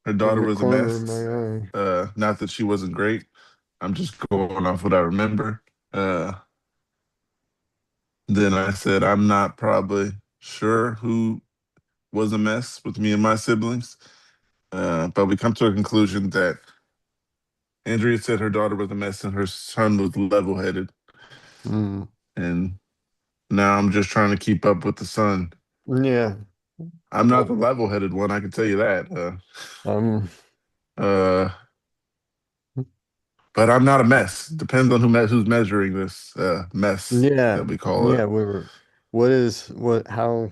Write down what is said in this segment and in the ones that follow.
her in daughter the was a corner of mess. my eye. Not that she wasn't great. I'm just going off what I remember. Then I said, I'm not probably sure who was a mess with me and my siblings. But we come to a conclusion that Andrea said her daughter was a mess and her son was level headed. Mm. And now I'm just trying to keep up with the son. Yeah. I'm not the level headed one, I can tell you that. Um. Uh, but I'm not a mess. Depends on who's measuring this mess Yeah. that we call it. Yeah. We were. What is what? How?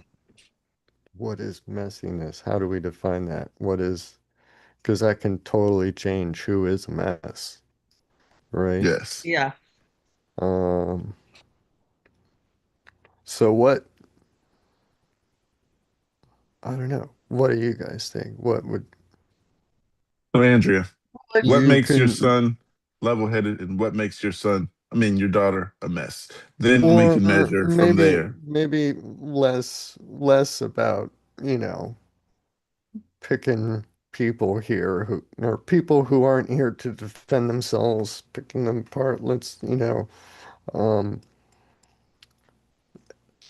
What is messiness? How do we define that? What is? Because that can totally change who is a mess, right? Yes. Yeah. Um. So what? I don't know. What do you guys think? What would So Andrea, what you makes your can, son level headed and what makes your daughter a mess? Then we or can measure from maybe there. less about, you know, picking people here who or people who aren't here to defend themselves, picking them apart. Let's, um,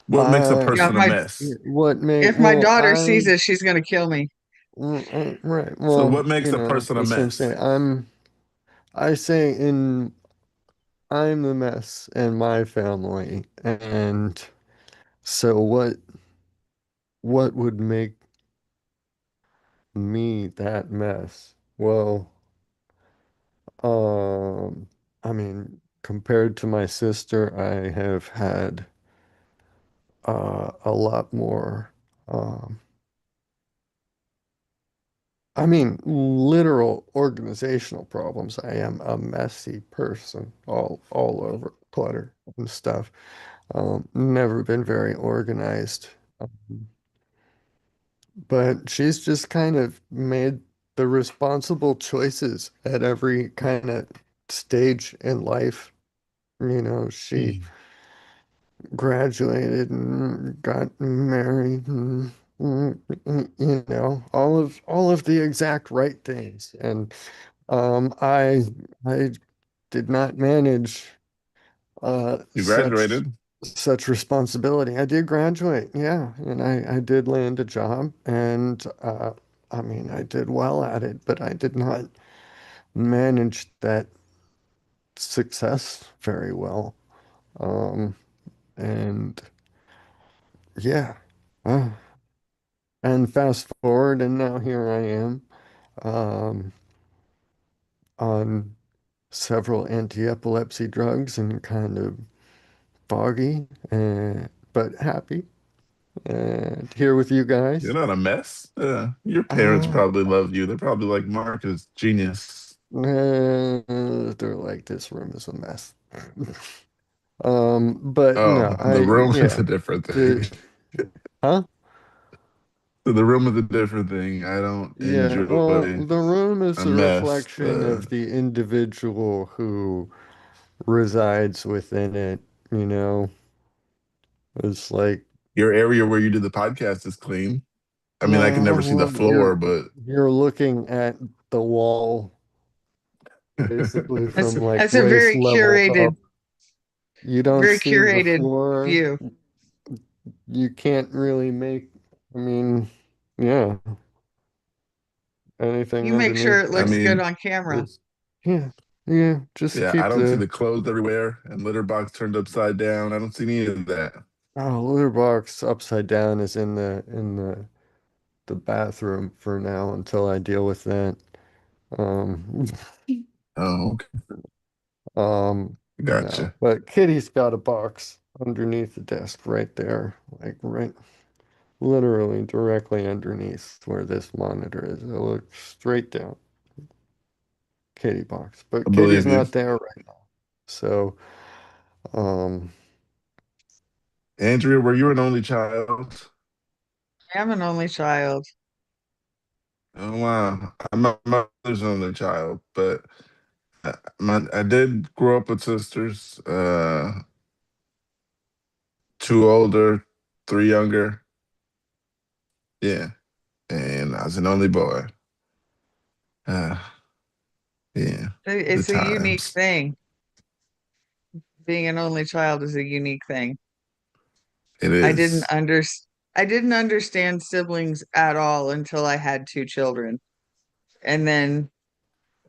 What makes a I Yeah. person a mess? what may If my well daughter I sees it, she's gonna kill me. right. So Well, what makes a person a that's what I'm saying. mess? I say I'm the mess in my family, and so what would make me that mess? Well, um, I mean, compared to my sister, I have had a lot more. Um, I mean, literal organizational problems. I am a messy person, all over clutter and stuff. Never been very organized. Um, but she's just kind of made the responsible choices at every kind of stage in life. She Mm. graduated and got married and all of the exact right things. And I did not manage uh You such graduated. such responsibility. I did graduate, yeah, and I did land a job, and I mean, I did well at it, but I did not manage that success very well. Um, and yeah, uh, and fast forward, and now here I am, um, on several anti-epilepsy drugs and kind of foggy, and but happy, and here with you You're guys. not a mess. Your parents Uh, probably love you. They're probably like, Mark is genius. they're like, this room is a mess. But no, Oh, the room is yeah, a different thing. the, huh? The room is a different thing. I don't Yeah, well, enjoy the room is a a mess. reflection of the individual who resides within it, you know? It's like, Your area where you do the podcast is clean. I mean, I can no, never see the well, floor, but you're looking at the wall basically That's from like that's a waist level up. You don't very see the curated floor. view. You can't really make, I mean, yeah, anything You make sure underneath it I looks that good mean, on camera. is, yeah, yeah, just yeah, I keep don't see the, the clothes everywhere and litter box turned upside down. I don't see any of that. oh, litter box upside down is in the bathroom for now until I deal with that. Um, Oh, okay. um, no, Gotcha. but Kitty's got a box underneath the desk right there, like right, literally directly underneath where this monitor is. It looks straight down. Kitty box, I but Kitty's believe you. not there right now. So, um, Andrea, were you an only child? I'm an only child. Oh, wow. I'm my mother's only child, but I did grow up with sisters, two older, three younger. Yeah. And I was an only boy. the It's a unique times. thing. Being an only child is a unique thing. It I didn't is. under I didn't understand siblings at all until I had two children. And then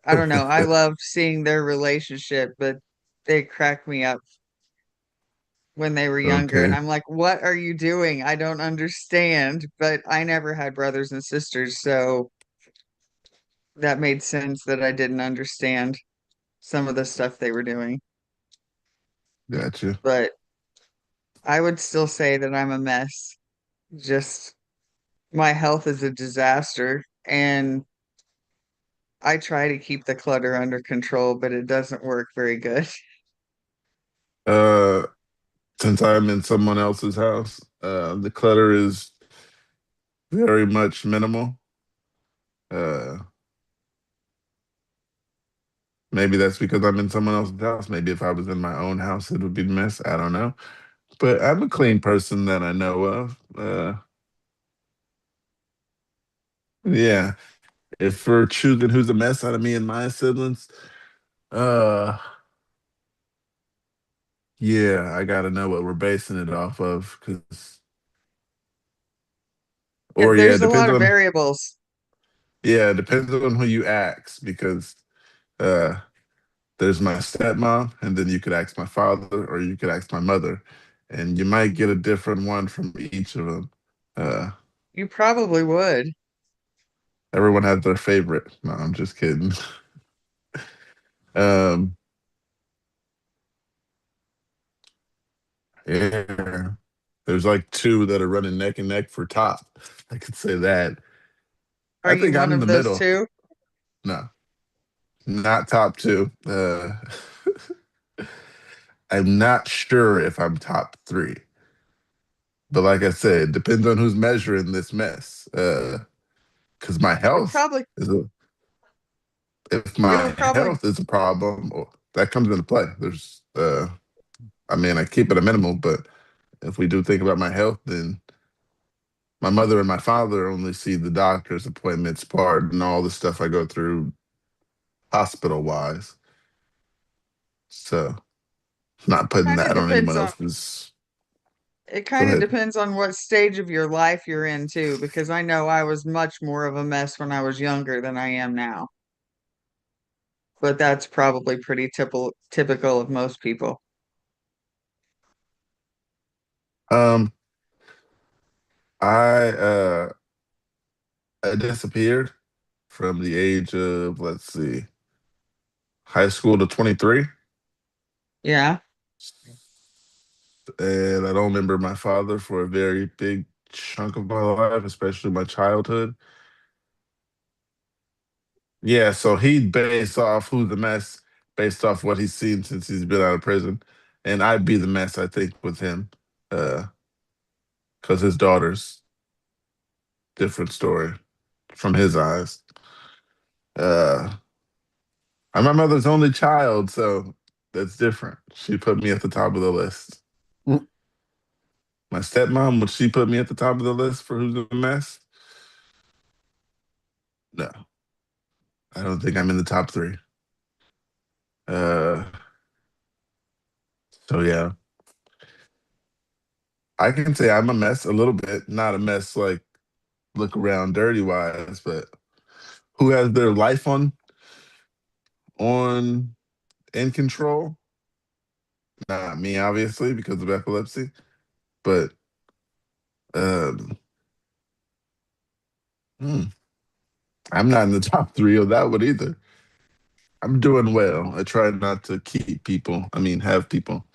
I don't know, I loved seeing their relationship, but they cracked me up when they were younger. And Okay. I'm like, what are you doing? I don't understand. But I never had brothers and sisters, so that made sense that I didn't understand some of the stuff they were doing. Gotcha. But I would still say that I'm a mess. Just my health is a disaster, and I try to keep the clutter under control, but it doesn't work very good. Uh, since I'm in someone else's house, the clutter is very much minimal. Uh, maybe that's because I'm in someone else's house. Maybe if I was in my own house, it would be a mess. I don't know. But I'm a clean person that I know of. Yeah. If we're choosing who's a mess out of me and my siblings, uh, yeah, I gotta know what we're basing it off of, cause, Yeah, or yeah, it there's a lot depends of on, variables. yeah, it depends on who you ask, because uh, there's my stepmom, and then you could ask my father, or you could ask my mother, and you might get a different one from each of them. Uh, You probably would. everyone has their favorite. No, I'm just kidding. Um, yeah, there's like two that are running neck and neck for top. I could say that. Are I you think one I'm in of the those middle. two? No, not top two. I'm not sure if I'm top three, but like I said, it depends on who's measuring this mess. Because my You'll health probably is a, if you'll my probably health is a problem, well, that comes into play. There's, I mean, I keep it a minimal, but if we do think about my health, then my mother and my father only see the doctor's appointments part and all the stuff I go through hospital wise. So, not putting kind of that on depends anyone on else's. it Go kind of ahead. depends on what stage of your life you're in too, because I know I was much more of a mess when I was younger than I am now. But that's probably pretty typical of most people. Um, I I disappeared from the age of, let's see, high school to 23, Yeah. and I don't remember my father for a very big chunk of my life, especially my childhood. Yeah, so he based off who's the mess based off what he's seen since he's been out of prison, and I'd be the mess I think with him, because his daughter's different story from his eyes. Uh, I'm my mother's only child, so that's different. She put me at the top of the list. Mm. My stepmom, would she put me at the top of the list for who's a mess? No, I don't think I'm in the top three. Uh, so yeah, I can say I'm a mess a little bit, not a mess like look around dirty wise, but who has their life on in control? Not me, obviously, because of epilepsy, but um, hmm, I'm not in the top three of that one either. I'm doing well. I try not to keep people, I mean, have people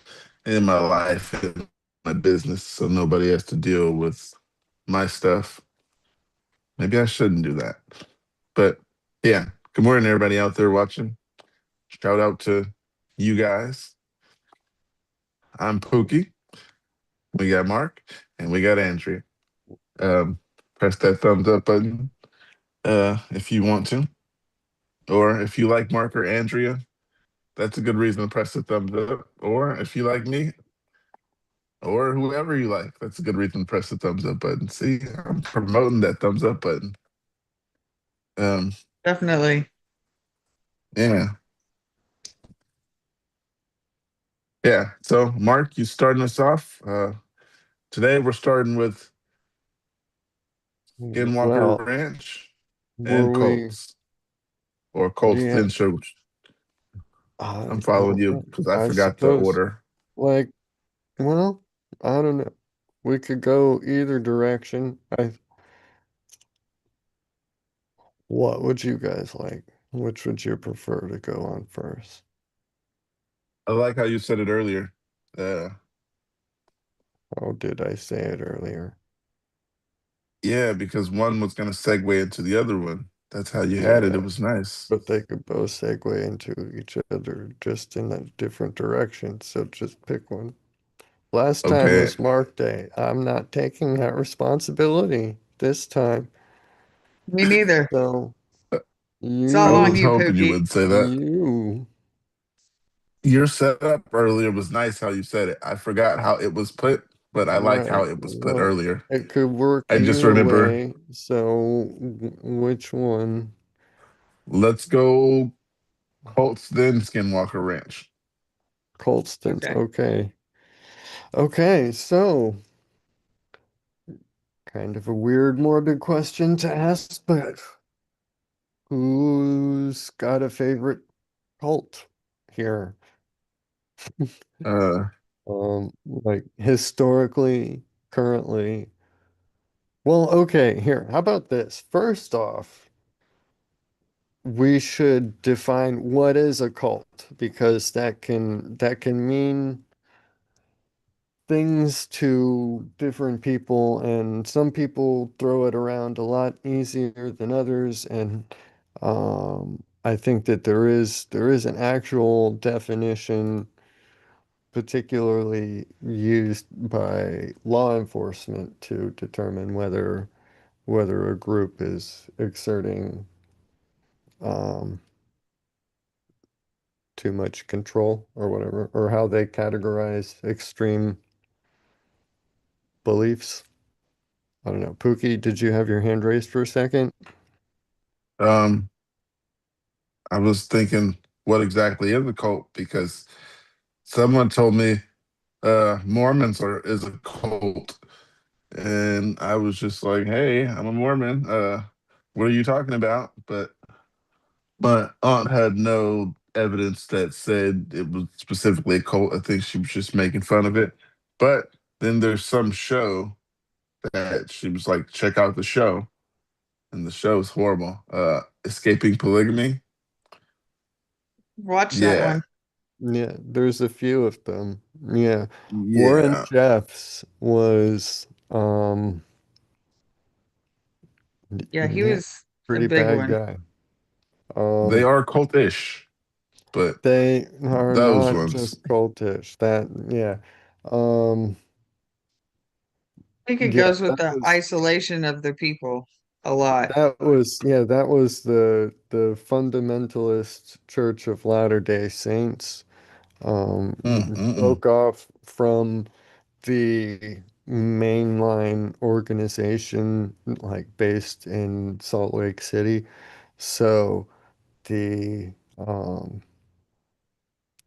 in my life and my business so nobody has to deal with my stuff. Maybe I shouldn't do that. But yeah, good morning, everybody out there watching. Shout out to you guys. I'm Pookie. We got Mark and we got Andrea. Um, press that thumbs up button if you want to. Or if you like Mark or Andrea, that's a good reason to press the thumbs up. Or if you like me, or whoever you like. That's a good reason to press the thumbs up button. See, I'm promoting that thumbs up button. Um, Definitely. yeah. Yeah. So, Mark, you starting us off. Today we're starting with Skinwalker Well, Ranch were and we, Colts, or do Colts you have, Thin. I, I'm following you because I I forgot the suppose, order. like, well, I don't know. We could go either direction. What would you guys like? Which would you prefer to go on first? I like how you said it earlier. Uh, How did I say it earlier? yeah, because one was going to segue into the other one. That's how you had it. Yeah, It was nice. but they could both segue into each other just in a different direction. So just pick one. Last time Okay. was Mark Day. I'm not taking that responsibility this time. Me neither. So It's all I on was you, you, hoping you Pookie. would say that. you, Your setup earlier was nice how you said it. I forgot how it was put, but I like how right. it was put Well, earlier. it could work I just either remember, way. So which one? let's go Colts, then Skinwalker Ranch. Colston. Okay. Okay. Okay. So kind of a weird, morbid question to ask, but who's got a favorite cult here? Uh, Like historically, currently. Well, okay, here. How about this? First off, we should define what is a cult because that can mean things to different people, and some people throw it around a lot easier than others, and I think that there is an actual definition particularly used by law enforcement to determine whether a group is exerting um, too much control or whatever, or how they categorize extreme beliefs. I don't know. Pookie, did you have your hand raised for a second? um, I was thinking, what exactly is a cult? Because someone told me Mormons is a cult, and I was just like, "Hey, I'm a Mormon. What are you talking about?" But my aunt had no evidence that said it was specifically a cult. I think she was just making fun of it. But then there's some show that she was like, "Check out the show," and the show is horrible. Escaping Polygamy. Watch that Yeah, one. Yeah, there's a few of them. Yeah. Warren yeah. Jeffs was Yeah, he yeah, was a pretty big bad one. guy. They Um are cultish, but they are those not ones. just cultish. That yeah. Um I think it yeah, goes with the isolation of the people a lot. that was the fundamentalist Church of Latter-day Saints. Mm-mm-mm. Broke off from the mainline organization like based in Salt Lake City. So the um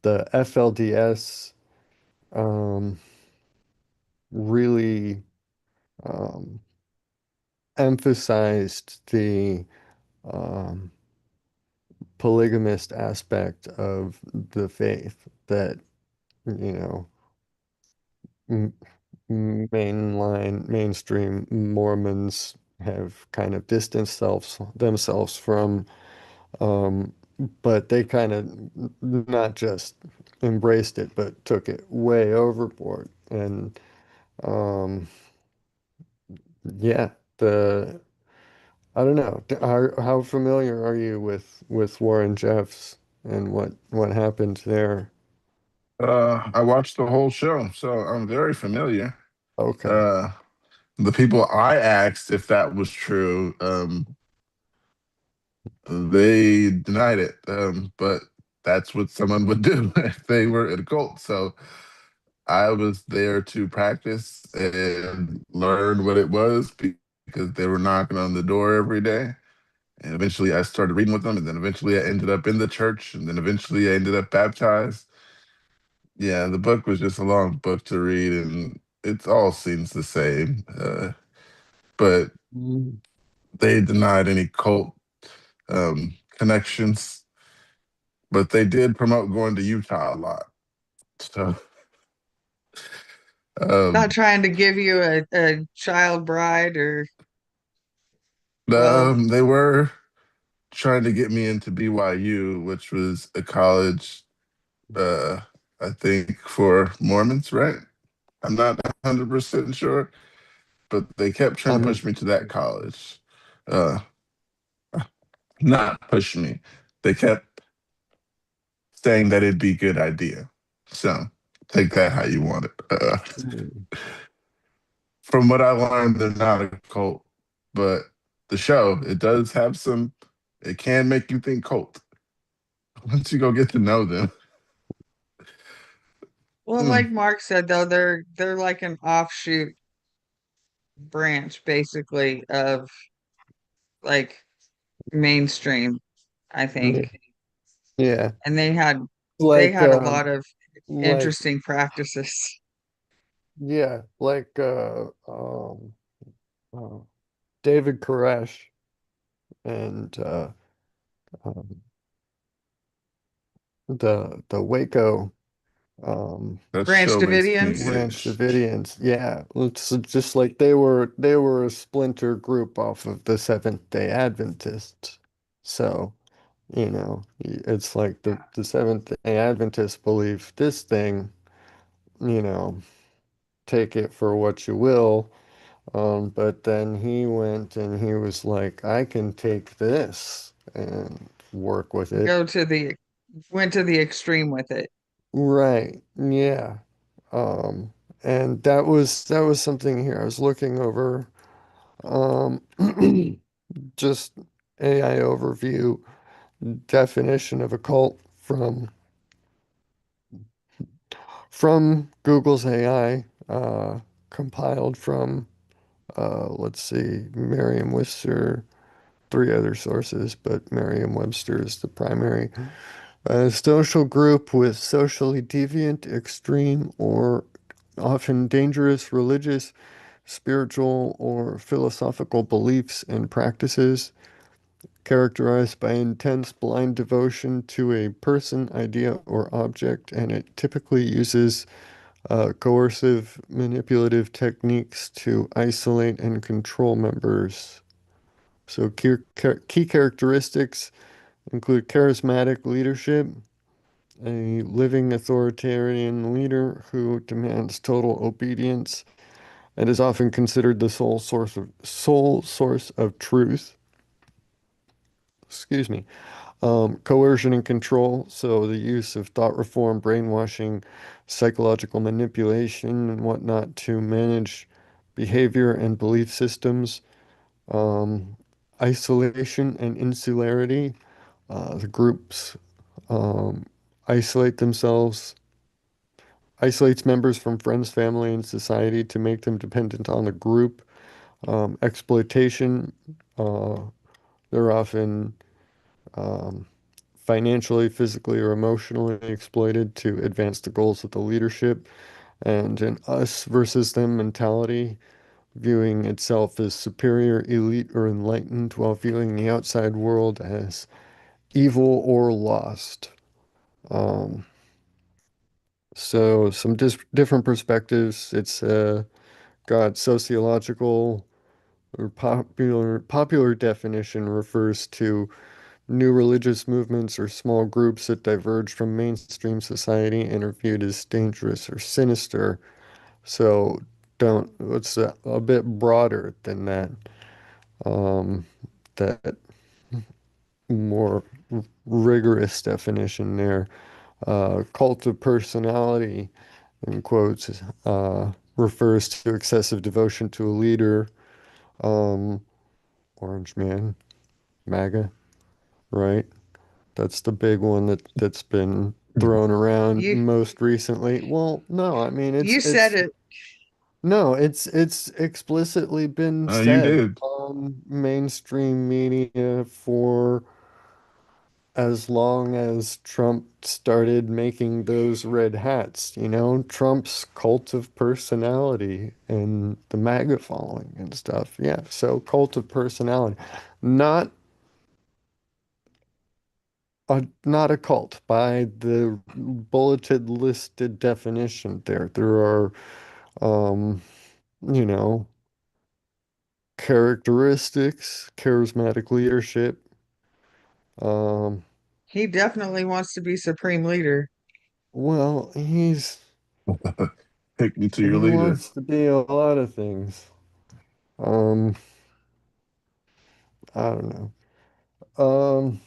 the FLDS um really um emphasized the um polygamist aspect of the faith that, you know, mainstream Mormons have kind of distanced themselves from, um, but they kind of not just embraced it, but took it way overboard. And um, yeah, the I don't know. How familiar are you with Warren Jeffs and what happened there? I watched the whole show, so I'm very familiar. Okay. Uh, the people I asked if that was true, they denied it. But that's what someone would do if they were in a cult. So I was there to practice and learn what it was because they were knocking on the door every day. And eventually I started reading with them, and then eventually I ended up in the church, and then eventually I ended up baptized. Yeah, the book was just a long book to read, and it all seems the same. But Mm. they denied any cult connections, but they did promote going to Utah a lot. So Not um, trying to give you a child bride or, well, they were trying to get me into BYU, which was a college, uh, I think, for Mormons, right? I'm not 100% sure, but they kept trying to I'm push me to that college. Uh, Not push me. They kept saying that it'd be a good idea. So take that how you want it. mm, From what I learned, they're not a cult, but the show, it does have some, it can make you think cult once you go get to know them. well, Mm, like Mark said though, they're like an offshoot branch basically of like mainstream, I yeah, think. yeah. And they Like had a lot of like interesting practices. yeah, like uh David Koresh and um, the Waco um that Branch show makes me Davidians. Ranch itch. Davidians. Yeah, it's just like they were a splinter group off of the Seventh-day Adventists. So, it's like the Seventh-day Adventists believe this thing, you know, take it for what you will. But then he went and he was like, I can take this and work with it. Go to the Went to the extreme with it. Right. Yeah. Um, and that was something here. I was looking over um just AI overview definition of a cult from Google's AI, compiled from let's see, Merriam-Webster, three other sources, but Merriam-Webster is the primary. A social group with socially deviant, extreme, or often dangerous religious, spiritual, or philosophical beliefs and practices, characterized by intense blind devotion to a person, idea, or object, and it typically uses coercive, manipulative techniques to isolate and control members. So, key characteristics include charismatic leadership, a living authoritarian leader who demands total obedience and is often considered the sole source of truth. Excuse me. Coercion and control, so the use of thought reform, brainwashing, psychological manipulation, and whatnot to manage behavior and belief systems. Um, Isolation and insularity. The groups um, isolate themselves, isolates members from friends, family, and society to make them dependent on the group. Exploitation. Uh, they're often um, financially, physically, or emotionally exploited to advance the goals of the leadership, and an us versus them mentality, viewing itself as superior, elite, or enlightened, while viewing the outside world as evil or lost. Um, so some different perspectives. It's got sociological or popular definition refers to new religious movements or small groups that diverge from mainstream society and are viewed as dangerous or sinister. So don't, it's a bit broader than that. Um, that more rigorous definition there. Cult of personality, in quotes, refers to excessive devotion to a leader. Um, Orange Man, MAGA, right? That's the big one that's been thrown around You most recently. Well, no, I mean you said it's it. no, it's explicitly been You said did. on mainstream media for as long as Trump started making those red hats, Trump's cult of personality and the MAGA following and stuff. Yeah, so cult of personality. Not not a cult by the bulleted listed definition there. There are um, you know, characteristics, charismatic leadership. Um, He definitely wants to be supreme leader. well, Take me to he your leader. wants to be a lot of things. Um, I don't know. Um,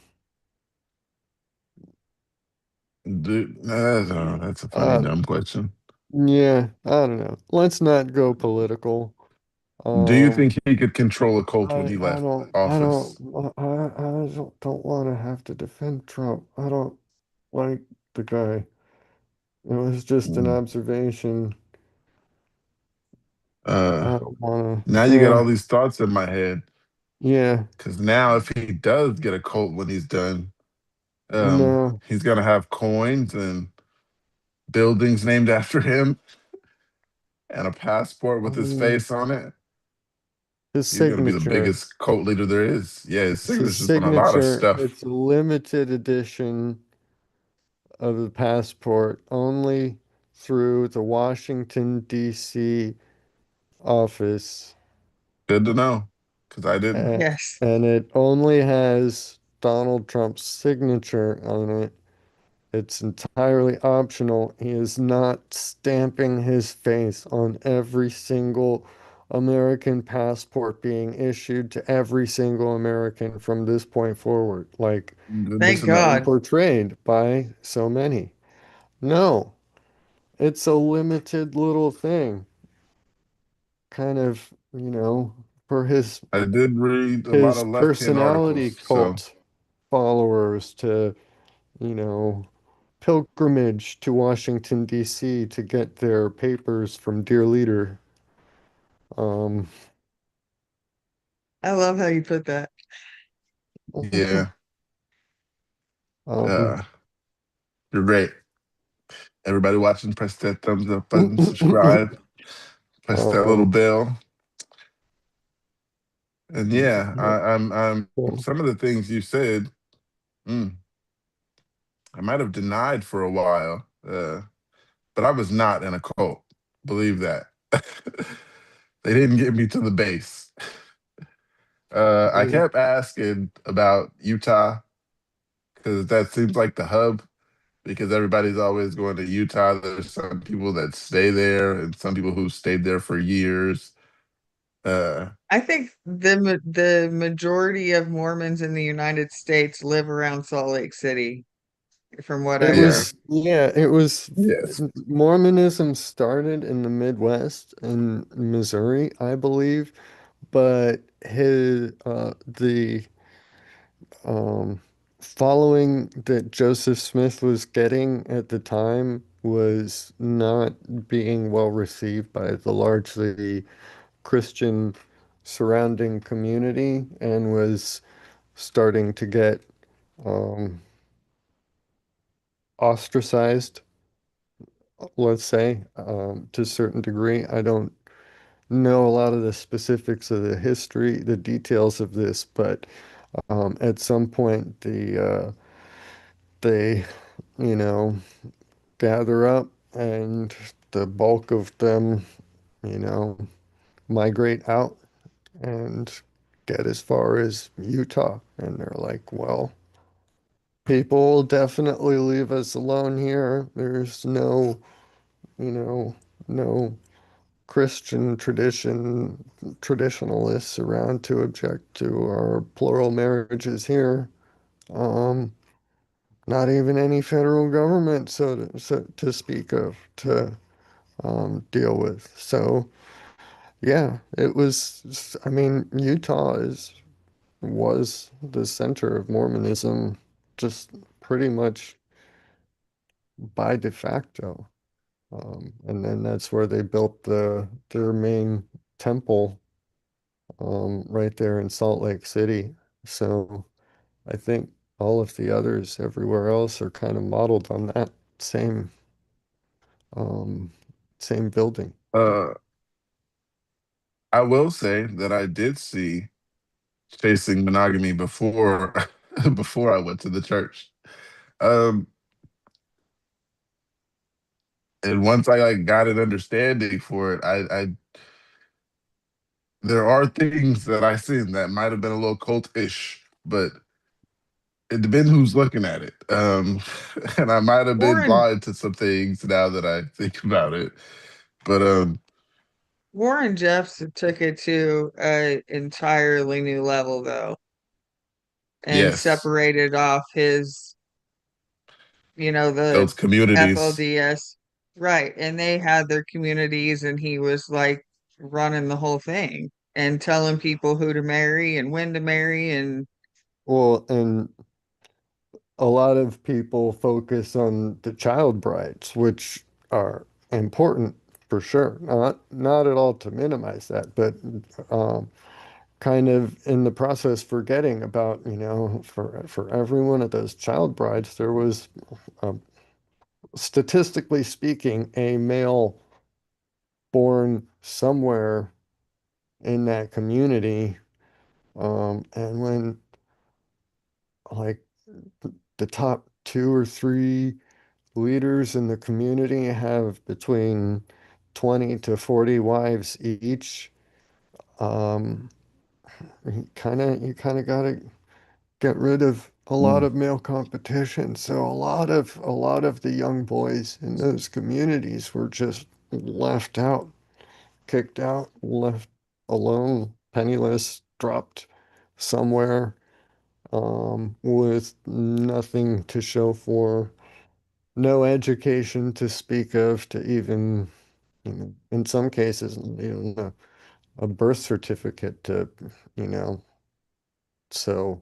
Dude, that's a funny, uh, dumb question. yeah, I don't know. Let's not go political. Do you Um, think he could control a cult when he I left don't, I don't, office? don't want to have to defend Trump. I don't like the guy. It was just an Mm. observation. Uh, I don't want Now to. you get all these thoughts in my head. Yeah, Because now, if he does get a cult when he's done, no. he's gonna have coins and buildings named after him and a passport I with his mean, face on it. his He's gonna be the signature. biggest cult leader there is. Yeah, his It's his signature's on a lot of signature. stuff. It's a limited edition of the passport only through the Washington, D.C. office. Good to know, because I didn't. And, Yes. and it only has Donald Trump's signature on it. It's entirely optional. He is not stamping his face on every single American passport being issued to every single American from this point forward, like Good Thank to it's been know. God. portrayed by so many. No, it's a limited little thing, kind of, for I did read a lot his of left-hand personality articles, so cult followers to, you know, pilgrimage to Washington, D.C. to get their papers from Dear Leader. Um, I love how you put that. yeah, um, uh, you're great. Everybody watching, press that thumbs up button, subscribe, press that little um, bell, and yeah, yeah, I'm yeah. some of the things you said. Mm, I might have denied for a while, but I was not in a cult. Believe that. They didn't get me to the base. I Mm. kept asking about Utah because that seems like the hub because everybody's always going to Utah. There's some people that stay there and some people who stayed there for years. Uh, I think the majority of Mormons in the United States live around Salt Lake City, from what It I yeah, heard. was, yeah, it was, yes, Mormonism started in the Midwest in Missouri, I believe, but the um, following that Joseph Smith was getting at the time was not being well received by the largely Christian surrounding community and was starting to get um, ostracized, let's say, to a certain degree. I don't know a lot of the specifics of the history, the details of this, but at some point they you know, gather up and the bulk of them, you know, migrate out and get as far as Utah. And they're like, well, people will definitely leave us alone here. There's no, you know, no Christian traditionalists around to object to our plural marriages here. Um, Not even any federal government, so to speak of, to deal with. So, yeah, it was, I mean, Utah was the center of Mormonism just pretty much by de facto. And then that's where they built their main temple right there in Salt Lake City. So I think all of the others everywhere else are kind of modeled on that same um, same building. Uh, I will say that I did see Chasing Monogamy before before I went to the church. Um, and once I like got an understanding for it, I there are things that I seen that might have been a little cultish, but it depends who's looking at it. And I might have been Warren blind to some things now that I think about it. But Warren Jeffs took it to a entirely new level though, and yes, separated off his, the those communities. FLDS, right? And they had their communities, and he was like running the whole thing and telling people who to marry and when to marry, and Well, and a lot of people focus on the child brides, which are important for sure. Not at all to minimize that, but um, kind of in the process forgetting about, for every one of those child brides, there was, statistically speaking, a male born somewhere in that community. And when like the top two or three leaders in the community have between 20 to 40 wives each, um, you kind of got to get rid of a lot Mm, of male competition. So a lot of the young boys in those communities were just left out, kicked out, left alone, penniless, dropped somewhere, with nothing to show for, no education to speak of, to even, in some cases, a birth certificate to, you know. So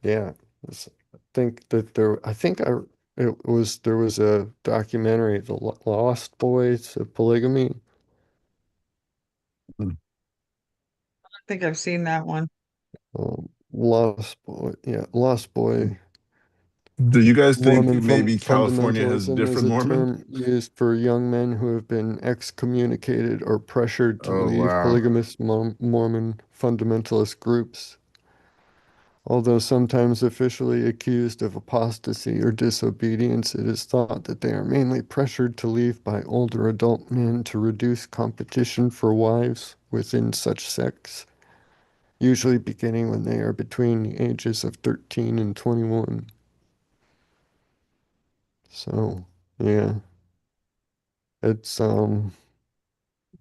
yeah, I think it was there was a documentary, The Lost Boys of Polygamy. mm. I think I've seen that one. Lost Boy, yeah, Lost Boy. Do you guys think Mormon maybe California has fundamentalism is different a Mormon? term used for young men who have been excommunicated or pressured to Oh leave wow. polygamous Mormon fundamentalist groups. Although sometimes officially accused of apostasy or disobedience, it is thought that they are mainly pressured to leave by older adult men to reduce competition for wives within such sects, usually beginning when they are between the ages of 13 and 21. So, yeah, it's um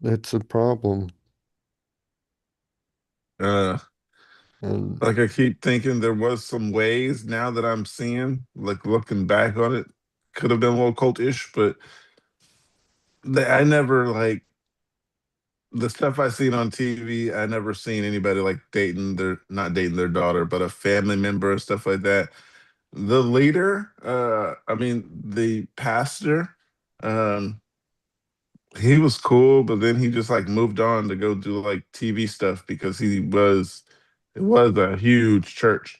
it's a problem. Uh, And like I keep thinking there was some ways now that I'm seeing, like looking back on it, could have been a little cultish, but I never like the stuff I seen on TV. I never seen anybody like dating their not dating their daughter, but a family member and stuff like that. The leader, I mean the pastor, um, he was cool, but then he just like moved on to go do like TV stuff because it was a huge church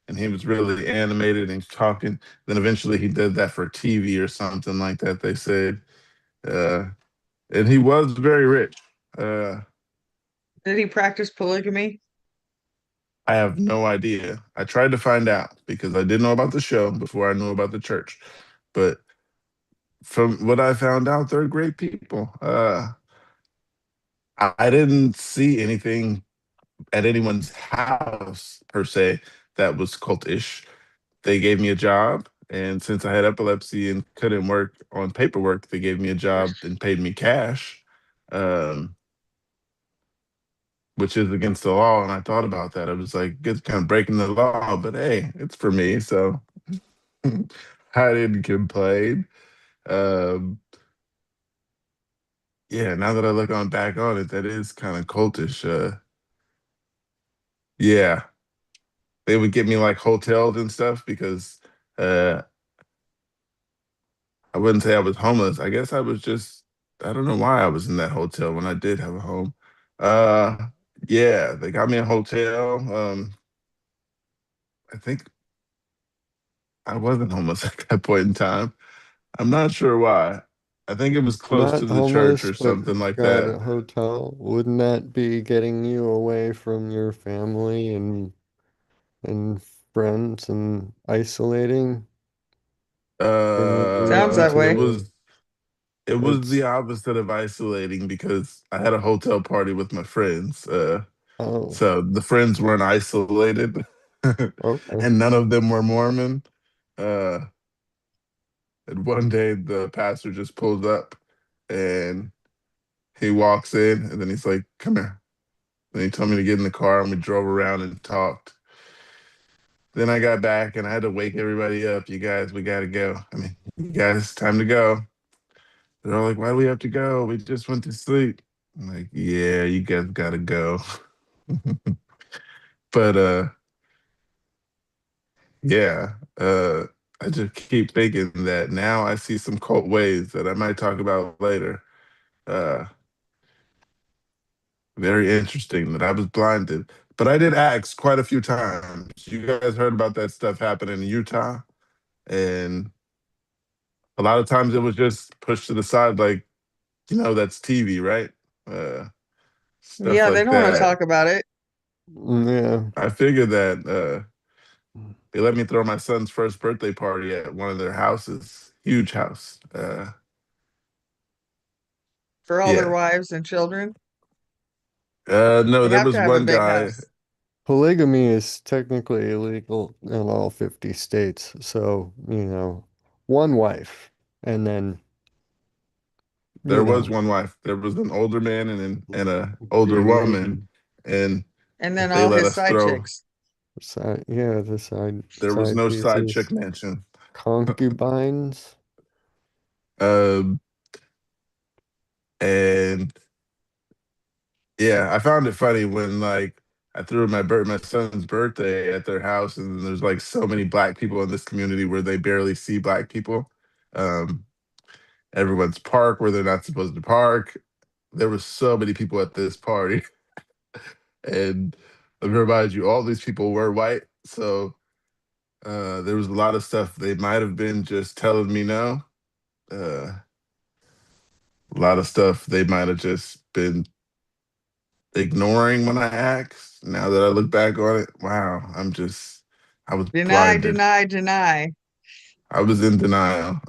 and he was really animated and talking. Then eventually he did that for TV or something like that, they said. Uh, and he was very rich. Uh, Did he practice polygamy? I have no idea. I tried to find out because I didn't know about the show before I knew about the church. But from what I found out, they're great people. I didn't see anything at anyone's house per se that was cultish. They gave me a job, and since I had epilepsy and couldn't work on paperwork, they gave me a job and paid me cash, um, which is against the law. And I thought about that. I was like, it's kind of breaking the law, but hey, it's for me, so I didn't complain. Um, yeah, now that I look on back on it, that is kind of cultish. Yeah, they would get me like hotels and stuff because uh, I wouldn't say I was homeless. I guess I was just I don't know why I was in that hotel when I did have a home. Yeah, they got me a hotel. I think I wasn't homeless at that point in time. I'm not sure why. I think it was close to Not the church homeless, or but something like got that. a hotel. Wouldn't that be getting you away from your family and friends and isolating, bringing you Sounds that It way. into was the it's opposite of isolating because I had a hotel party with my friends. oh, So the friends weren't isolated, okay. and none of them were Mormon. Uh, and one day the pastor just pulls up, and he walks in, and then he's like, "Come here." Then he told me to get in the car, and we drove around and talked. Then I got back, and I had to wake everybody up. You guys, we gotta go. I mean, you guys, time to go. They're all like, "Why do we have to go? We just went to sleep." I'm like, "Yeah, you guys gotta go." But yeah, I just keep thinking that now I see some cult ways that I might talk about later. Uh, Very interesting that I was blinded. But I did ask quite a few times. You guys heard about that stuff happening in Utah? And a lot of times it was just pushed to the side, like, that's TV, right? Uh, Stuff Yeah, they like don't want to that. talk about it. Yeah. I figured that they let me throw my son's first birthday party at one of their houses, huge house. For all their Yeah. wives and children. No, They there have to was have a one big guy. house. Polygamy is technically illegal in all 50 states. So, one wife and then, There you was know, one wife. There was an older man and a older woman, and And then they all let his us side throw. chicks. yeah, the There was side no side pieces, chick mansion. concubines. Um, and yeah, I found it funny when like I threw my son's birthday at their house, and there's like so many black people in this community where they barely see black people. Um, Everyone's park where they're not supposed to park. There was so many people at this party, and let me remind you, all these people were white, so there was a lot of stuff they might have been just telling me no. Uh, a lot of stuff they might have just been ignoring when I asked. Now that I look back on it, wow, I was Deny, blinded. deny, deny. I was in denial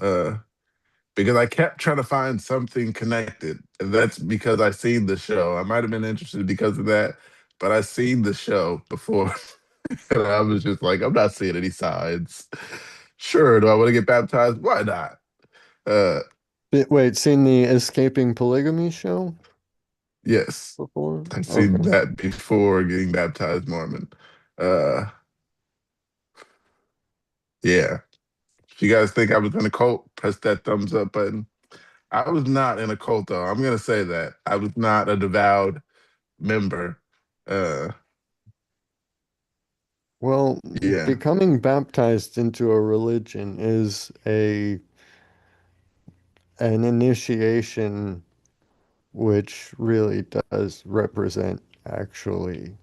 because I kept trying to find something connected. And that's because I seen the show. I might have been interested because of that, but I seen the show before. And I was just like, I'm not seeing any signs. Sure, do I want to get baptized? Why not? Uh, Wait, seen the Escaping Polygamy show yes, before? I've seen Okay. that before getting baptized Mormon. Uh, yeah. If you guys think I was in a cult, press that thumbs up button. I was not in a cult though. I'm gonna say that. I was not a devout member. Uh Well, yeah. becoming baptized into a religion is an initiation which really does represent actually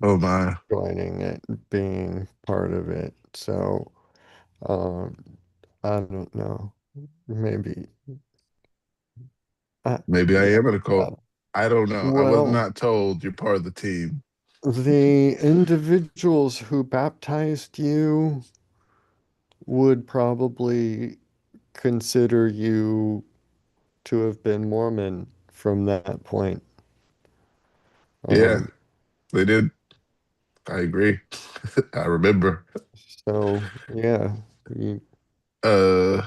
Oh my. joining it, being part of it. So, um, I don't know. Maybe, Maybe I yeah. am in a Uh, cult. I don't know. I was well, not told you're part of the team. the individuals who baptized you would probably consider you to have been Mormon from that point. Yeah, Um, they did. I agree. I remember. so yeah, you, Uh,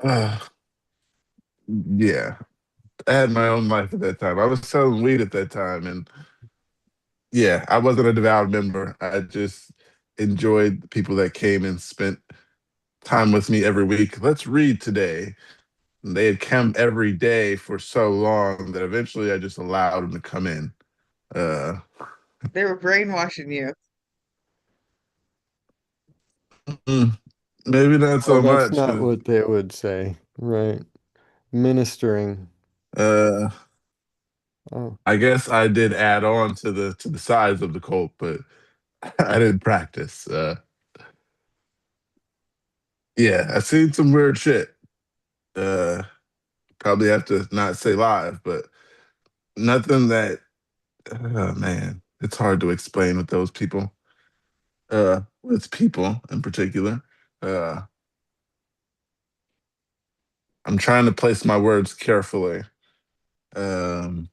uh yeah. I had my own life at that time. I was selling weed at that time, and yeah, I wasn't a devout member. I just enjoyed the people that came and spent time with me every week. Let's read today. And they had come every day for so long that eventually I just allowed them to come in. Uh, They were brainwashing you. mm, Maybe not well, so that's much not because what they would say, right? Ministering. uh, Oh, I guess I did add on to the size of the cult, but I didn't practice. Yeah, I seen some weird shit. Uh, Probably have to not say live, but nothing that. Oh man, it's hard to explain with those people. With people in particular. Uh, I'm trying to place my words carefully. Um,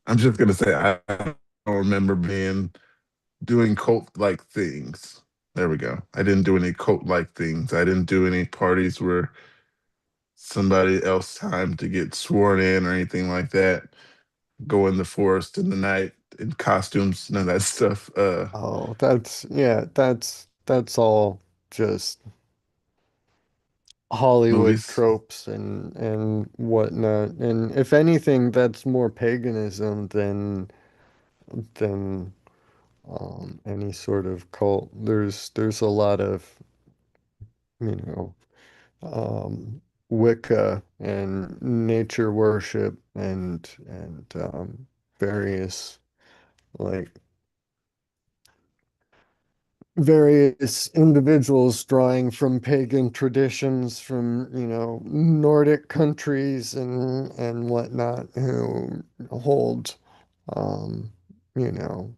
I'm just gonna say I don't remember being doing cult like things. There we go. I didn't do any cult like things. I didn't do any parties where somebody else time to get sworn in or anything like that. Go in the forest in the night in costumes, none of that stuff. Oh, yeah, that's all just Hollywood Movies. tropes and whatnot. And if anything, that's more paganism than any sort of cult. There's a lot of, you know, Wicca and nature worship and various like various individuals drawing from pagan traditions from, Nordic countries and whatnot who hold, um, you know,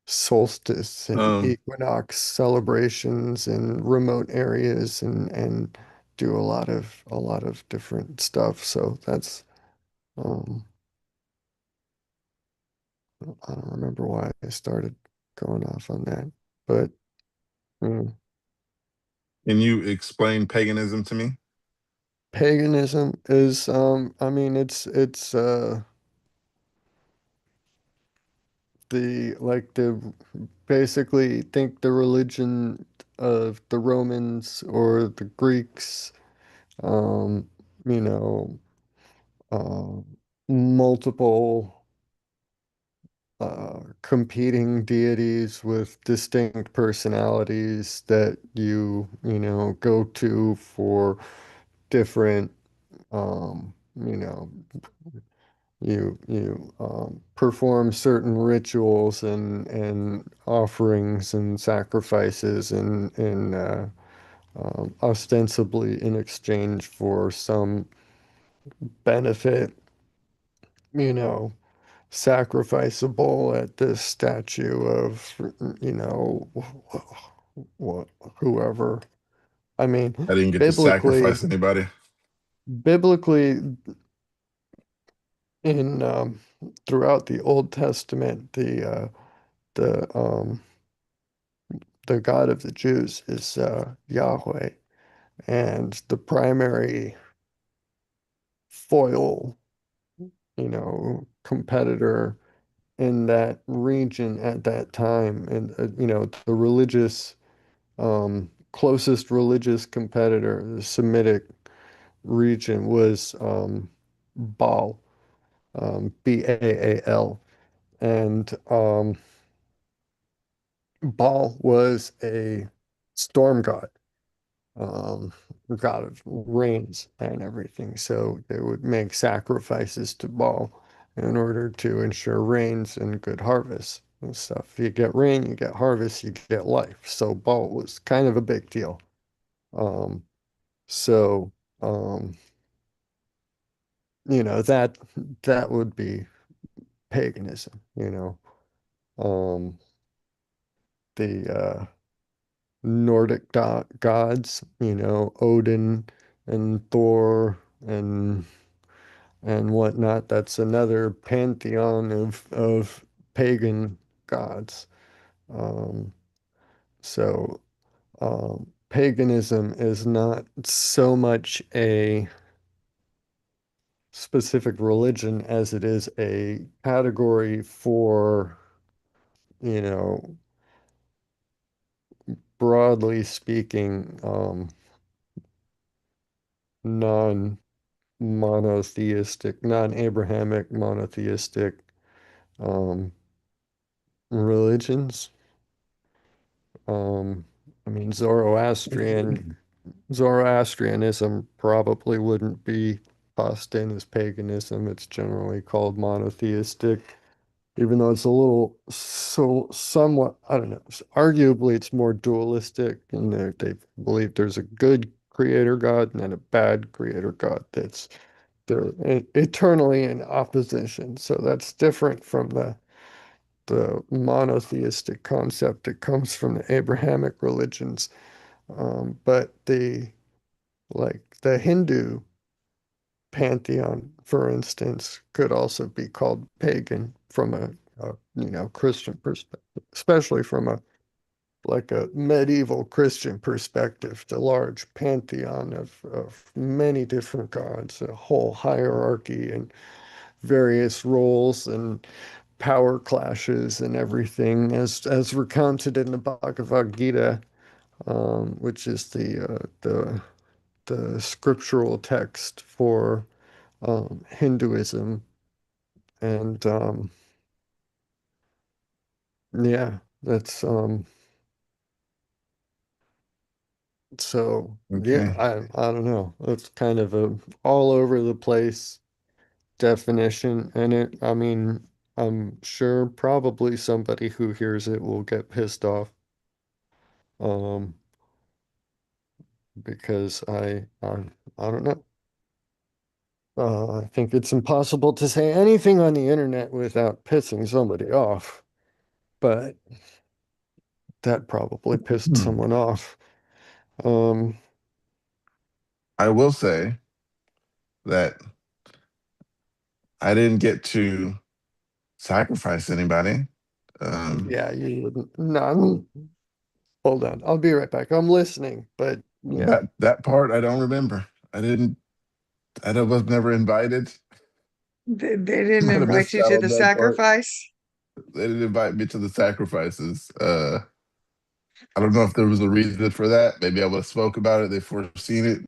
solstice and Um, equinox celebrations in remote areas and do a lot of different stuff. So that's um I don't remember why I started going off on that, but mm, can you explain paganism to me? paganism is I mean it's the basically think the religion of the Romans or the Greeks, um, you know, uh, multiple competing deities with distinct personalities that you go to for different, um, you know, you perform certain rituals and offerings and sacrifices and ostensibly in exchange for some benefit, you know, sacrificable at this statue of, you know, what whoever. I mean, I didn't get to biblically, sacrifice anybody. biblically in throughout the Old Testament, the the God of the Jews is Yahweh, and the primary foil, competitor in that region at that time, and the closest religious competitor, the Semitic region, was Baal, Baal, and Baal was a storm god, um, god of rains and everything. So they would make sacrifices to Baal in order to ensure rains and good harvests and stuff. You get rain, you get harvest, you get life. So Baal was kind of a big deal. Um, so um, that would be paganism, the Nordic gods, Odin and Thor and whatnot. That's another pantheon of pagan gods. Um, so paganism is not so much a specific religion as it is a category for, you know, broadly speaking, non-monotheistic, non-Abrahamic monotheistic religions. Um, I mean, Zoroastrianism probably wouldn't be tossed in as paganism. It's generally called monotheistic. even though it's a little somewhat, I don't know, arguably it's more dualistic, and they believe there's a good creator God and then a bad creator God that's they're eternally in opposition. So that's different from the monotheistic concept that comes from the Abrahamic religions. But the Hindu pantheon, for instance, could also be called pagan from a Christian perspective, especially from a medieval Christian perspective, the large pantheon of many different gods, a whole hierarchy and various roles and power clashes and everything, as recounted in the Bhagavad Gita, which is the scriptural text for Hinduism. And yeah, that's so yeah, Okay. I don't know. It's kind of a all over the place definition, and I mean, I'm sure probably somebody who hears it will get pissed off. Um, because I don't know. I think it's impossible to say anything on the internet without pissing somebody off, but that probably pissed Hmm. someone off. Um, I will say that I didn't get to sacrifice anybody. Um, yeah, you wouldn't. None. Hold on, I'll be right back. I'm listening, but yeah, that part I don't remember. I didn't. Was never invited. They didn't Might have invite missed you out to on the that part. sacrifice. They didn't invite me to the sacrifices. I don't know if there was a reason for that. Maybe I would have spoke about it. They foreseen it.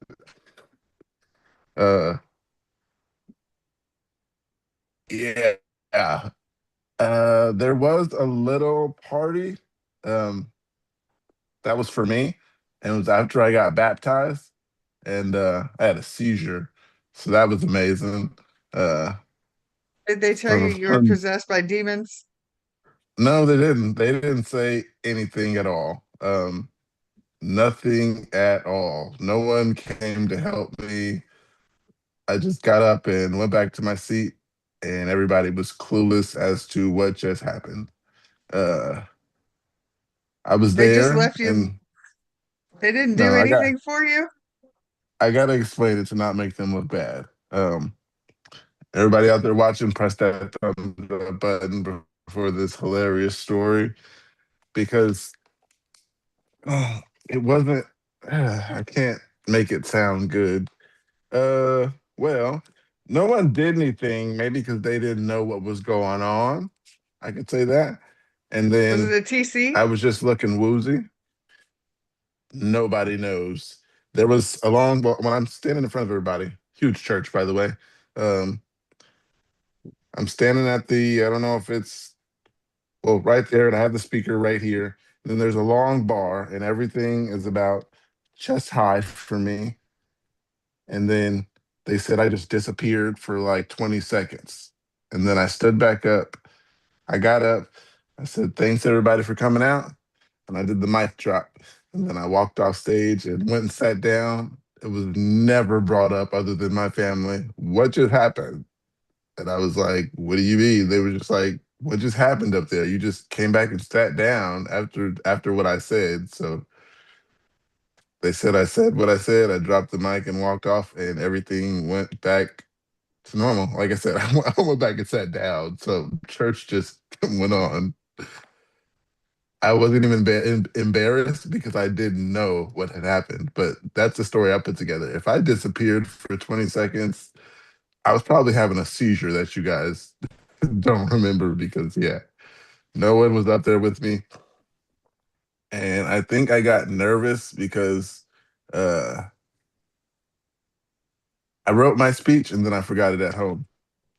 Uh, yeah, yeah. There was a little party. Um, that was for me, and it was after I got baptized, and I had a seizure, so that was amazing. Uh, Did they tell you fun, you were fun. possessed by demons? No, they didn't. They didn't say anything at all. Nothing at all. No one came to help me. I just got up and went back to my seat, and everybody was clueless as to what just happened. Uh, I was They just there, left you. and They didn't no, do anything for you? I gotta explain it to not make them look bad. Everybody out there watching, press that thumbs up button for this hilarious story because oh, it wasn't. I can't make it sound good. Uh, well, no one did anything, maybe because they didn't know what was going on. I could say that. And Was it then a TC? I was just looking woozy. Nobody knows. There was a long, well, when I'm standing in front of everybody, huge church, by the way. Um, I'm standing at I don't know if it's, well, right there, and I have the speaker right here. And then there's a long bar, and everything is about chest high for me. And then they said I just disappeared for like 20 seconds. And then I stood back up. I got up. I said, thanks everybody for coming out. And I did the mic drop. And then I walked off stage and went and sat down. It was never brought up other than my family. What just happened? And I was like, what do you mean? They were just like, what just happened up there? You just came back and sat down after what I said. So they said I said what I said. I dropped the mic and walked off, and everything went back to normal. Like I said, I went back and sat down. So church just went on. I wasn't even embarrassed because I didn't know what had happened. But that's the story I put together. If I disappeared for 20 seconds, I was probably having a seizure that you guys don't remember because, yeah, no one was up there with me. And I think I got nervous because uh, I wrote my speech and then I forgot it at home.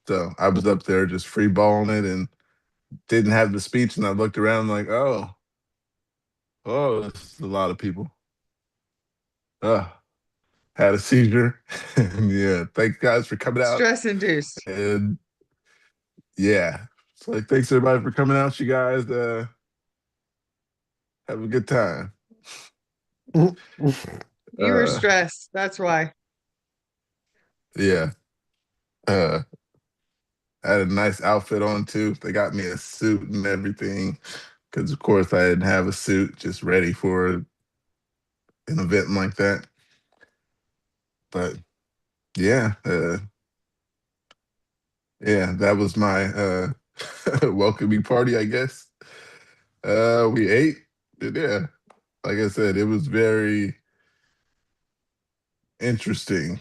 So I was up there just free balling it and didn't have the speech. And I looked around like, oh, this is a lot of people. Uh, had a seizure. And yeah, thanks guys for coming out. Stress induced. And yeah, It's like, thanks everybody for coming out. You guys have a good time. You were Uh, stressed. That's why. yeah. Uh, I had a nice outfit on too. They got me a suit and everything because, of course, I didn't have a suit, just ready for an event like that. But yeah, yeah, that was my welcoming party, I guess. We ate, and yeah, like I said, it was very interesting.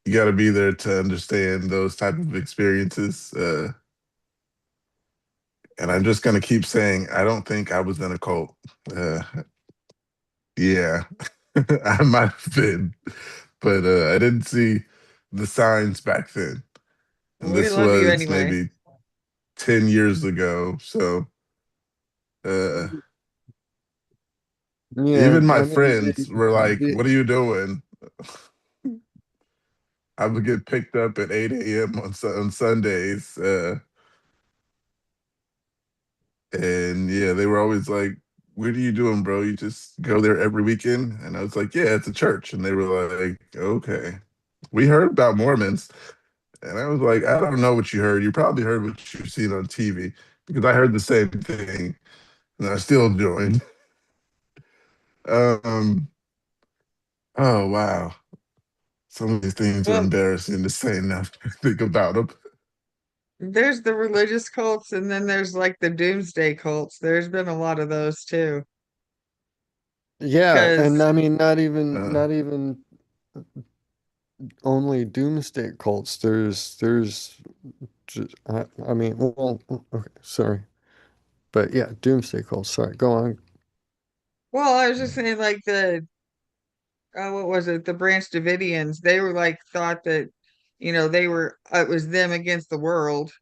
You got to be there to understand those type of experiences. And I'm just gonna keep saying, I don't think I was in a cult. Uh, yeah, I might have been, but I didn't see the signs back then. And We this love you was anyway. maybe 10 years ago. So uh, Yeah, even my I mean, friends were like, "What are you doing?" I would get picked up at 8 a.m. On Sundays. And yeah, they were always like, "What are you doing, bro? You just go there every weekend?" And I was like, "Yeah, it's a church." And they were like, "Okay." We heard about Mormons. And I was like, "I don't know what you heard. You probably heard what you've seen on TV because I heard the same thing and I still joined." Um, oh, wow. Some of these things are Well, embarrassing to say now to think about them. there's the religious cults, and then there's like the doomsday cults. There's been a lot of those too. yeah, and Because, I mean, not even Uh, not even only doomsday cults. There's just, I mean, well, okay, sorry, but yeah, doomsday cults. Sorry, go on. well, I was just saying, like what was it? The Branch Davidians. They were like thought that, they were it was them against the world,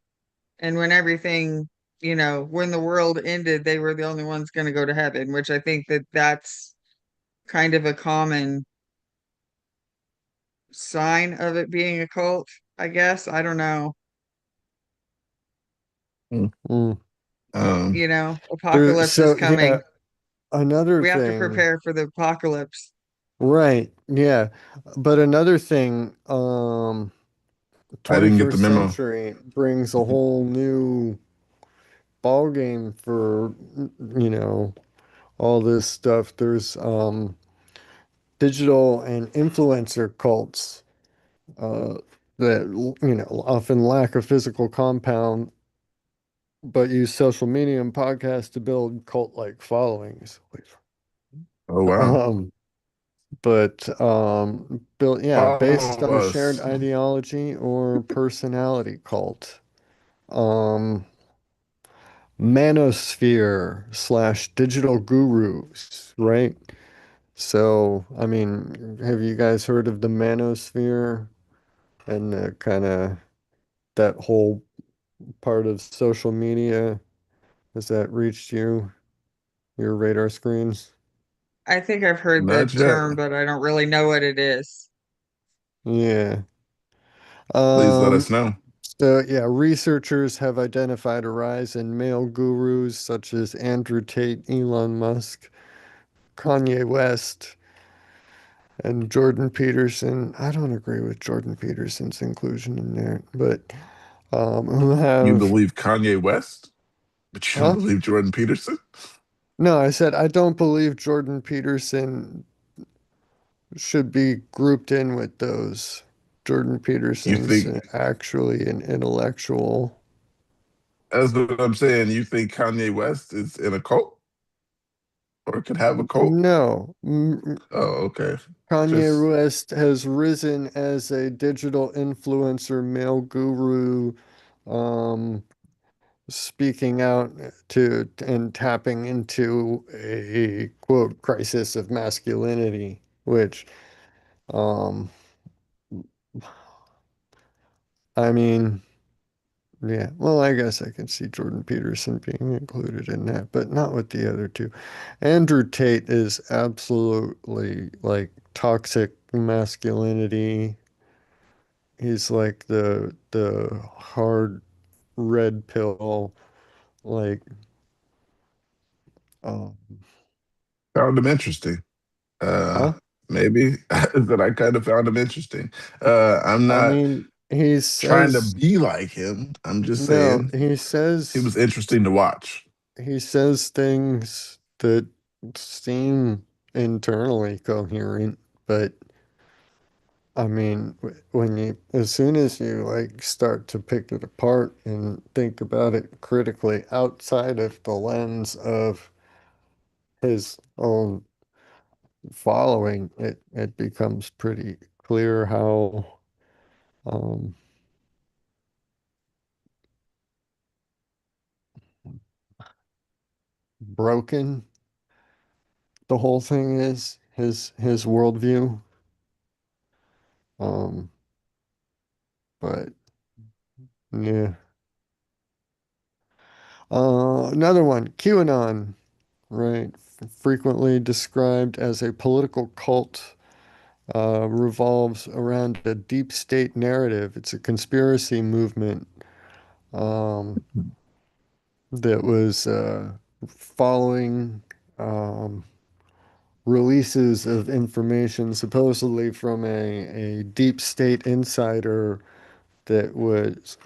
and when everything, when the world ended, they were the only ones going to go to heaven. Which I think that that's kind of a common sign of it being a cult. I guess I don't know. Mm. Apocalypse is Yeah, coming. another We have to thing, prepare for the apocalypse. right? Yeah, but another thing, I didn't get the 21st memo. century brings a whole new ball game for, you know, all this stuff. There's digital and influencer cults uh, that, often lack a physical compound, but use social media and podcasts to build cult-like followings. Oh, wow. Um, but built, yeah, based Follow on a shared us. ideology or personality cult. Um, Manosphere slash digital gurus, right? So, I mean, have you guys heard of the manosphere and the kind of that whole part of social media? Has that reached your radar screens? I think I've heard Not that yet. term, but I don't really know what it is. Yeah. Please let Um, us know. so yeah, researchers have identified a rise in male gurus such as Andrew Tate, Elon Musk, Kanye West, and Jordan Peterson. I don't agree with Jordan Peterson's inclusion in there, but who You have, believe Kanye West, but you don't huh? believe Jordan Peterson? No, I said I don't believe Jordan Peterson should be grouped in with those. Jordan You Peterson's think, actually an intellectual. that's what I'm saying, you think Kanye West is in a cult or could have a cult? No, Oh, okay. Kanye Just, West has risen as a digital influencer, male guru, um, speaking out to and tapping into a quote crisis of masculinity, which, um, I mean, yeah, well, I guess I can see Jordan Peterson being included in that, but not with the other two. Andrew Tate is absolutely like toxic masculinity. He's like the hard. red pill, like, um, Found him interesting. Uh, huh? maybe that I kind of found him interesting. I'm I not mean, he trying to says, be like him. I'm just no, saying he was s- interesting to watch. he says things that seem internally coherent, but I mean, when you, as soon as you like start to pick it apart and think about it critically outside of the lens of his own following, it becomes pretty clear how um, broken the whole thing is, his worldview. Um, but yeah. Another one, QAnon, right? Frequently described as a political cult, revolves around a deep state narrative. It's a conspiracy movement um, that was following um, releases of information supposedly from a deep state insider that was,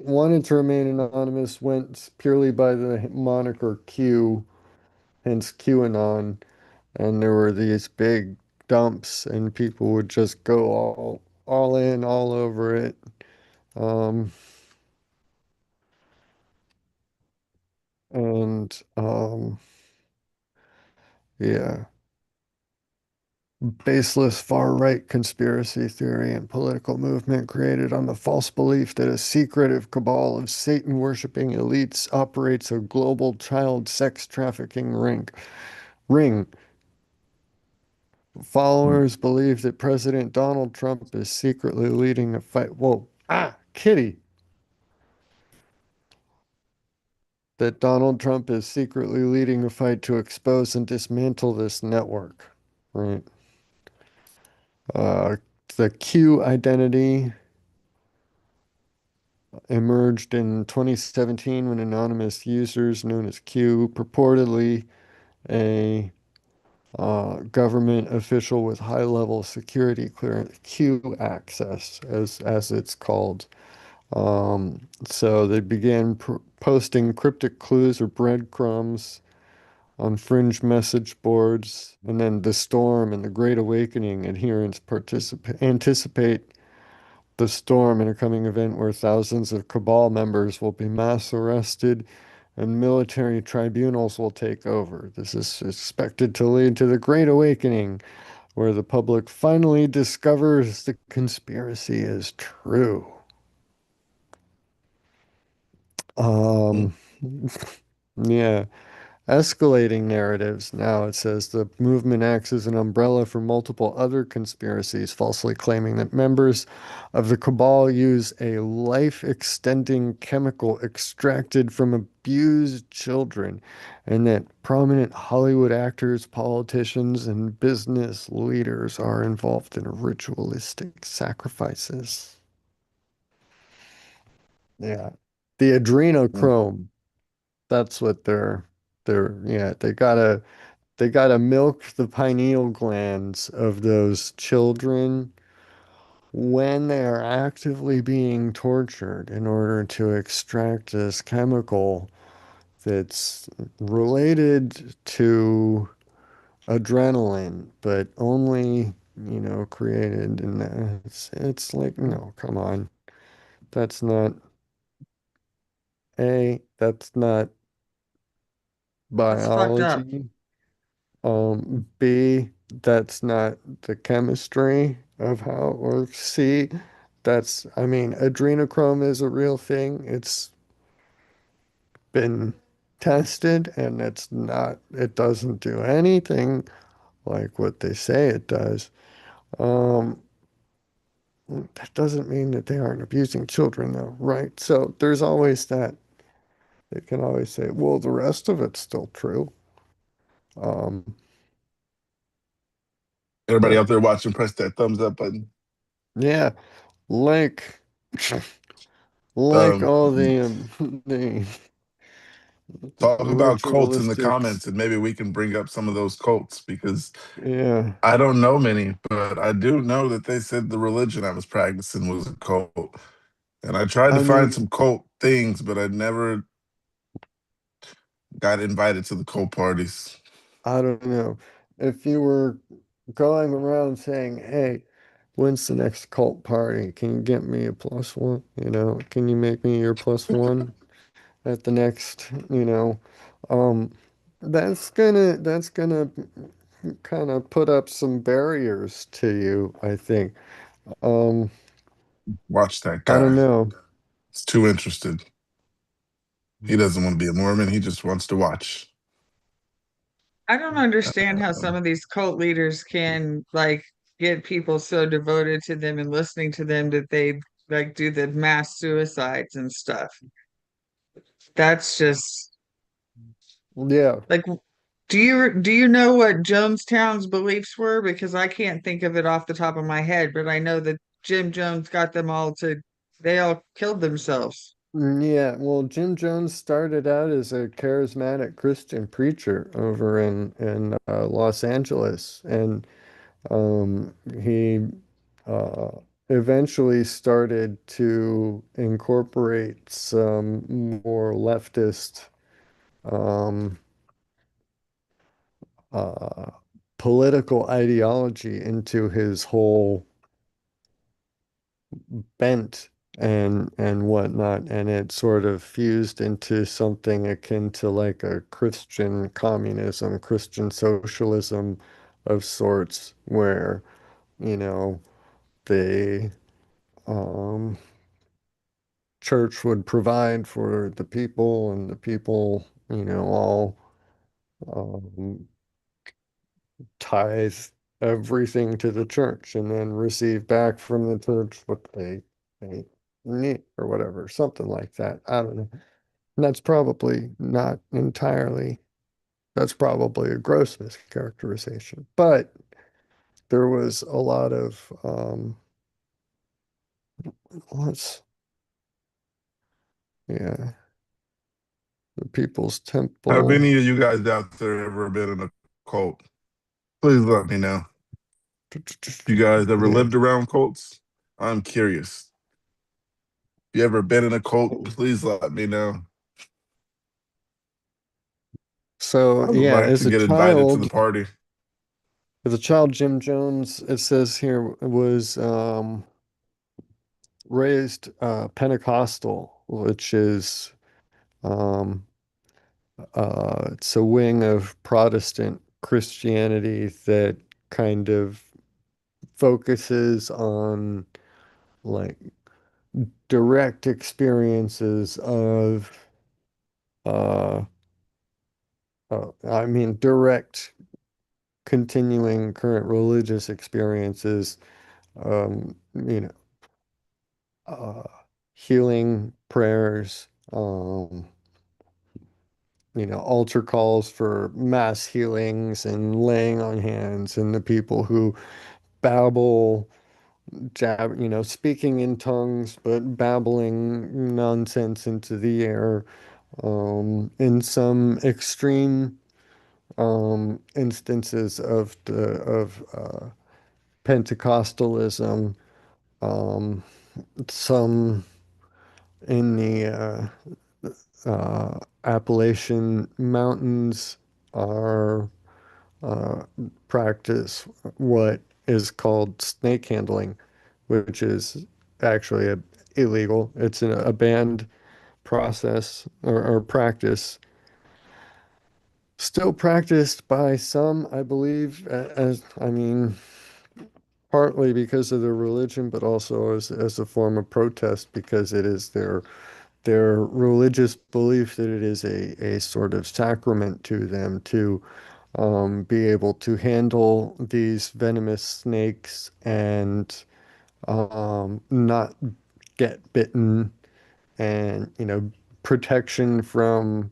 wanted to remain anonymous, went purely by the moniker Q, hence QAnon, and there were these big dumps, and people would just go all in, all over it. Um, and yeah, baseless far-right conspiracy theory and political movement created on the false belief that a secretive cabal of Satan-worshiping elites operates a global child sex trafficking ring. Followers believe that President Donald Trump is secretly leading a fight. Whoa, kitty. That Donald Trump is secretly leading a fight to expose and dismantle this network. Right. Uh, the Q identity emerged in 2017 when anonymous users known as Q, purportedly a government official with high-level security clearance, Q access, as it's called. So they began posting cryptic clues or breadcrumbs on fringe message boards, and then the Storm and the Great Awakening adherents anticipate the Storm in a coming event where thousands of cabal members will be mass arrested and military tribunals will take over. This is expected to lead to the Great Awakening, where the public finally discovers the conspiracy is true. Um, yeah. Escalating narratives. Now it says the movement acts as an umbrella for multiple other conspiracies, falsely claiming that members of the cabal use a life-extending chemical extracted from abused children, and that prominent Hollywood actors, politicians, and business leaders are involved in ritualistic sacrifices. Yeah. The adrenochrome. That's what they're they gotta milk the pineal glands of those children when they are actively being tortured in order to extract this chemical that's related to adrenaline, but only, created in that. It's like, no, come on. That's not that's not That's fucked up. biology. B, that's not the chemistry of how it works. C, I mean, adrenochrome is a real thing. It's been tested and it doesn't do anything like what they say it does. Um, that doesn't mean that they aren't abusing children, though, right? So there's always that. They can always say, well, the rest of it's still true. Um, Everybody but out there watching, press that thumbs up button. yeah, like. Like Um, all the the talk about cults in the ritualistics. comments, and maybe we can bring up some of those cults because Yeah. I don't know many, but I do know that they said the religion I was practicing was a cult. And I tried to I find mean, some cult things, but I never got invited to the cult parties. I don't know. If you were going around saying, "Hey, when's the next cult party? Can you get me a plus one? Can you make me your plus one at the next, um, that's gonna kind of put up some barriers to you, I think. Um, Watch that I don't guy. know. He's too interested. He doesn't want to be a Mormon. He just wants to watch. I don't understand how some of these cult leaders can like get people so devoted to them and listening to them that they like do the mass suicides and stuff. That's just Yeah. like, do you know what Jonestown's beliefs were? Because I can't think of it off the top of my head, but I know that Jim Jones got them all to they all killed themselves. Yeah, well, Jim Jones started out as a charismatic Christian preacher over in Los Angeles, and he uh, eventually started to incorporate some more leftist um, uh, political ideology into his whole bent and whatnot, and it sort of fused into something akin to like a Christian communism, Christian socialism of sorts, where, you know, the um, church would provide for the people, and the people, all um, tithe everything to the church and then receive back from the church what they need or whatever, something like that. I don't know. And that's probably a gross mischaracterization. But there was a lot of let's yeah, the People's Have Temple. any of you guys out there ever been in a cult? Please let me know. You guys ever Yeah. lived around cults? I'm curious. You ever been in a cult? Please let me know. I So would yeah, like to get invited to the party. as a child, Jim Jones, it says here, was raised Pentecostal, which is um, it's a wing of Protestant Christianity that kind of focuses on like direct experiences of, uh, I mean, direct continuing current religious experiences, um, you know, uh, healing prayers, altar calls for mass healings and laying on hands, and the people who babble, speaking in tongues, but babbling nonsense into the air. In some extreme instances of Pentecostalism, um, some in the Appalachian Mountains are uh, practice what is called snake handling, which is actually illegal. It's a banned process or practice, still practiced by some, I believe, as I mean, partly because of their religion, but also as a form of protest because it is their religious belief that it is a sort of sacrament to them to be able to handle these venomous snakes and not get bitten, and protection from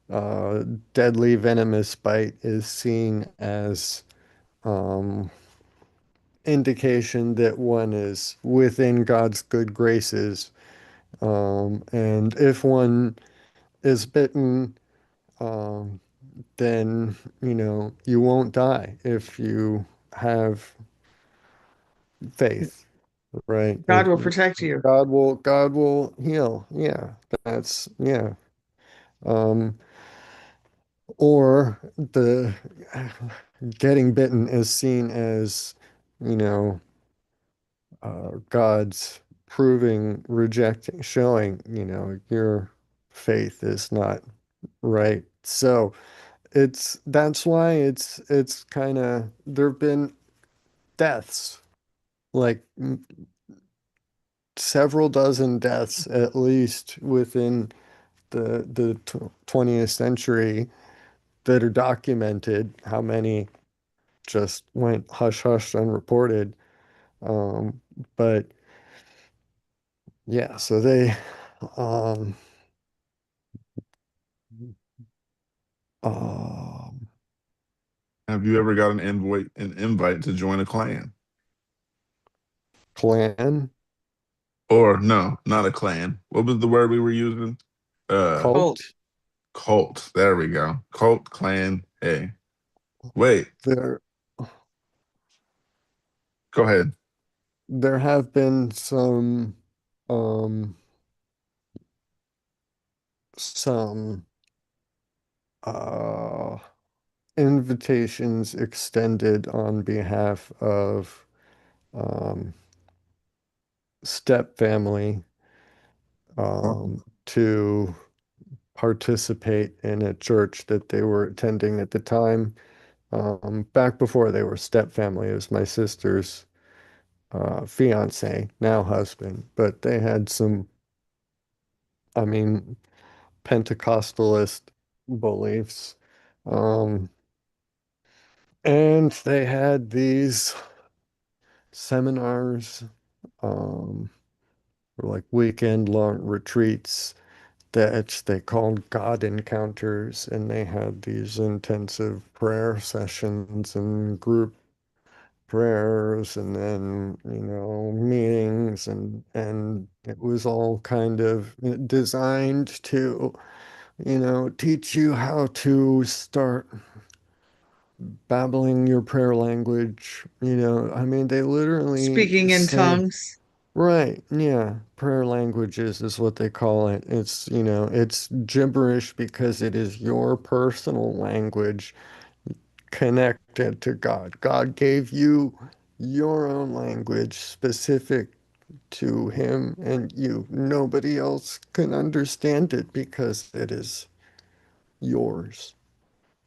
uh, deadly venomous bite is seen as um, indication that one is within God's good graces, And if one is bitten, um, then, you won't die if you have faith, right? God If will protect you. God will heal. Yeah, yeah. Um, or the getting bitten is seen as, you know, God's rejecting, showing, your faith is not right. So that's why it's kind of there've been deaths, like several dozen deaths at least within the 20th century that are documented. How many just went hush hush unreported? Um, but yeah, so um, um, Have you ever got an invite to join a clan? clan, Or no, not a clan. What was the word we were using? Uh, Cult. cult. cult. There we go. Cult, clan. Hey, wait. There, Go ahead. there have been um, some, uh, invitations extended on behalf of, um, step family, to participate in a church that they were attending at the time. Back before they were step family, it was my sister's fiance, now husband, but they had some, I mean, Pentecostalist beliefs. Um, and they had these seminars, um, or like weekend long retreats that they called God encounters, and they had these intensive prayer sessions and group prayers, and then, meetings, and it was all kind of designed to, teach you how to start babbling your prayer language. I mean, they literally Speaking in say, tongues. right, yeah, prayer languages is what they call it. It's gibberish because it is your personal language connected to God. God gave you your own language specific to him and you. Nobody else can understand it because it is yours,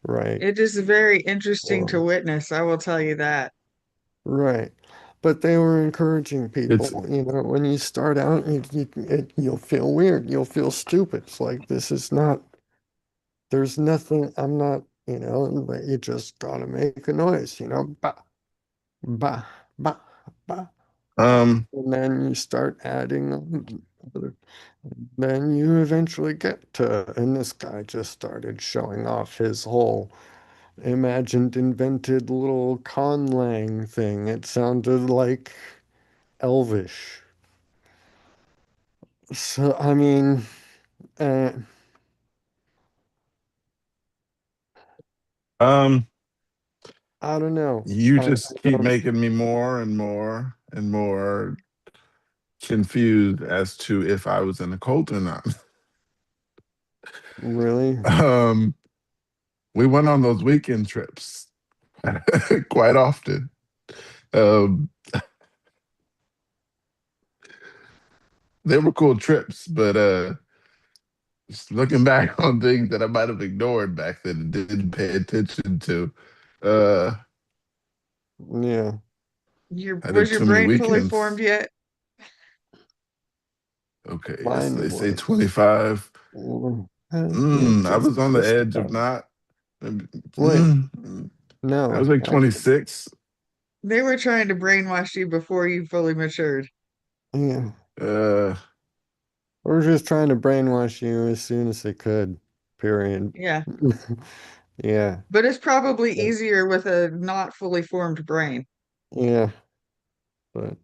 right? It is very interesting to Or witness, I will tell you that. right. But they were encouraging It's people, when you start out, you'll feel weird. You'll feel stupid. It's like, this is not, there's nothing, I'm not, but you just gotta make a noise, bah, bah, bah, bah. um And then you start adding on. Then you eventually get to, and this guy just started showing off his whole imagined, invented little conlang thing. It sounded like Elvish. So, I mean, uh, um I don't know. you I just keep don't making me more and more and more confused as to if I was in a cult or not. really. Um we went on those weekend trips quite often. Um they were cool trips, but just looking back on things that I might have ignored back then and didn't pay attention to. Uh, Yeah. I Was did your too many brain fully formed weekends. yet? Okay, yes, they Mine say was, 25. it I was on the just edge of depends. not. Wait, I was no, like actually, 26. They were trying to brainwash you before you fully matured. yeah. Uh, We're just trying to brainwash you as soon as they could, period. Yeah. Yeah, But it's probably easier with a not fully formed brain. yeah, but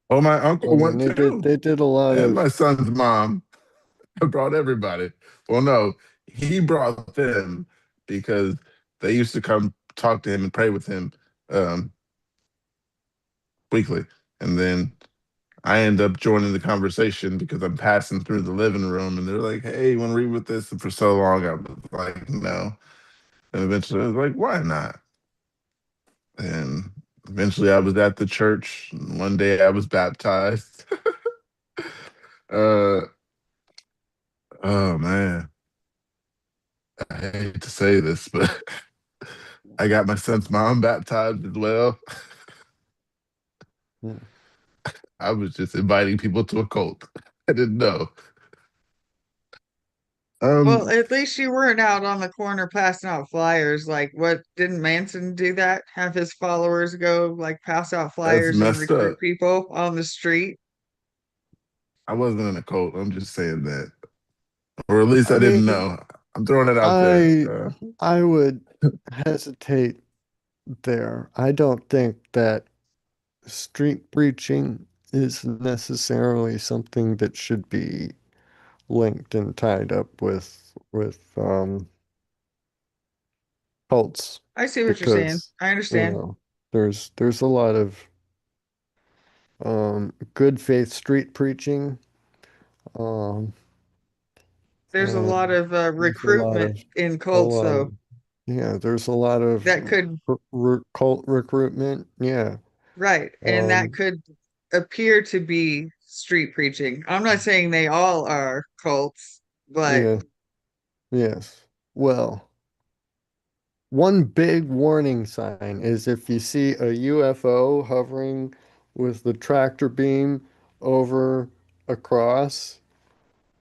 Oh, my I uncle mean, went too, they did a lot and of, my son's mom. I brought everybody. Well, no, he brought them because they used to come talk to him and pray with him um, weekly, and then I end up joining the conversation because I'm passing through the living room, and they're like, "Hey, you want to read with this?" And for so long, I was like, "No," and eventually, I was like, "Why not?" And eventually, I was at the church. One day, I was baptized. uh, oh man, I hate to say this, but I got my son's mom baptized as well. yeah. I was just inviting people to a cult. I didn't know. Well, Um, at least you weren't out on the corner passing out flyers. Like, what didn't Manson do that? Have his followers go like pass out that's flyers and messed recruit up. people on the street? I wasn't in a cult. I'm just saying that, or at least I I didn't mean, know. I'm throwing it out there. I I would hesitate there. I don't think that street preaching is necessarily something that should be linked and tied up with cults I see what you're saying. because I you understand. know there's a lot of good faith street preaching, um, There's a lot and of there's a lot recruitment of in a cults, lot though, of yeah, there's a lot of that could, cult recruitment. Yeah. right, and that Um, could appear to be street preaching. I'm not saying they all are cults, but yeah, yes. Well, one big warning sign is if you see a UFO hovering with the tractor beam over across,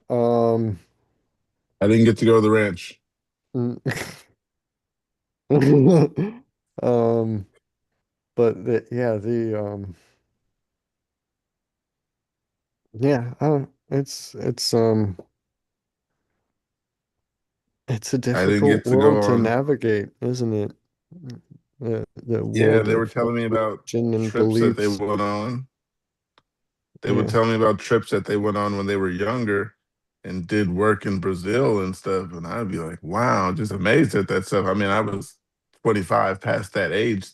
um, I didn't get to go to the ranch. um, but yeah, it's a I didn't difficult get to go world to on. navigate, isn't it? The Yeah, world they were of telling me about religion and trips that they beliefs. went on. They would Yeah. tell me about trips that they went on when they were younger and did work in Brazil and stuff. And I'd be like, wow, just amazed at that stuff. I mean, I was 25 past that age.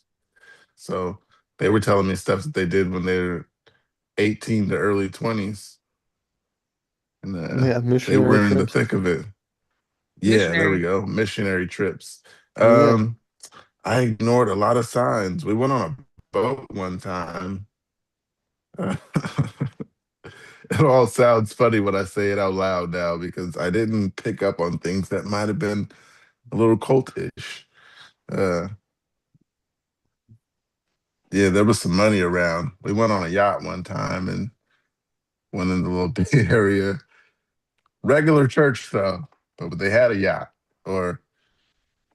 So they were telling me stuff that they did when they were 18 to early 20s. And Yeah, they missionary were in the trips. thick of it. Yeah, there we missionary. go. Missionary trips. Yeah. Um, I ignored a lot of signs. We went on a boat one time. It all sounds funny when I say it out loud now because I didn't pick up on things that might have been a little cultish. Uh, yeah, there was some money around. We went on a yacht one time and went in the little Bay Area. Regular church though, but they had a yacht, or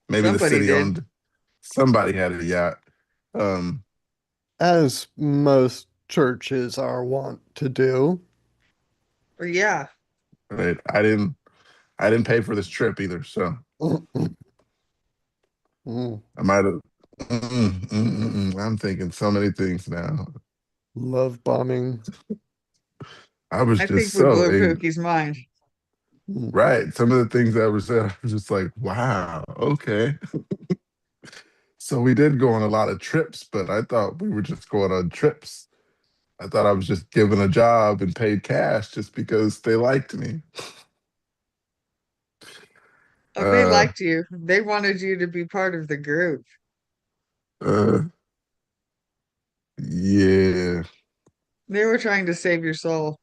maybe the Somebody city did. owned. Somebody had a yacht. Um, As most churches are wont to do. Or yeah. right. I didn't pay for this trip either, so Mm. I might have. I'm thinking so many things now. Love bombing. I was I just think we so blew angry. Pookie's mind. Mm. Right. Some of the things that were said, I was just like, wow, okay. So we did go on a lot of trips, but I thought we were just going on trips. I thought I was just given a job and paid cash just because they liked me. Oh, they Uh, liked you. They wanted you to be part of the group. uh, yeah. They were trying to save your soul.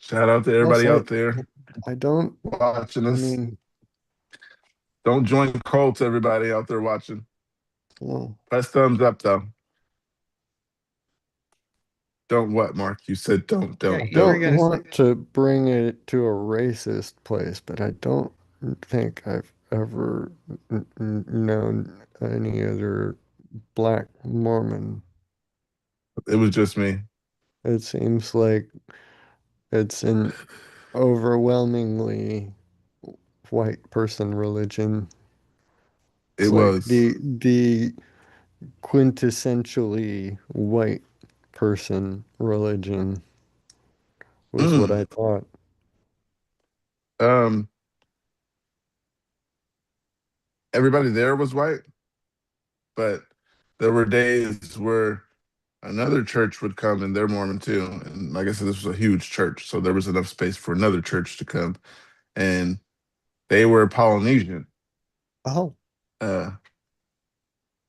Shout out to Plus, everybody out there I don't, watching I us. mean, Don't join cults, everybody out there watching. well, Press thumbs up, though. Don't what, Mark? You said don't, Yeah, I don't, you were don't. don't gonna say. want to bring it to a racist place, but I don't think I've ever known any other black Mormon. It was just me. It seems like it's an overwhelmingly white person religion. It It's like was. the quintessentially white. person religion was what Mm. I thought. Um, everybody there was white, but there were days where another church would come and they're Mormon too. And like I said, this was a huge church, so there was enough space for another church to come. And they were Polynesian. Oh, Uh,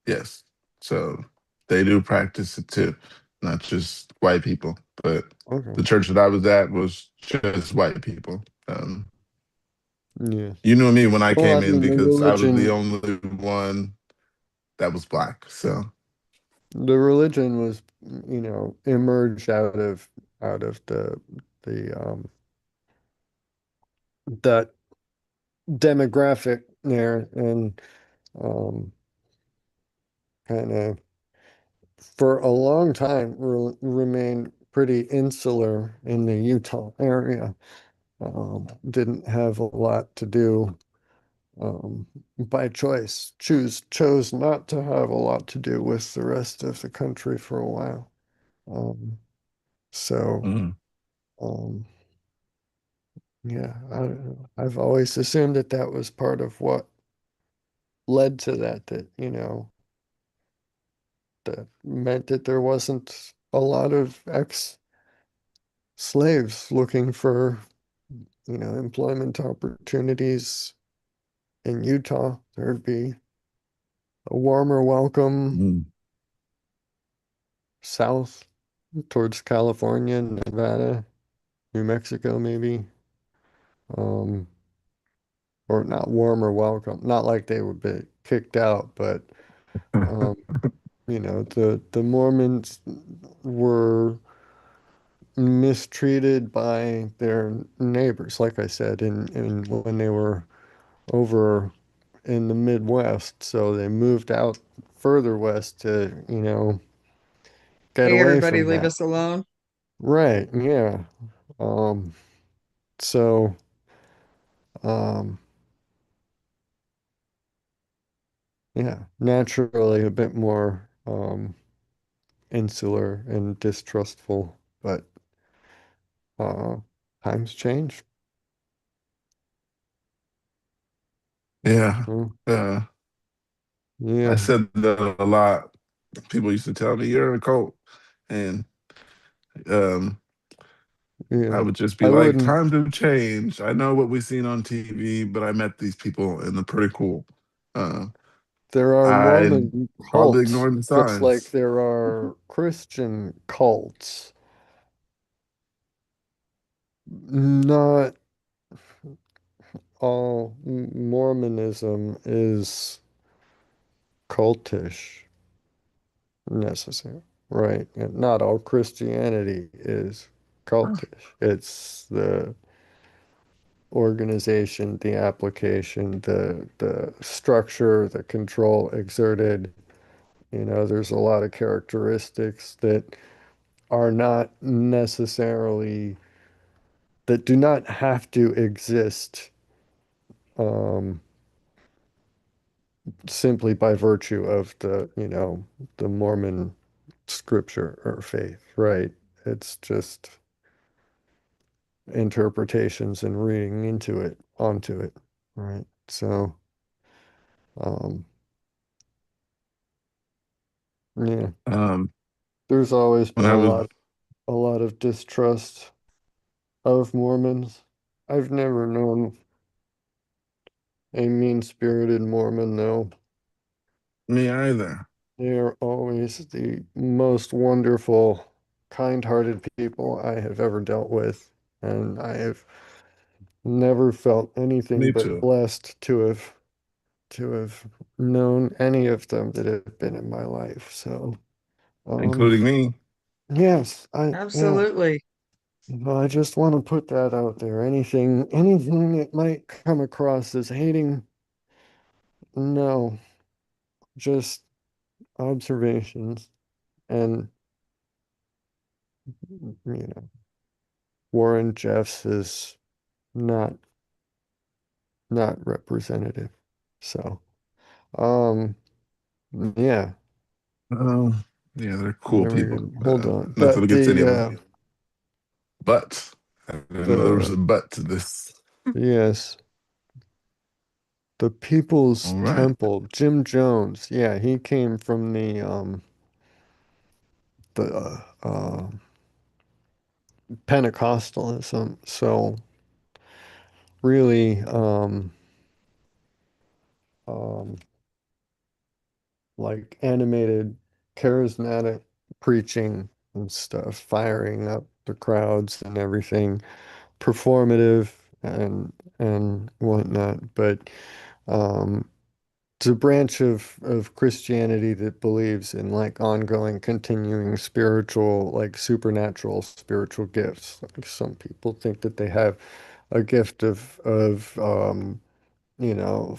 yes, so they do practice it too, not just white people. But okay. the church that I was at was just white people. Yeah. You knew me when I Well, I came in mean, because I was the only one that was black. So, the religion was, emerged out of the that demographic there, and um kind of for a long time remained pretty insular in the Utah area. Didn't have a lot to do um, by choice. Chose not to have a lot to do with the rest of the country for a while. Um, so mm, um, yeah, I've always assumed that that was part of what led to that. That meant that there wasn't a lot of ex-slaves looking for employment opportunities in Utah. There'd be a warmer welcome mm. south towards California, Nevada, New Mexico, maybe. Um, or not warmer welcome. Not like they would be kicked out, but um, the Mormons were mistreated by their neighbors, like I said, in when they were over in the Midwest. So they moved out further west to, get Hey, away everybody, from leave that. us alone. Right, yeah. Um, so um, yeah, naturally a bit more insular and distrustful, but uh times change. Yeah. Mm, Uh, I yeah, said that a lot. People used to tell me you're in a cult, and um, I yeah. would just be I like, wouldn't "Time to change." I know what we've seen on TV, but I met these people, and they're pretty cool. Uh, There are I Mormon probably cults, ignored the just like signs. there are Christian cults. Not all Mormonism is cultish necessary, right? And not all Christianity is cultish. It's the organization, the application, the structure, the control exerted. There's a lot of characteristics that are not necessarily that do not have to exist um, simply by virtue of the Mormon scripture or faith, right? It's just interpretations and reading into it, onto it, right? So, um, yeah, Um, there's always when been I was a lot of distrust of Mormons. I've never known a mean-spirited Mormon, though. me either. They are always the most wonderful, kind-hearted people I have ever dealt with, and I have never felt anything Me but too, blessed to have known any of them that have been in my life. So, um, including me. yes, yeah, Absolutely. I just want to put that out there. Anything that might come across as hating, no, just observations. And, you know, Warren Jeffs is not not representative. So, um, yeah, Um, Yeah, they're cool There we people. go. Hold on. Nothing But against any of them. the But I didn't know there was the a but to this. yes, the People's All right. Temple, Jim Jones. Yeah, he came from the Pentecostalism. So really um like animated charismatic preaching and stuff, firing up the crowds and everything, performative and whatnot. But um it's a branch of Christianity that believes in like ongoing, continuing spiritual, like supernatural spiritual gifts. Like some people think that they have a gift of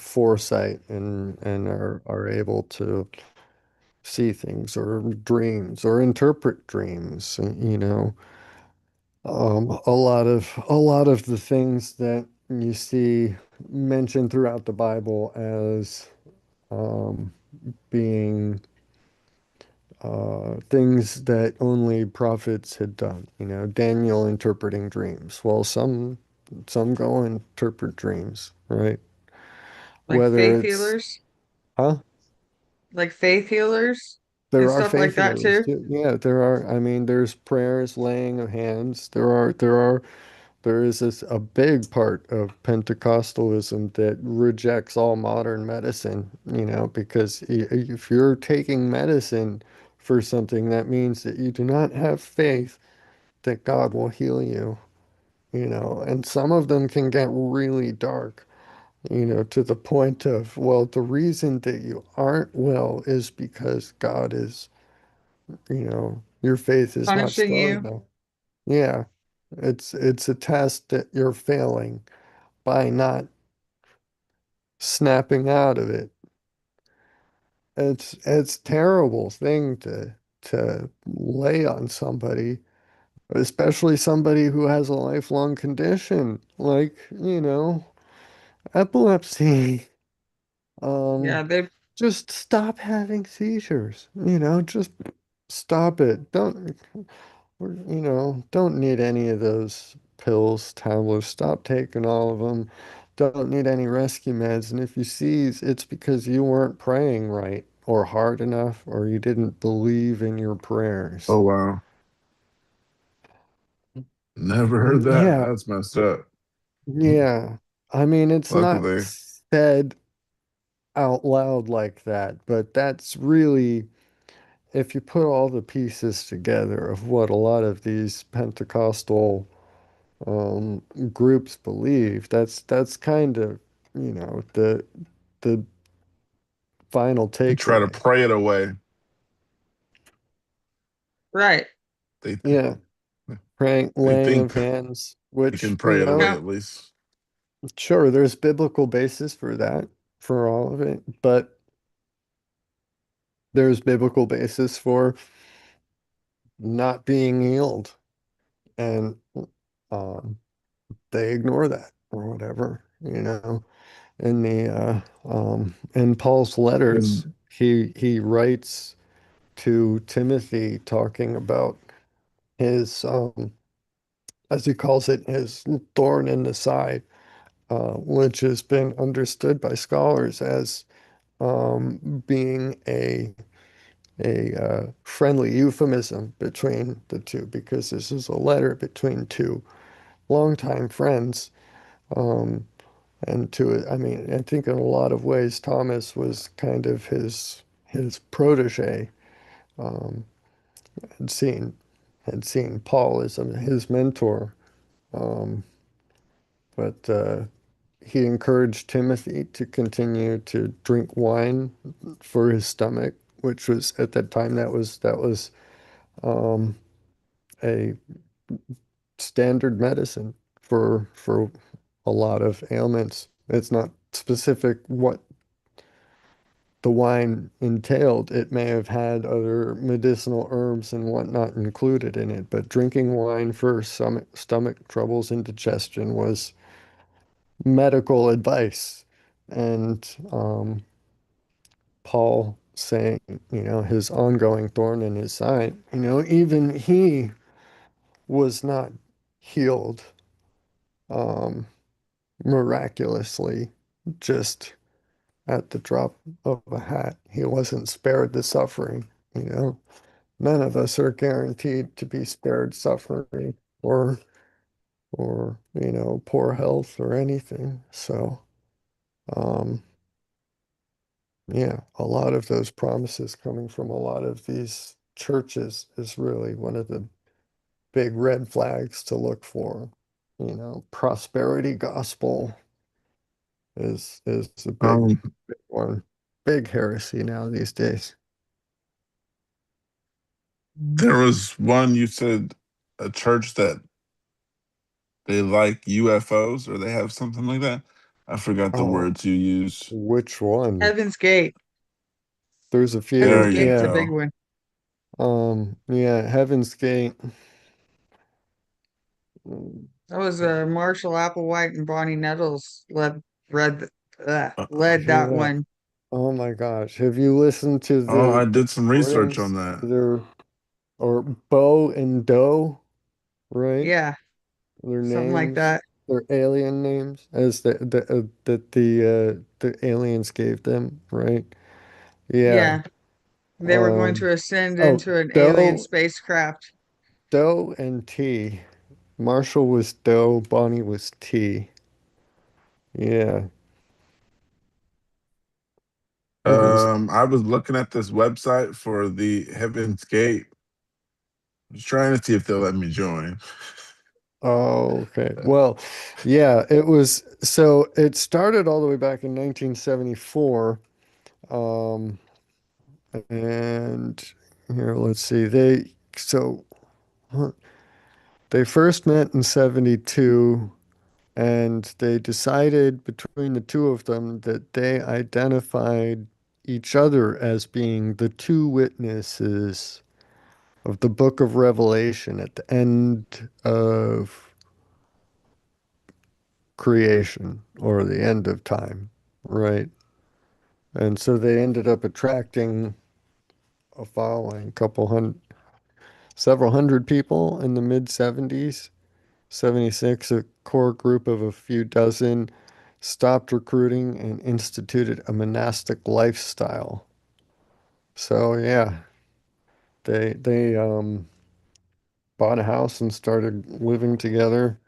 foresight and are able to see things or dreams or interpret dreams. A lot of the things that you see mentioned throughout the Bible as um, being things that only prophets had done. Daniel interpreting dreams. Well, some go interpret dreams, right? Like Whether faith it's, healers, huh? like faith healers and There are stuff like faith that healers too. too. Yeah, there are. I mean, there's prayers, laying of hands. There is a big part of Pentecostalism that rejects all modern medicine, because if you're taking medicine for something, that means that you do not have faith that God will heal you, and some of them can get really dark, to the point of, well, the reason that you aren't well is because God is, your faith is not Punishing strong you. enough. Yeah, it's a test that you're failing by not snapping out of it. It's terrible thing to lay on somebody, especially somebody who has a lifelong condition like, epilepsy. Yeah, Um, they just stop having seizures, just stop it. Don't need any of those pills, tablets. Stop taking all of them. Don't need any rescue meds. And if you seize, it's because you weren't praying right or hard enough or you didn't believe in your prayers. Oh wow. Never heard that. Yeah, That's messed up. yeah. I mean, it's not Luckily. said out loud like that, but that's really, if you put all the pieces together of what a lot of these Pentecostal um, groups believe, that's kind of, the final They try to takeaway. pray it away. right. They Yeah, praying, they laying think of hands, they which, can pray it away Now, at least. sure, there's biblical basis for that, for all of it, but there's biblical basis for not being healed, and um, they ignore that or whatever, in Paul's letters, And he writes to Timothy talking about his, as he calls it, his thorn in the side, which has been understood by scholars as being a friendly euphemism between the two, because this is a letter between two longtime friends. Um, I mean, I think in a lot of ways, Thomas was kind of his protege. Um, had seen had seen Paul as his mentor, um, but he encouraged Timothy to continue to drink wine for his stomach, which was at that time that was um, a standard medicine for a lot of ailments. It's not specific what the wine entailed. It may have had other medicinal herbs and whatnot included in it, but drinking wine for stomach troubles and digestion was medical advice. And Paul saying, his ongoing thorn in his side, even he was not healed um, miraculously just at the drop of a hat. He wasn't spared the suffering, you know. None of us are guaranteed to be spared suffering or poor health or anything. So, um, yeah, a lot of those promises coming from a lot of these churches is really one of the big red flags to look for. Prosperity gospel is the Um, big one, big heresy now these days. there was one you said, a church that they like UFOs or they have something like that. I forgot the Oh, words you used. which one? Heaven's Gate. There's a Heaven's There few. you Gate's a Yeah. big go. one. Yeah, Heaven's Gate. Mm, That was Marshall Applewhite and Bonnie Nettles led that Yeah. one. Oh my goch. Have you listened to Oh, the I did some research on recordings? that. Or Bo and Doe, right? Yeah, Their something like names, that. their alien names, as that the aliens gave them, right? Yeah. Yeah, they were going Um. to ascend Oh, into an alien Doe, spacecraft. Doe and T. Marshall was Doe, Bonnie was T. Yeah. Heavens. I was looking at this website for the Heaven's Gate. I was trying to see if they'll let me join. Oh, okay. Well, yeah, it started all the way back in 1974. Um, and here, let's see. Huh, they first met in 72 and they decided between the two of them that they identified each other as being the two witnesses of the book of Revelation at the end of creation or the end of time, right? And so they ended up attracting a following, several hundred people in the mid 70s. 76, a core group of a few dozen stopped recruiting and instituted a monastic lifestyle. So yeah, they bought a house and started living together.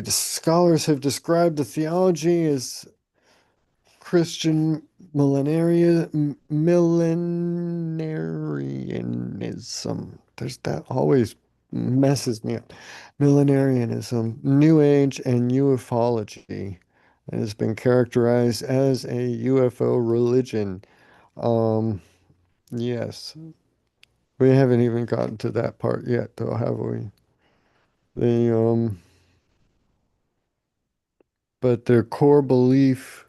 Scholars have described the theology as Christian millenarianism. There's that always messes me up. Millenarianism, New Age, and ufology. It has been characterized as a UFO religion. Um, yes, we haven't even gotten to that part yet, though, have we? The but their core belief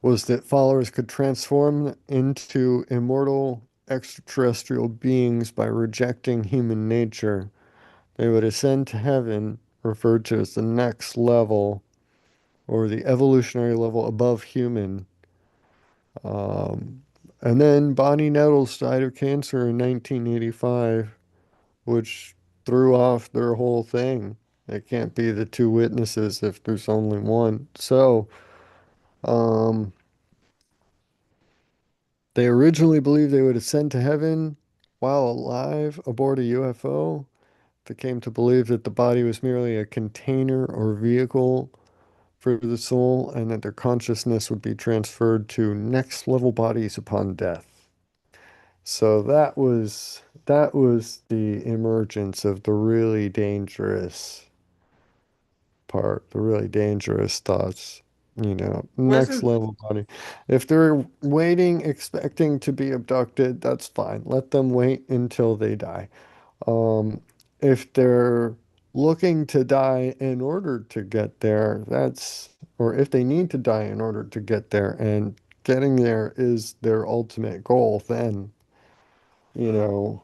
was that followers could transform into immortal extraterrestrial beings by rejecting human nature. They would ascend to heaven, referred to as the next level or the evolutionary level above human. Um, and then Bonnie Nettles died of cancer in 1985, which threw off their whole thing. It can't be the two witnesses if there's only one. So, um, they originally believed they would ascend to heaven while alive aboard a UFO. They came to believe that the body was merely a container or vehicle for the soul and that their consciousness would be transferred to next level bodies upon death. So that was the emergence of the really dangerous part, the really dangerous thoughts, next Wasn't level body. If they're waiting, expecting to be abducted, that's fine. Let them wait until they die. Um, if they're looking to die in order to get there, or if they need to die in order to get there, and getting there is their ultimate goal, then, you know,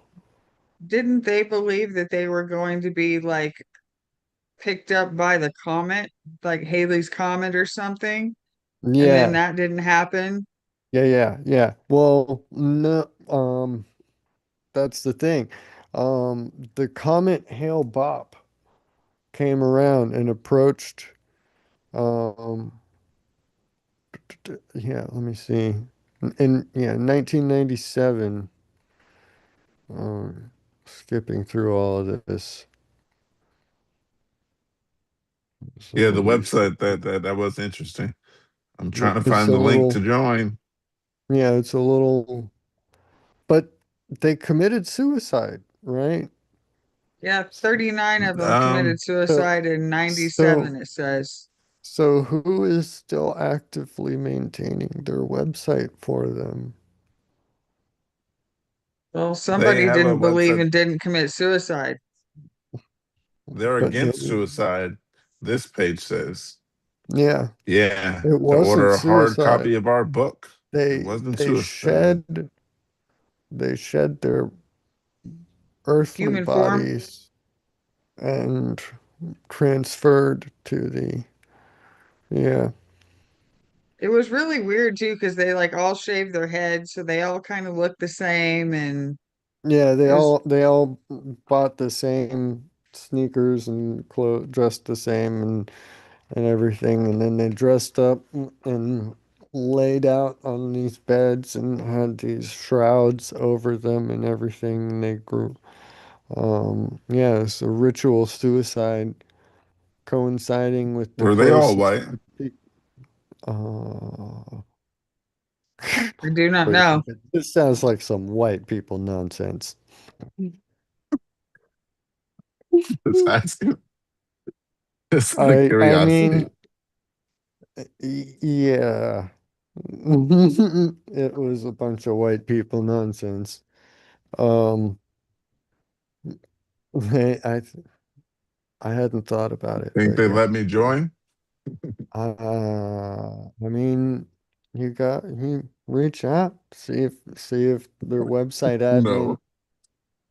didn't they believe that they were going to be like picked up by the comet, like Haley's comet or something? And then yeah, that didn't happen. Yeah, yeah, yeah. Well, no, that's the thing. The comet Hale Bopp came around and approached, um, yeah, let me see. In yeah, 1997, um, skipping through all of this. So Yeah, the let me, website that was interesting. I'm trying to it's find a the link to little, join. yeah, it's a little, but they committed suicide, right? Yeah, 39 of them Um, committed So, suicide in 97, so, it says. so who is still actively maintaining their website for them? Well, they somebody have a didn't believe website. and didn't commit suicide. They're But against they, suicide. This page says, yeah, yeah, it to order wasn't a hard suicide. copy of our book. It They wasn't they suicide. shed they shed their earthly Human form. bodies and transferred to the, yeah, It was really weird too, because they like all shaved their heads, so they all kind of looked the same, and yeah, it was they all bought the same sneakers and clothes, dressed the same and everything, and then they dressed up and laid out on these beds and had these shrouds over them and everything. And they grew, yeah, it's a ritual suicide coinciding with the Were they all closest. white? Uh, I do not wait a know. second. This sounds like some white people nonsense. It's asking. It's out of I curiosity. mean, yeah. It was a bunch of white people nonsense. Um, I I hadn't thought about it, Think but they yeah. let me join? I mean, you reach out, see if their website admin No.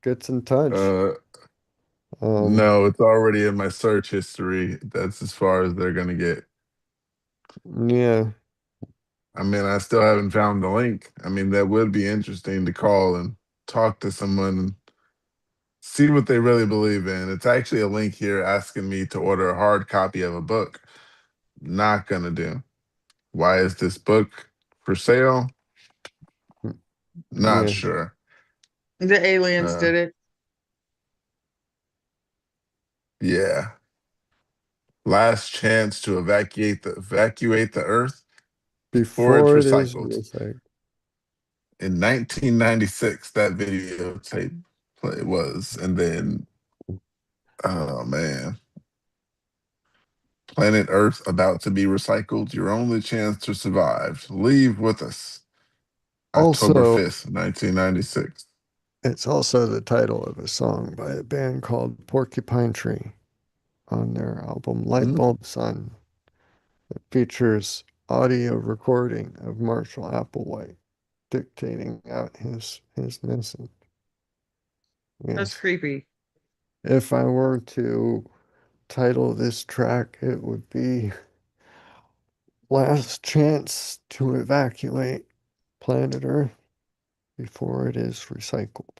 gets in touch. Uh, Um, no, it's already in my search history. That's as far as they're gonna get. yeah, I mean, I still haven't found the link. I mean, that would be interesting to call and talk to someone and see what they really believe in. It's actually a link here asking me to order a hard copy of a book. Not gonna do. Why is this book for sale? Not yeah. sure. The aliens Uh, did it. yeah. Last chance to evacuate the Earth before it's Before it is recycled. recycled. In 1996, that videotape play was, and then oh man, planet Earth about to be recycled. Your only chance to survive. Leave with us. October Also, 5th, 1996. it's also the title of a song by a band called Porcupine Tree on their album Mm. Lightbulb Sun. It features audio recording of Marshall Applewhite dictating out his message. That's Yes. creepy. If I were to title this track, it would be Last Chance to Evacuate Planet Earth Before It Is Recycled.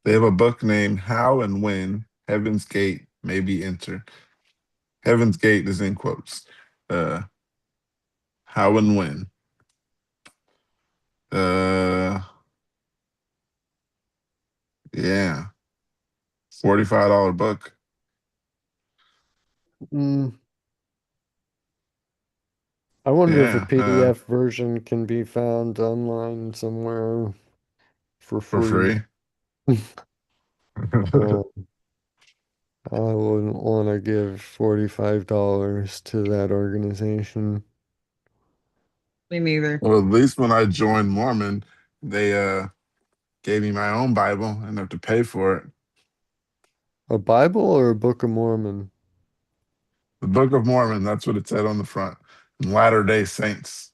They have a book named How and When Heaven's Gate May Be Entered. Heaven's Gate is in quotes. Uh, how and when. Uh, yeah, $45 book. Mm, I wonder if a Yeah, PDF version can be found online somewhere for for free. free. Uh, I wouldn't want to give $45 to that organization. Me neither. Well, at least when I joined Mormon, they gave me my own Bible and have to pay for it. A Bible or a Book of Mormon? The Book of Mormon, that's what it said on the front. Latter Day Saints.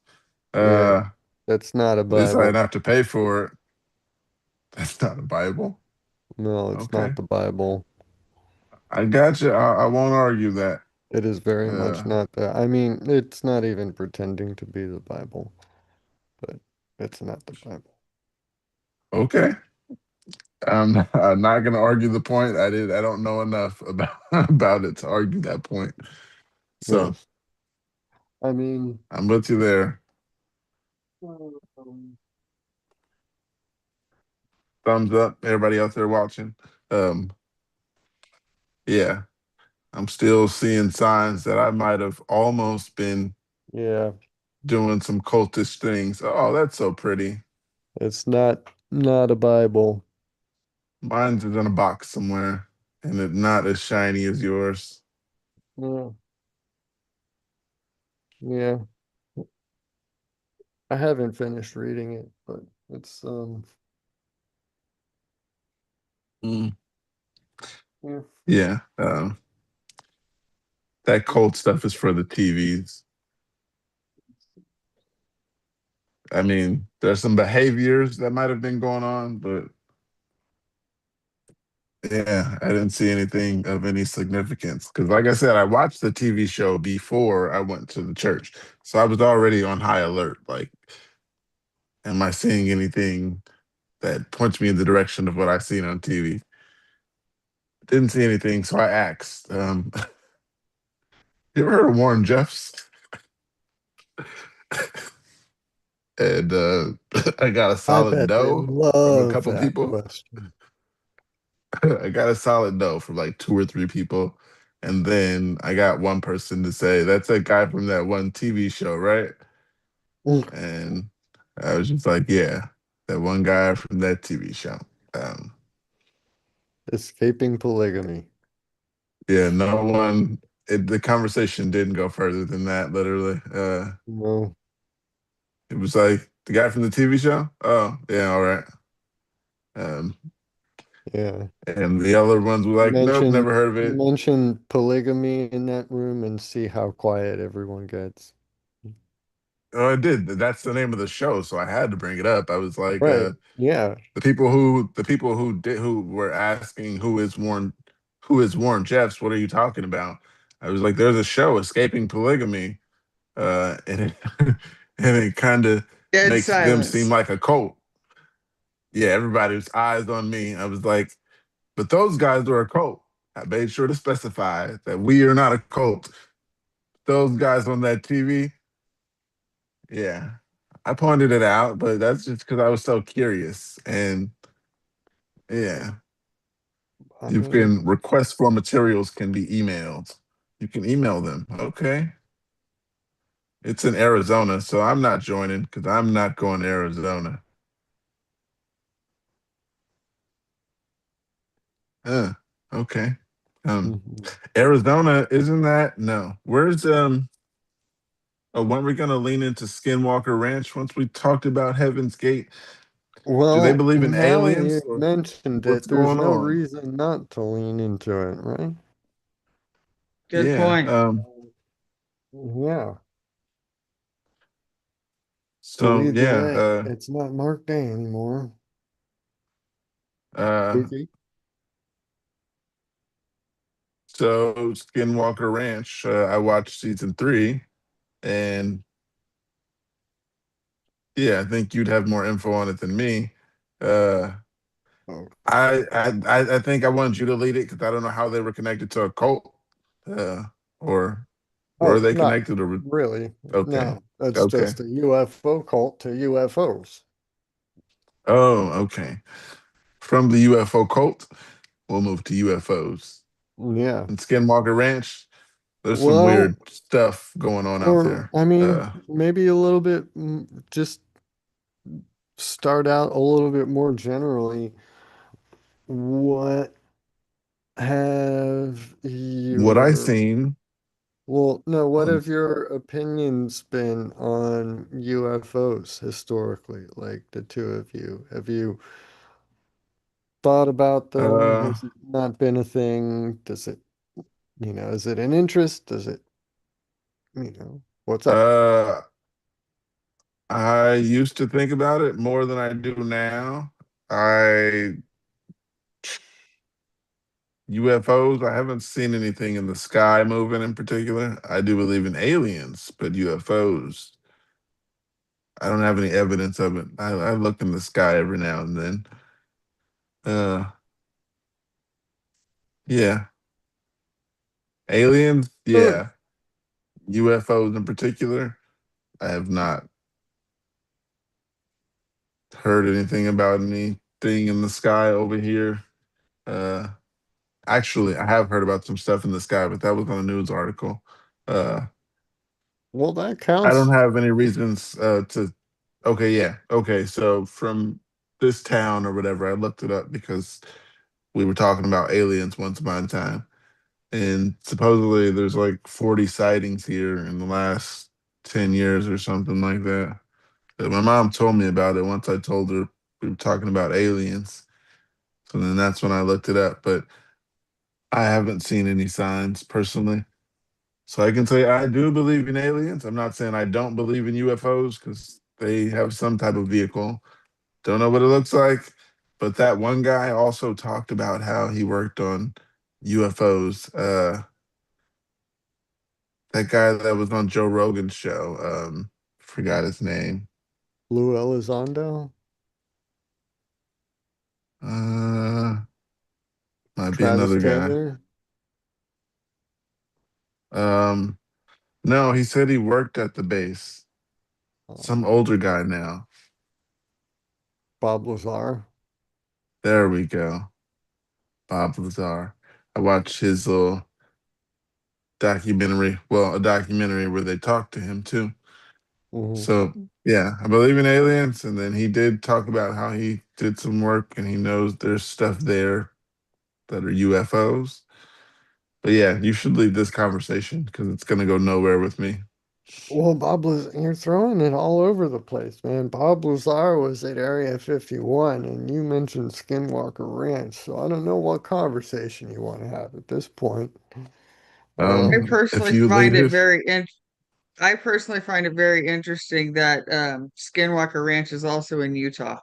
Yeah, At that's not a least I Bible. didn't have to pay for it. That's not a Bible. No, it's Okay. not the Bible. I got you. I won't argue that. It is very much Uh, not that. I mean, it's not even pretending to be the Bible, but it's not the Bible. okay. I'm not gonna argue the point. I don't know enough about about it to argue that point. So Yes. I mean, I'm with you there. um, Thumbs up, everybody out there watching. Um, yeah, I'm still seeing signs that I might have almost been yeah, doing some cultish things. Oh, that's so pretty. it's not a Bible. Mine's in a box somewhere, and it's not as shiny as yours. Yeah, yeah. I haven't finished reading it, but it's Mm, yeah. yeah, that cult stuff is for the TVs. I mean, there's some behaviors that might have been going on, but yeah, I didn't see anything of any significance. Because, like I said, I watched the TV show before I went to the church. So I was already on high alert. Like, am I seeing anything that points me in the direction of what I've seen on TV? Didn't see anything. So I asked, you ever heard of Warren Jeffs? And I got a I solid bet they no from a love couple that people. question. I got a solid no from like two or three people. And then I got one person to say, that's that guy from that one TV show, right? And I was just like, yeah, that one guy from that TV show. Um, Escaping polygamy. yeah, no one, the conversation didn't go further than that, literally. No, It was like, the guy from the TV show? Oh, yeah, all right. Um, yeah. and the other ones were like, nope, never heard of it. Mention polygamy in that room and see how quiet everyone gets. Oh, I did. That's the name of the show, so I had to bring it up. I was like, Right. Yeah. the people who were asking who is Warren Jeffs, what are you talking about? I was like, there's a show, Escaping Polygamy, and it and it kind of Dead makes them seem silence. like a cult. Yeah, everybody's eyes on me. I was like, but those guys are a cult. I made sure to specify that we are not a cult. Those guys on that TV, yeah. I pointed it out, but that's just because I was so curious. And yeah, I you mean, can request for materials can be emailed. You can email them. Okay. It's in Arizona, so I'm not joining because I'm not going to Arizona. Uh, okay. Um, mhm. Arizona, isn't that no? Where's oh, when we gonna lean into Skinwalker Ranch once we talked about Heaven's Gate? Do they Well, believe in now aliens you or mentioned what's it, there's going no on? reason not to lean into it, right? Good Yeah. point. Yeah. To So lead the yeah, way. It's not Mark Day anymore. uh Pookie. so Skinwalker Ranch, I watched season three, and yeah, I think you'd have more info on it than me. Uh, Oh, I think I wanted you to lead it because I don't know how they were connected to a cult, uh, or were oh, they not connected? Or really. okay, No, that's okay, just a UFO cult to UFOs. oh, okay. From the UFO cult, we'll move to UFOs Yeah. and Skinwalker Ranch. There's some Well, weird stuff going on out or there. I mean, maybe a little bit, just start out a little bit more generally. What have What I your, seen. well, no, what Um, have your opinions been on UFOs historically, like the two of you? Have you thought about them? uh, Has it not been a thing? Does it, is it an interest? Does it, what's up? uh, I used to think about it more than I do now. I UFOs, I haven't seen anything in the sky moving in particular. I do believe in aliens, but UFOs, I don't have any evidence of it. I look in the sky every now and then. Uh, yeah, aliens, Huh. yeah. UFOs in particular, I have not heard anything about anything in the sky over here. Uh, Actually, I have heard about some stuff in the sky, but that was on a news article. Uh, Well, that I don't counts. have any reasons to. Okay, yeah, okay. So from this town or whatever, I looked it up because we were talking about aliens once upon a time, and supposedly there's like 40 sightings here in the last 10 years or something like that. My mom told me about it once I told her we were talking about aliens. So then that's when I looked it up, but I haven't seen any signs personally. So I can say I do believe in aliens. I'm not saying I don't believe in UFOs because they have some type of vehicle. Don't know what it looks like. But that one guy also talked about how he worked on UFOs. That guy that was on Joe Rogan's show, forgot his name. Lou Elizondo, Uh, Might be Travis another guy. Taylor, Um, no, he said he worked at the base. Some um, older guy now. Bob Lazar. There we go. Bob Lazar. I watched his little documentary. Well, a documentary where they talked to him too. Mhm. So yeah, I believe in aliens. And then he did talk about how he did some work and he knows there's stuff there that are UFOs. But yeah, you should leave this conversation because it's gonna go nowhere with me. Well, you're throwing it all over the place, man. Bob Lazar was at Area 51, and you mentioned Skinwalker Ranch, so I don't know what conversation you want to have at this point. I If personally you find leave it this, very in I personally find it very interesting that Skinwalker Ranch is also in Utah.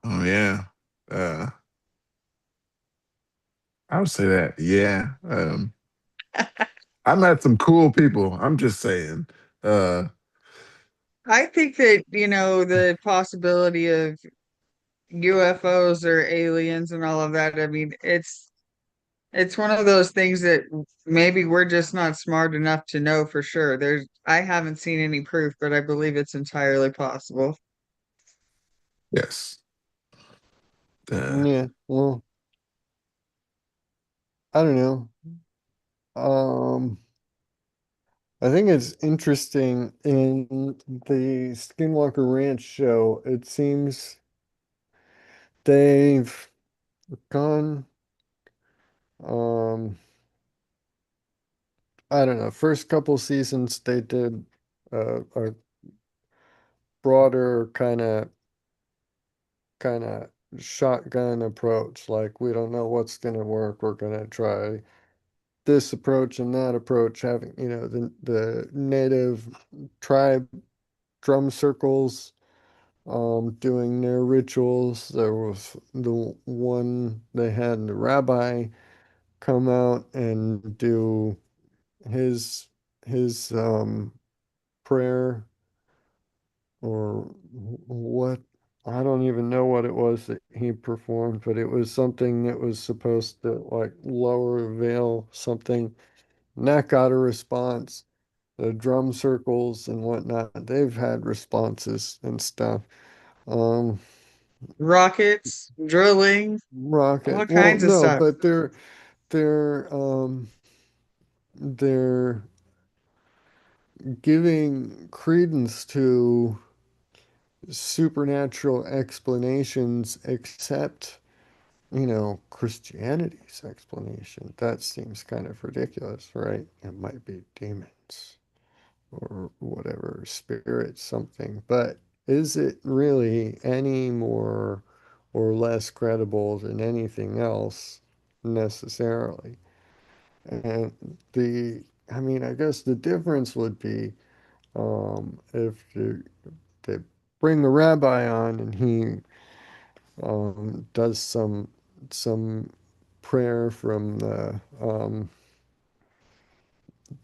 oh yeah, uh, I would say that. Yeah, I met some cool people. I'm just saying. Uh, I think that, the possibility of UFOs or aliens and all of that, I mean, it's one of those things that maybe we're just not smart enough to know for sure. I haven't seen any proof, but I believe it's entirely possible. yes. Uh, Yeah, well, I don't know. Um, I think it's interesting in the Skinwalker Ranch show, it seems they've gone, um, I don't know, first couple seasons they did a broader kind of shotgun approach. Like we don't know what's gonna work. We're gonna try this approach and that approach, having, the native tribe drum circles doing their rituals. There was the one they had the rabbi come out and do his prayer or what. I don't even know what it was that he performed, but it was something that was supposed to like lower veil something. And that got a response. The drum circles and whatnot, they've had responses and stuff. Um, Rockets, drilling, all Rocket. Well, kinds of no, stuff. but they're giving credence to supernatural explanations except, Christianity's explanation. That seems kind of ridiculous, right? It might be demons or whatever, spirits, something. But is it really any more or less credible than anything else necessarily? And I mean, I guess the difference would be if they bring the rabbi on and he does some some prayer from the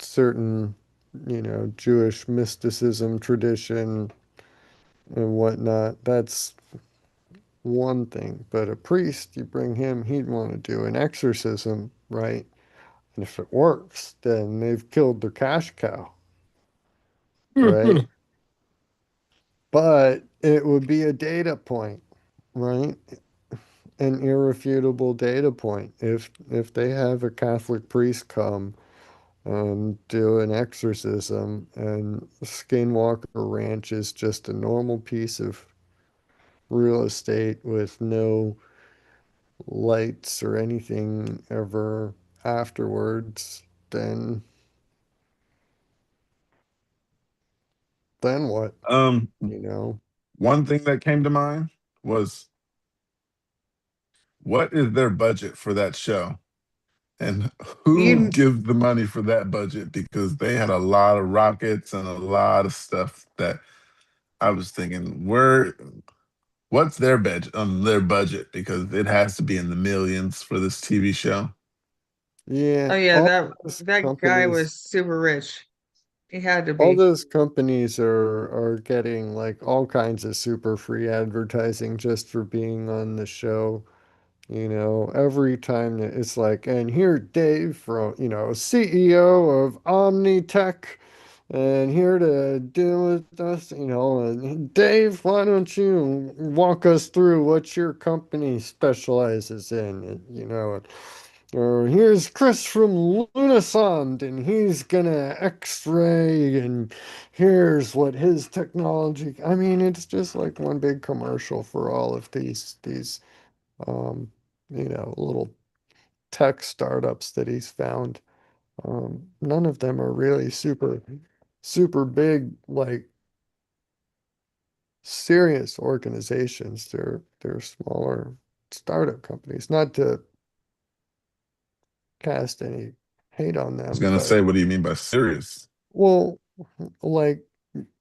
certain, Jewish mysticism tradition and whatnot. That's one thing. But a priest, you bring him, he'd want to do an exorcism, right? And if it works, then they've killed their cash cow, right? But it would be a data point, right? An irrefutable data point. If they have a Catholic priest come and do an exorcism, and Skinwalker Ranch is just a normal piece of real estate with no lights or anything ever afterwards, then what? Um, You know? one thing that came to mind was, what is their budget for that show? And who You gives the money for that budget? Because they had a lot of rockets and a lot of stuff that I was thinking, what's their budget? Because it has to be in the millions for this TV show. Yeah, Oh yeah, all that those that guy companies was super rich. He had to all be. those companies are getting like all kinds of super free advertising just for being on the show. Every time that it's like, and here Dave from, CEO of Omnitech, and here to deal with us, and Dave, why don't you walk us through what your company specializes in, or here's Chris from Lunasond, and he's gonna X-ray, and here's what his technology. I mean, it's just like one big commercial for all of these um, little tech startups that he's found. None of them are really super big, like serious organizations. They're smaller startup companies. Not to cast any hate on I was them, gonna but say, what do you mean by serious? well, like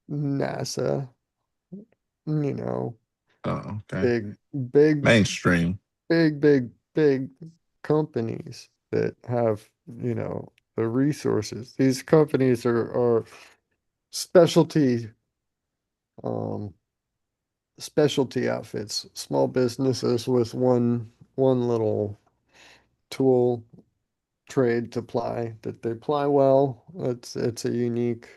NASA, you know, Oh, okay. big, big, Mainstream. big companies that have, the resources. These companies are specialty um specialty outfits, small businesses with one little tool trade to ply that they ply well. It's a unique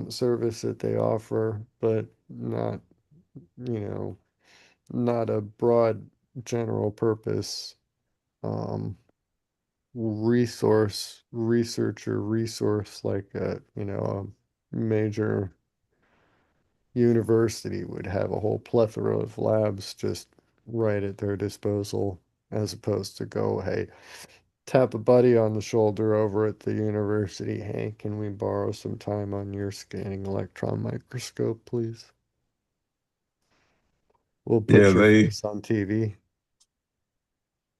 service that they offer, but you know, not a broad general purpose um resource like a major university would have a whole plethora of labs just right at their disposal, as opposed to go, hey, tap a buddy on the shoulder over at the university. Hey, can we borrow some time on your scanning electron microscope, please? We'll Yeah, put your they face on TV.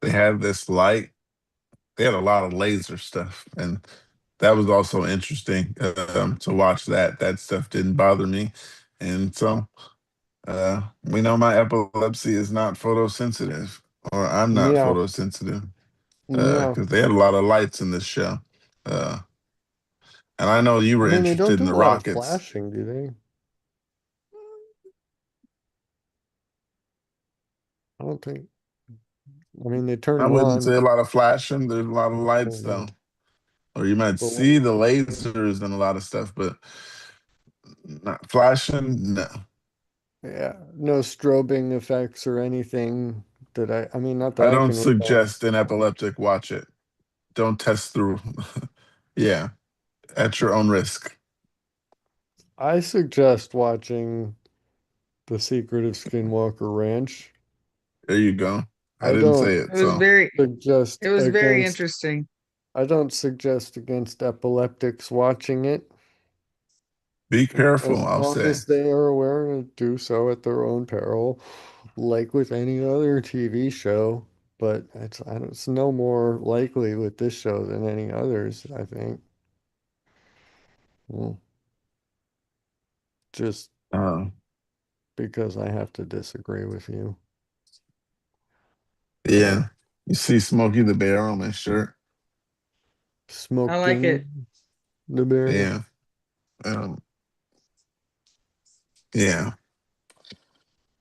they had this light. They had a lot of laser stuff, and that was also interesting to watch. That stuff didn't bother me, and so we know my epilepsy is not photosensitive, or I'm not Yeah, photosensitive, yeah. because they had a lot of lights in this show. Uh, and I know you I were mean, they don't interested in do the a lot of rockets. flashing, do they? I don't think. I mean, they turn I it wouldn't say on. a lot of flashing. There's a lot of I lights don't though, know. or you might But see the lasers and a lot of stuff, but not flashing. No, yeah, no strobing effects or anything that I mean, not that I I don't can recall. suggest an epileptic watch it. Don't test through. Yeah, at your own risk. I suggest watching The Secret of Skinwalker Ranch. There you go. I I didn't don't say It it, was so very suggest it was very against interesting. I don't suggest against epileptics watching it, be careful. as I'll long say. as they are aware to do so at their own peril, like with any other TV show. But it's no more likely with this show than any others, I think. Well, just Uh, because I have to disagree with you. Uh, Yeah. You see Smokey the Bear on my shirt. I like it. Smoking the bear. Yeah. Um, yeah.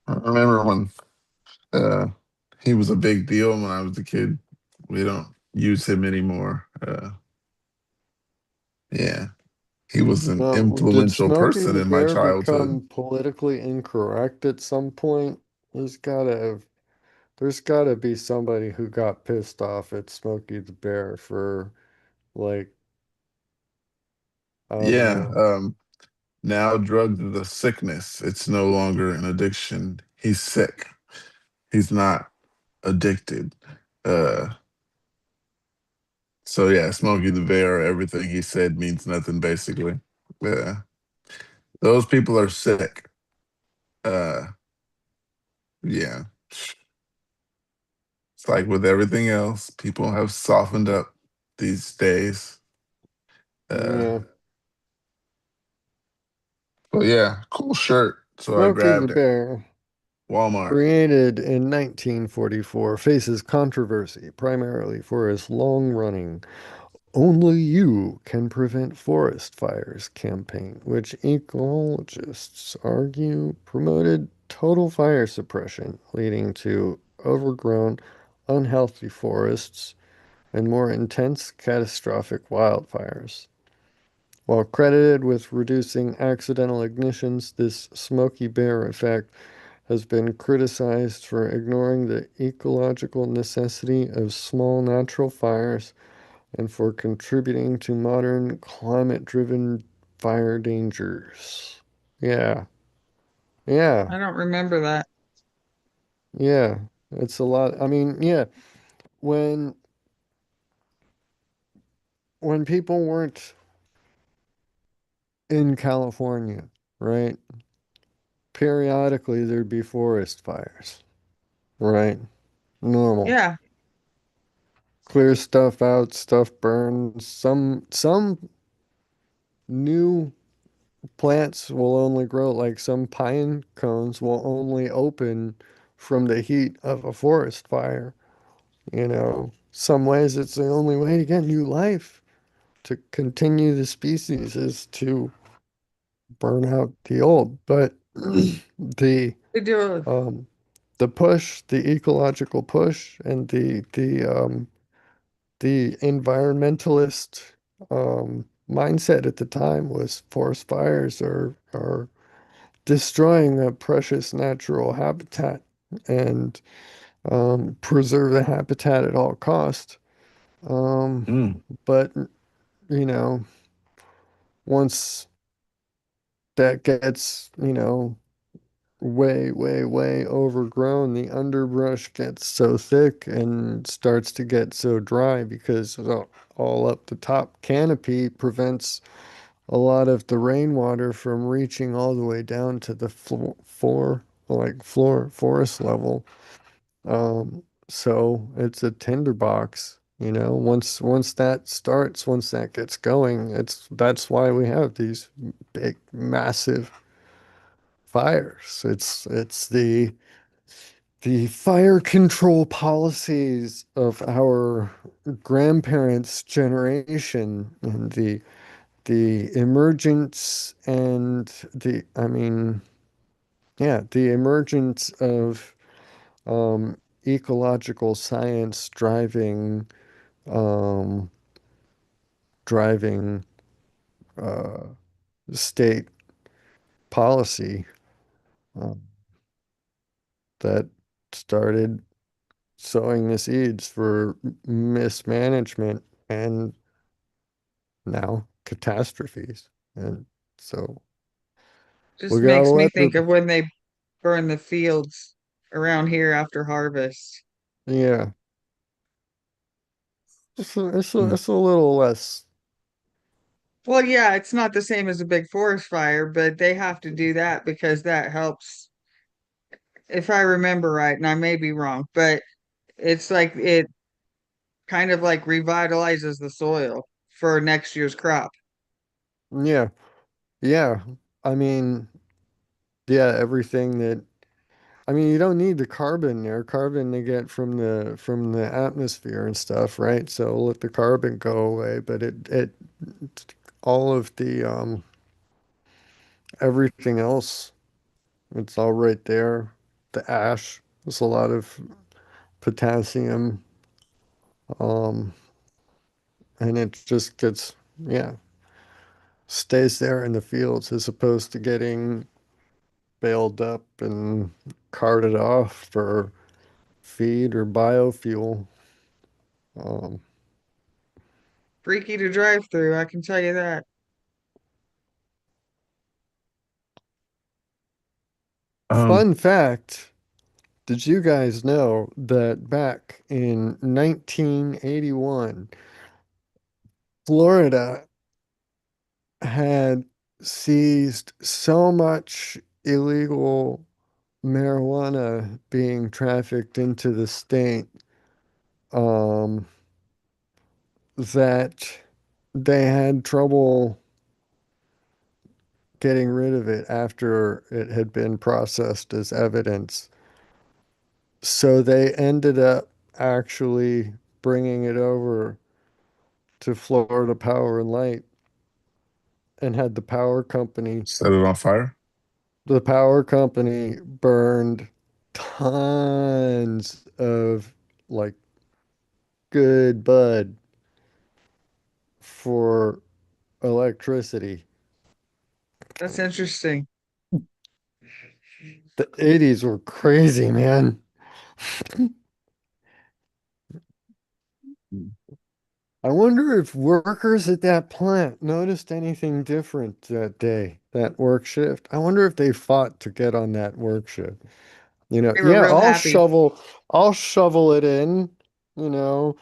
I remember when uh, he was a big deal when I was a kid. We don't use him anymore. Yeah. He was an Did influential Smokey person the in my Bear childhood. become politically incorrect at some point? There's gotta have, there's gotta be somebody who got pissed off at Smokey the Bear for like, I don't Yeah. know. Now drugs is a sickness. It's no longer an addiction. He's sick. He's not addicted. Uh, so yeah, Smokey the Bear, everything he said means nothing basically. Yeah. Those people are sick. Uh, yeah. It's like with everything else, people have softened up these days. Uh, Yeah. but yeah, cool shirt. So I Smokey the grabbed it. Bear, Walmart. created in 1944, faces controversy primarily for his long-running "Only You Can Prevent Forest Fires" campaign, which ecologists argue promoted total fire suppression, leading to overgrown, unhealthy forests and more intense, catastrophic wildfires. While credited with reducing accidental ignitions, this Smokey Bear effect has been criticized for ignoring the ecological necessity of small natural fires and for contributing to modern climate-driven fire dangers. Yeah, yeah, I don't remember that. yeah. It's a lot. I mean, yeah, when when people weren't in California, right? Periodically there'd be forest fires, right? Normal. Yeah, Clear stuff out, stuff burns. Some new plants will only grow, like some pine cones will only open from the heat of a forest fire. Some ways it's the only way to get new life, to continue the species, is to burn out the old. But the they do. um, the push, the ecological push, and the environmentalist mindset at the time was forest fires are destroying a precious natural habitat, and preserve the habitat at all cost. Um, Mm, but you know, once that gets, way, way, way overgrown, the underbrush gets so thick and starts to get so dry because all up the top canopy prevents a lot of the rainwater from reaching all the way down to the floor forest level. So it's a tinderbox, once that starts, once that gets going, that's why we have these big, massive fires. It's the fire control policies of our grandparents' generation, and the emergence and I mean, yeah, the emergence of ecological science um, driving uh, state policy um, that started sowing the seeds for mismanagement and now catastrophes. And so we Just gotta makes me let the think of when they burn the fields around here after harvest. yeah. mm. It's a little less. Well, yeah, it's not the same as a big forest fire, but they have to do that because that helps, if I remember right, and I may be wrong, but it's like it kind of like revitalizes the soil for next year's crop. Yeah, yeah. I mean, yeah, everything that I mean, you don't need the carbon there. Carbon they get from the atmosphere and stuff, right? So let the carbon go away, but it all of the everything else, it's all right there. The ash, there's a lot of potassium, um, and it just gets, yeah, stays there in the fields as opposed to getting baled up and carted off for feed or biofuel. Um, Freaky to drive through, I can tell you that. Um, Fun fact, did you guys know that back in 1981, Florida had seized so much illegal marijuana being trafficked into the state, um, that they had trouble getting rid of it after it had been processed as evidence. So they ended up actually bringing it over to Florida Power and Light and had Set it on fire. the power company burned tons of like good bud for electricity. That's interesting. The 80s were crazy, man. I wonder if workers at that plant noticed anything different that day, that work shift. I wonder if they fought to get on that work shift. They were Yeah, real happy. I'll shovel it in, you know,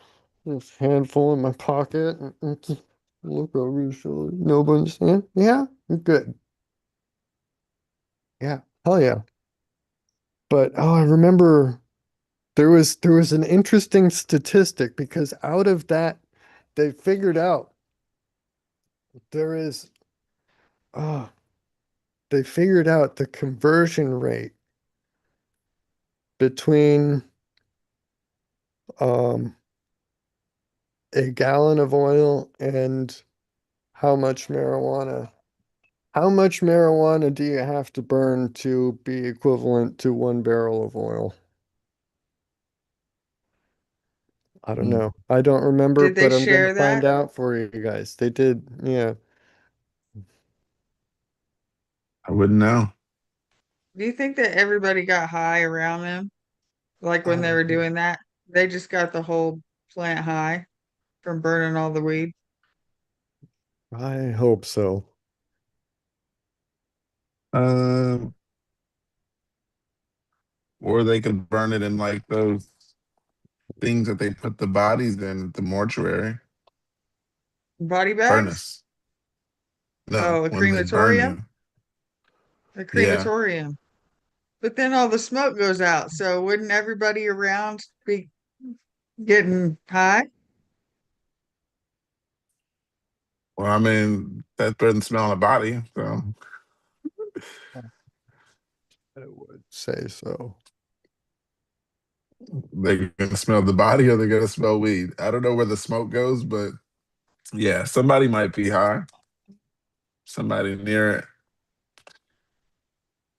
this handful in my pocket and look over your shoulder. Nobody's saying, yeah, you're good. Yeah, hell yeah. But oh, I remember there was an interesting statistic because out of that, they figured out there is oh, they figured out the conversion rate between um a gallon of oil and how much marijuana. How much marijuana do you have to burn to be equivalent to 1 barrel of oil? I don't Mm, know. I don't remember, Did they but I'm gonna share find that? out for you guys. They did, yeah. I wouldn't know. Do you think that everybody got high around them? Like when they I were doing that? They just got the whole plant high from burning all the weed. I hope so. Um, or they could burn it in like those things that they put the bodies in at the mortuary Body bags? furnace. No, Oh, a when they burn crematorium? you. A Yeah. crematorium. But then all the smoke goes out, so wouldn't everybody around be getting Well, I mean, that's better than smelling a body. So I would say so. they're gonna smell the body or they're gonna smell weed. I don't know where the smoke goes, but yeah, somebody might be high. Somebody near it.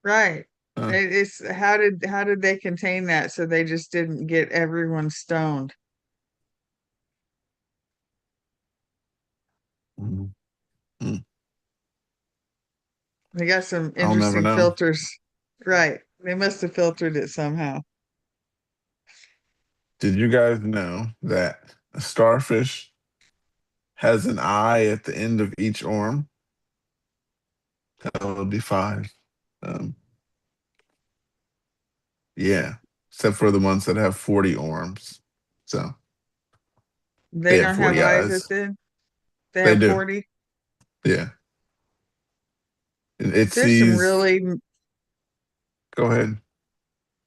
right? Uh, It's how did they contain that so they just didn't get everyone stoned? mm, mm. They got some I'll never interesting know. filters. Right. They must have filtered it somehow. Did you guys know that a starfish has an eye at the end of each arm? That would be five. Um, yeah, except for the ones that have 40 arms. So they They have don't have 40 eyes at eyes. the they They have do. 40. Yeah. It There's some sees, really go ahead.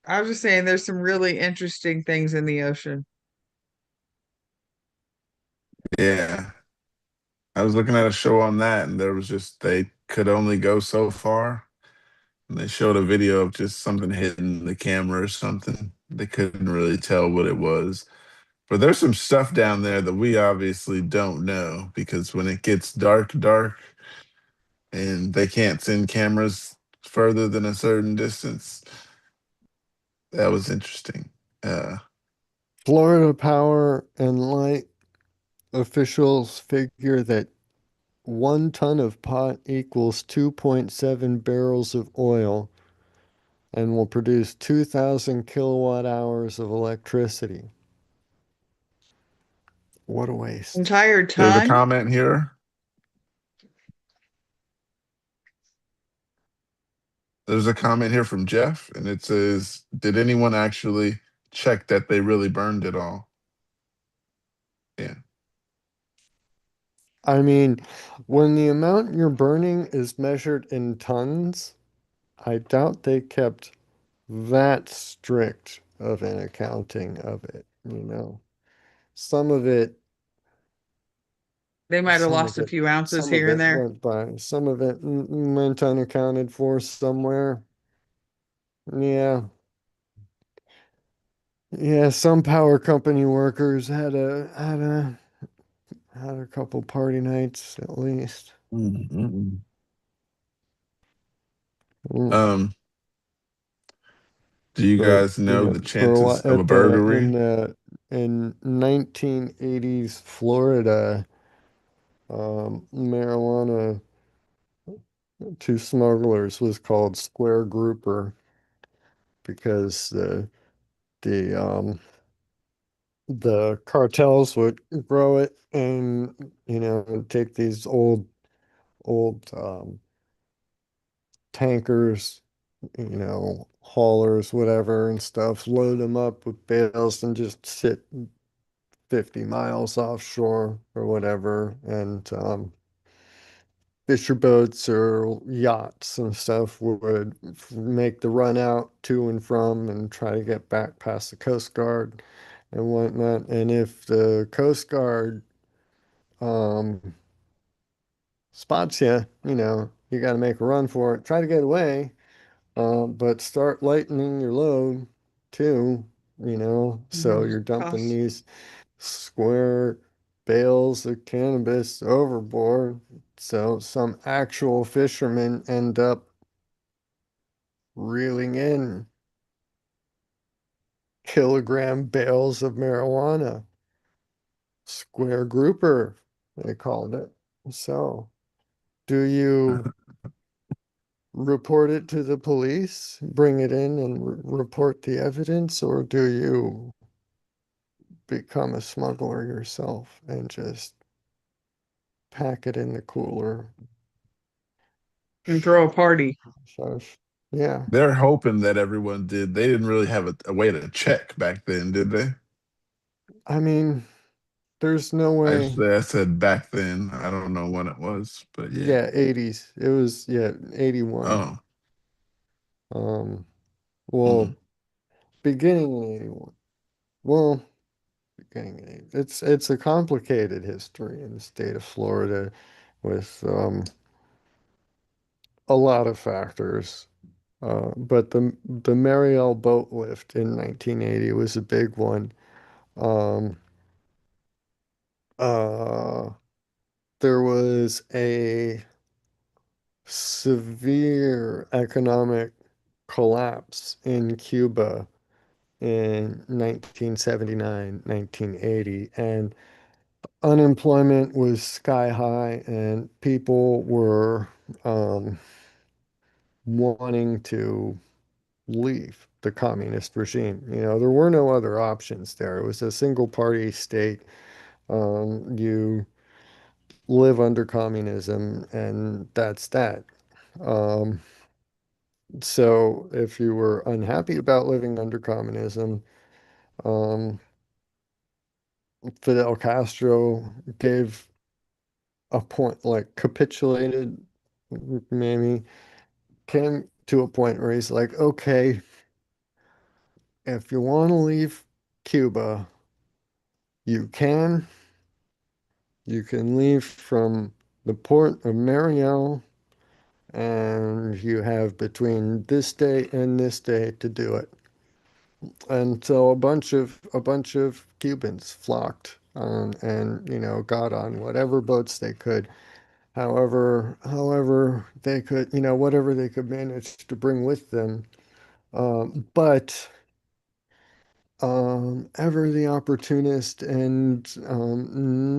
I was just saying there's some really interesting things in the ocean. Yeah. I was looking at a show on that and there was just, they could only go so far. And they showed a video of just something hitting the camera or something. They couldn't really tell what it was. But there's some stuff down there that we obviously don't know because when it gets dark, dark, and they can't send cameras further than a certain distance, that was interesting. Uh, Florida Power and Light officials figure that 1 ton of pot equals 2.7 barrels of oil and will produce 2,000 kilowatt hours of electricity. What a waste. Entire there's a ton? comment here. There's a comment here from Jeff, and it says, "Did anyone actually check that they really burned it all?" Yeah. I mean, when the amount you're burning is measured in tons, I doubt they kept that strict of an accounting of it, you know. Some of it, They might have some of lost a it, few ounces some of here and it there. went by, some of it went unaccounted for somewhere. Yeah. Yeah, some power company workers had a couple party nights at least. Mm-mm. Mm. Um, do you But guys know yeah, the for a while chances of a burglary? in 1980s Florida, marijuana to smugglers was called square grouper because the cartels would grow it and take these old tankers, haulers, whatever, and stuff, load them up with bales and just sit 50 miles offshore or whatever. And fisher boats or yachts and stuff would make the run out to and from and try to get back past the Coast Guard and whatnot. And if the Coast Guard um, spots you, you got to make a run for it. Try to get away. But start lightening your load too, so Mhm. you're dumping Cost. these square bales of cannabis overboard. So some actual fishermen end up reeling in kilogram bales of marijuana. Square grouper, they called it. So, do you report it to the police, bring it in and report the evidence, or do you become a smuggler yourself and just pack it in the cooler? And throw a party. So, yeah, They're hoping that everyone did. They didn't really have a way to check back then, did they? I mean, there's no way. I said back then. I don't know when it was, but yeah. Yeah, 80s. It was, yeah, 81. Oh. Um, Mm. well, beginning in 81. Well, beginning in 80. It's a complicated history in the state of Florida with a lot of factors. But the Mariel boat lift in 1980 was a big one. Um, uh, there was a severe economic collapse in Cuba in 1979, 1980, and unemployment was sky high, and people were um, wanting to leave the communist regime. There were no other options there. It was a single party state. You live under communism, and that's that. Um, so if you were unhappy about living under communism, um, Fidel Castro gave a point, like capitulated, maybe came to a point where he's like, okay, if you want to leave Cuba, you can. You can leave from the port of Mariel and you have between this day and this day to do it. And so a bunch of Cubans flocked and got on whatever boats they could, however they could, whatever they could manage to bring with them. But ever the opportunist and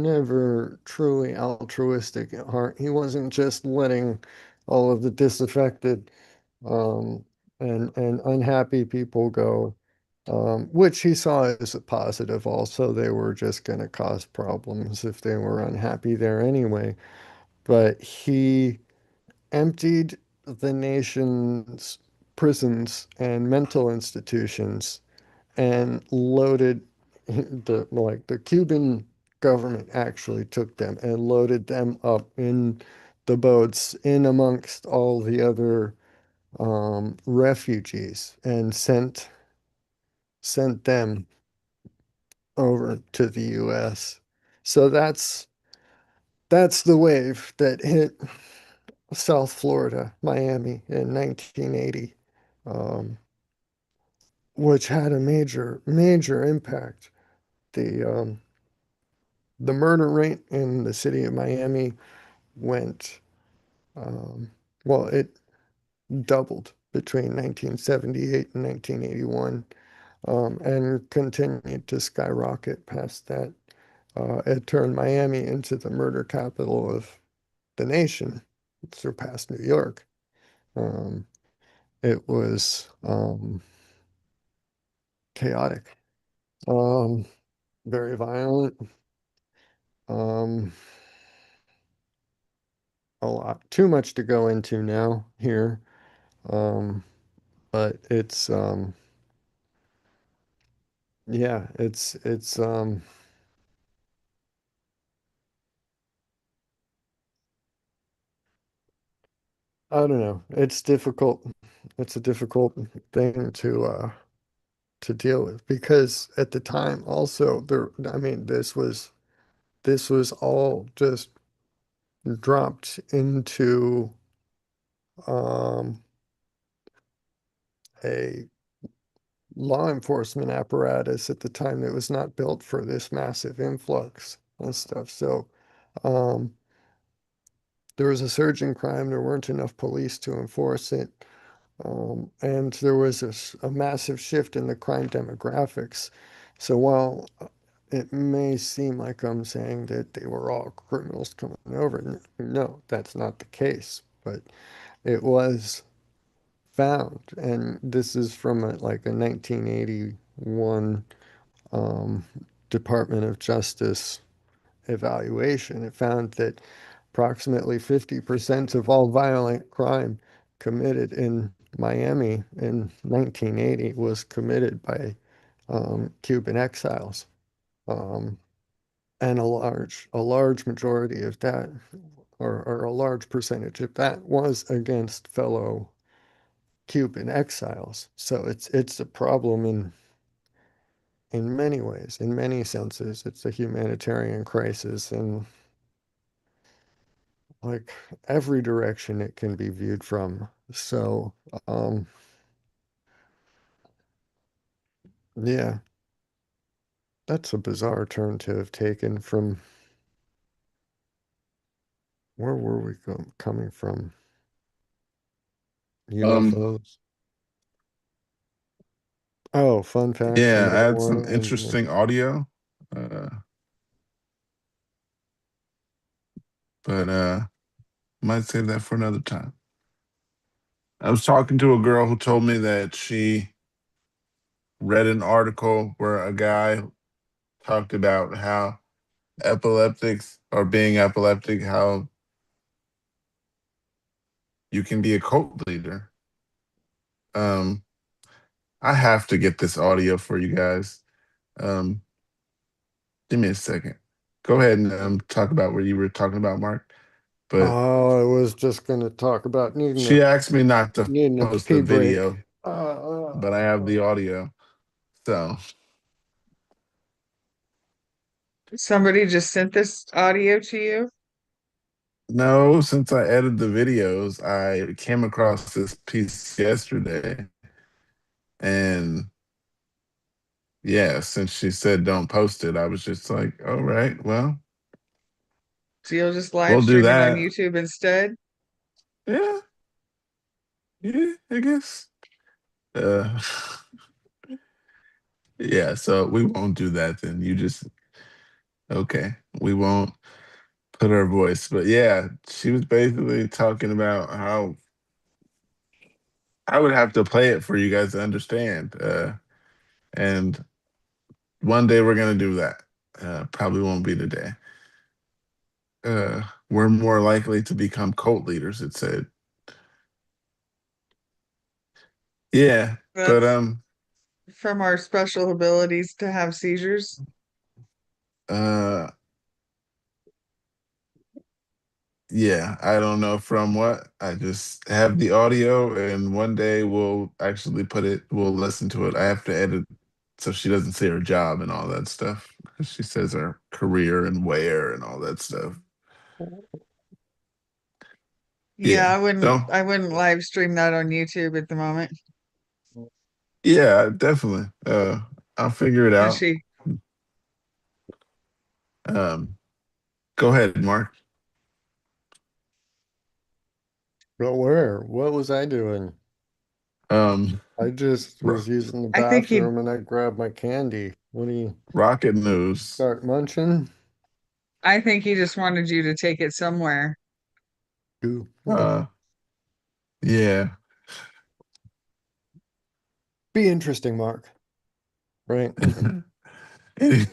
never truly altruistic at heart. He wasn't just letting all of the disaffected um, and unhappy people go, which he saw as a positive. Also, they were just going to cause problems if they were unhappy there anyway. But he emptied the nation's prisons and mental institutions and loaded the Cuban government actually took them and loaded them up in the boats in amongst all the other refugees and sent them over to the US. So that's the wave that hit South Florida, Miami in 1980, um, which had a major impact. The murder rate in the city of Miami went, um, well, it doubled between 1978 and 1981, and continued to skyrocket past that. It turned Miami into the murder capital of the nation, it surpassed New York. Um, it was chaotic, um, very violent, um, a lot too much to go into now here. Um, but yeah, it's I don't know. It's difficult. It's a difficult thing to deal with because at the time also there I mean this was all just dropped into um a law enforcement apparatus at the time that was not built for this massive influx and stuff. So um there was a surge in crime. There weren't enough police to enforce it. And there was a massive shift in the crime demographics. So while it may seem like I'm saying that they were all criminals coming over, no, that's not the case. But it was found, and this is from like a 1981 um, Department of Justice evaluation. It found that approximately 50% of all violent crime committed in Miami in 1980 was committed by Cuban exiles. Um, and a large majority of that, or a large percentage of that, was against fellow Cuban exiles. So it's a problem in many ways, in many senses. It's a humanitarian crisis in like every direction it can be viewed from. So, yeah, that's a bizarre turn to have taken from where were we coming from? Um, UFOs. Oh, fun facts, yeah, I another had some one. And interesting audio, uh, but might save that for another time. I was talking to a girl who told me that she read an article where a guy talked about how epileptics or being epileptic, how you can be a cult leader. Um, I have to get this audio for you guys. Um, give me a second. Go ahead and talk about what you were talking about, Mark. But oh, I was just going to talk about needing she a asked me not to needing a post the pee break. video, but I have the audio. So, Somebody just sent this audio to you. No, since I edited the videos, I came across this piece yesterday, and yeah, since she said don't post it, I was just like, all right, well, So you'll just live we'll do stream it on that. YouTube instead? Yeah, yeah, I guess. Uh, yeah, so we won't do that then. You just okay. We won't put her voice, but yeah, she was basically talking about how I would have to play it for you guys to understand. And one day we're gonna do that. Probably won't be today. We're more likely to become cult leaders, it said. Yeah, but That's from our special abilities to have seizures. uh yeah, I don't know from what. I just have the audio, and one day we'll actually we'll listen to it. I have to edit so she doesn't say her job and all that stuff. 'Cause she says her career and where and all that stuff. Yeah, Yeah. So I wouldn't live stream that on YouTube at the moment. yeah, definitely. I'll figure it And out. she Um, go ahead, Mark. But where? What was I doing? Um, I just ro- was using the I think he bathroom and I grabbed my candy. What do you rocket news. start munching? I think he just wanted you to take it somewhere. Ooh, well, Uh, yeah. be interesting, Mark. Right? Any-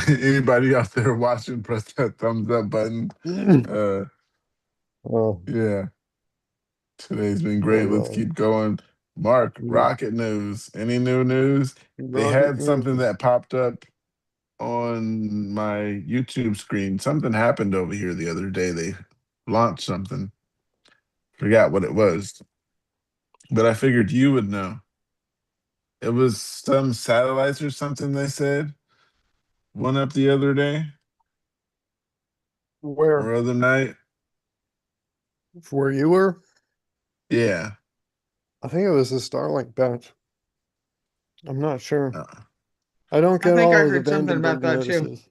Anybody out there watching, press that thumbs up button. Uh, Oh, yeah, today's been oh great. Let's well. keep going. Mark, rocket news. Any new news? They Rocket had something news. that popped up on my YouTube screen. Something happened over here the other day. They launched something. Forgot what it was, but I figured you would know. It was some satellites or something they said went up the other day Where? or other night. Where you were? Yeah. I think it was the Starlink batch. I'm not sure. Uh, I don't I get think I all of the heard something about Vandenberg that too. notices.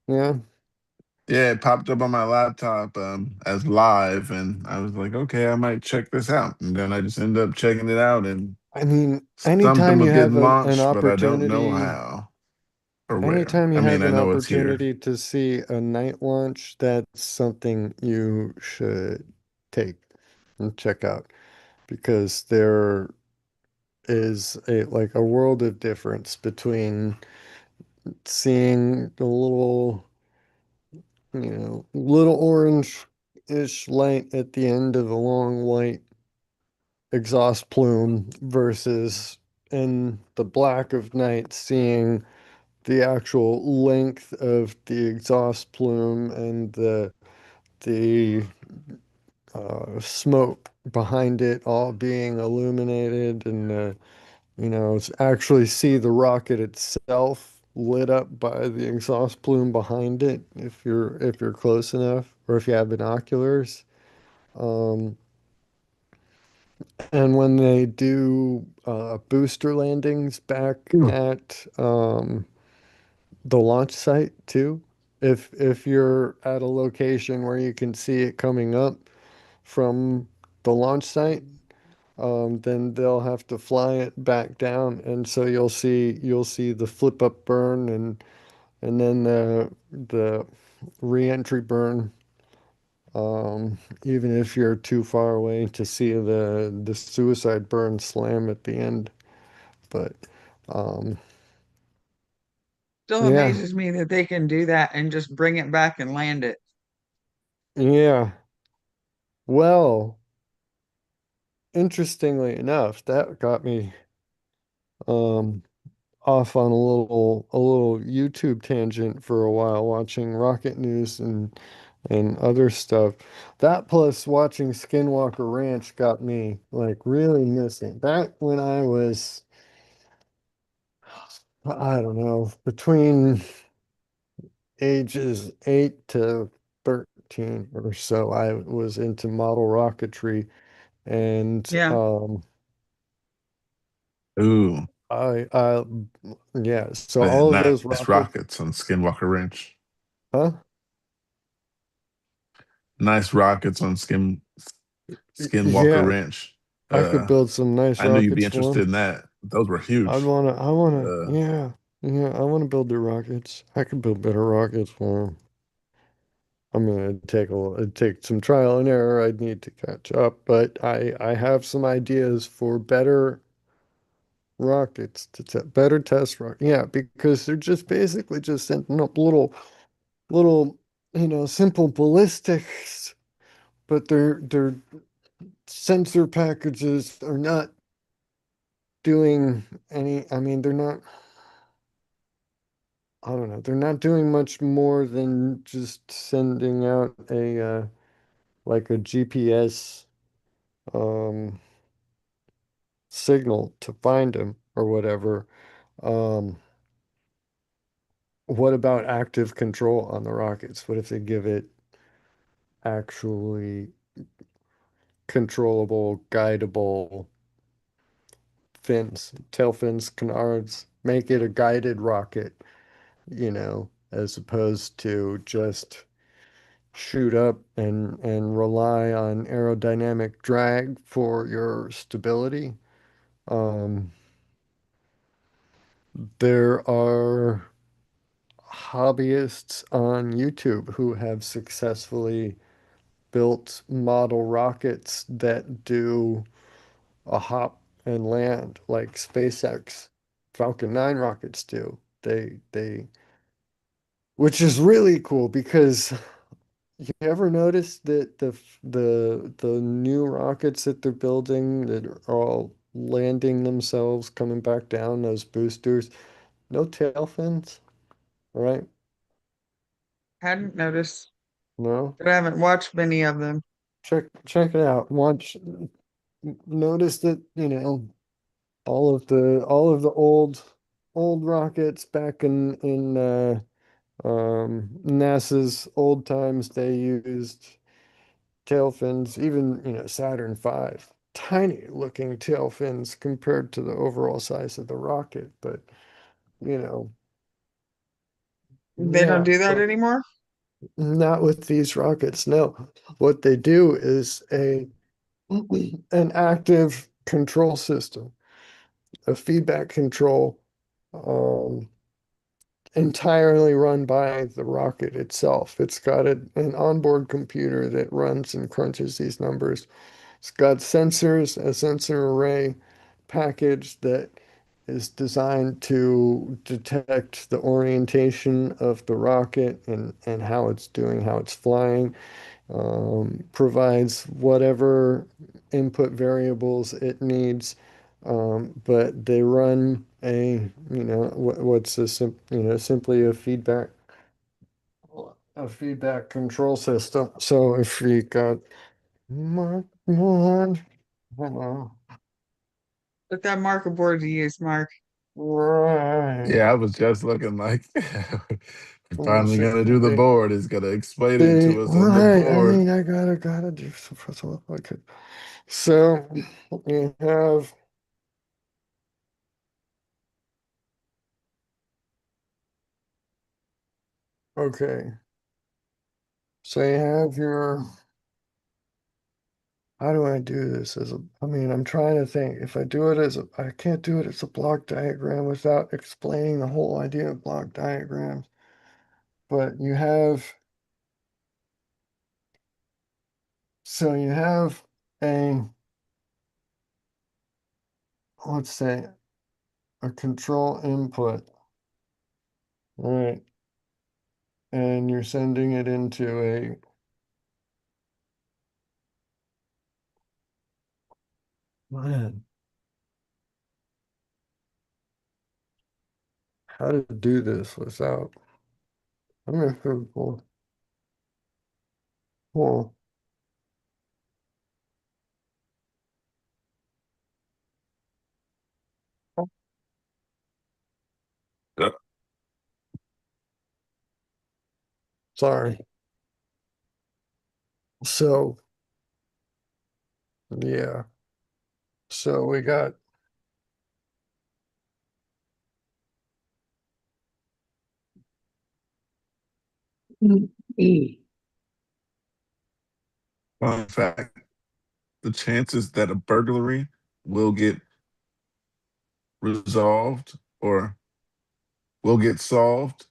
Yeah. yeah, it popped up on my laptop as live, and I was like, okay, I might check this out. And then I just ended up checking it out, and I mean, something anytime was you have getting an launched, but I don't know opportunity, how or where. anytime I you mean, have I an know it's here. opportunity to see a night launch, that's something you should take and check out because there is a world of difference between seeing the little orange-ish light at the end of a long white exhaust plume versus in the black of night seeing the actual length of the exhaust plume and the smoke behind it all being illuminated and actually see the rocket itself lit up by the exhaust plume behind it if you're close enough or if you have binoculars. Um, and when they do booster landings back Hmm. at the launch site too, if you're at a location where you can see it coming up from the launch site, then they'll have to fly it back down, and so you'll see the flip up burn and then the re-entry burn. Even if you're too far away to see the suicide burn slam at the end, but um, Still yeah, amazes me that they can do that and just bring it back and land it. yeah. Well, interestingly enough, that got me um off on a little YouTube tangent for a while, watching Rocket News and other stuff. That plus watching Skinwalker Ranch got me like really missing. Back when I was, I don't know, between ages 8 to 14 or so, I was into model rocketry, and Yeah. Ooh, I yeah, so man, all of those nice rockets, rockets on Skinwalker Ranch. huh? Nice rockets on Skinwalker Yeah, Ranch. I could build some nice I knew you'd be rockets for interested them. in that. Those were huge. Uh, Yeah, yeah, I wanna build their rockets. I could build better rockets for them. I mean, it'd take some trial and error. I'd need to catch up, but I have some ideas for better rockets to better test rock. Yeah, because they're just basically just sending up little, simple ballistics, but their sensor packages are not doing any. I mean, they're not. I don't know. They're not doing much more than just sending out a like a GPS um signal to find him or whatever. Um, what about active control on the rockets? What if they give it actually controllable, guidable fins, tail fins, canards, make it a guided rocket, as opposed to just shoot up and rely on aerodynamic drag for your stability. Um, there are hobbyists on YouTube who have successfully built model rockets that do a hop and land like SpaceX Falcon 9 rockets do. Which is really cool because you ever notice that the new rockets that they're building that are all landing themselves, coming back down, those boosters, no tail fins, right? Hadn't noticed, No. but I haven't watched many of them. Check it out. Notice that, all of the old rockets back in NASA's old times, they used tail fins, even, Saturn V, tiny looking tail fins compared to the overall size of the rocket. But, you know, They don't yeah, do that but anymore. not with these rockets. No, what they do is an active control system, a feedback control, um, entirely run by the rocket itself. It's got an onboard computer that runs and crunches these numbers. It's got sensors, a sensor array package that is designed to detect the orientation of the rocket and how it's doing, how it's flying, provides whatever input variables it needs. But they run what's simply a feedback control system. So if you got Mark one, hello, Put that marker board to use, Mark. right. yeah, I was just looking like we're Let me finally see. gonna do the board. He's gonna explain it They, to us on the right. I board. mean, I gotta do some first of all, okay. So you have okay. So you have your. How do I do this I mean, I'm trying to think. If I do it I can't do it as a block diagram without explaining the whole idea of block diagrams. But you have a, let's say, a control input, right? And you're sending it into man, how to do this without, I'm gonna well, Uh, sorry. So, yeah. So we got, Fun fact: the chances that a burglary will get resolved or will get solved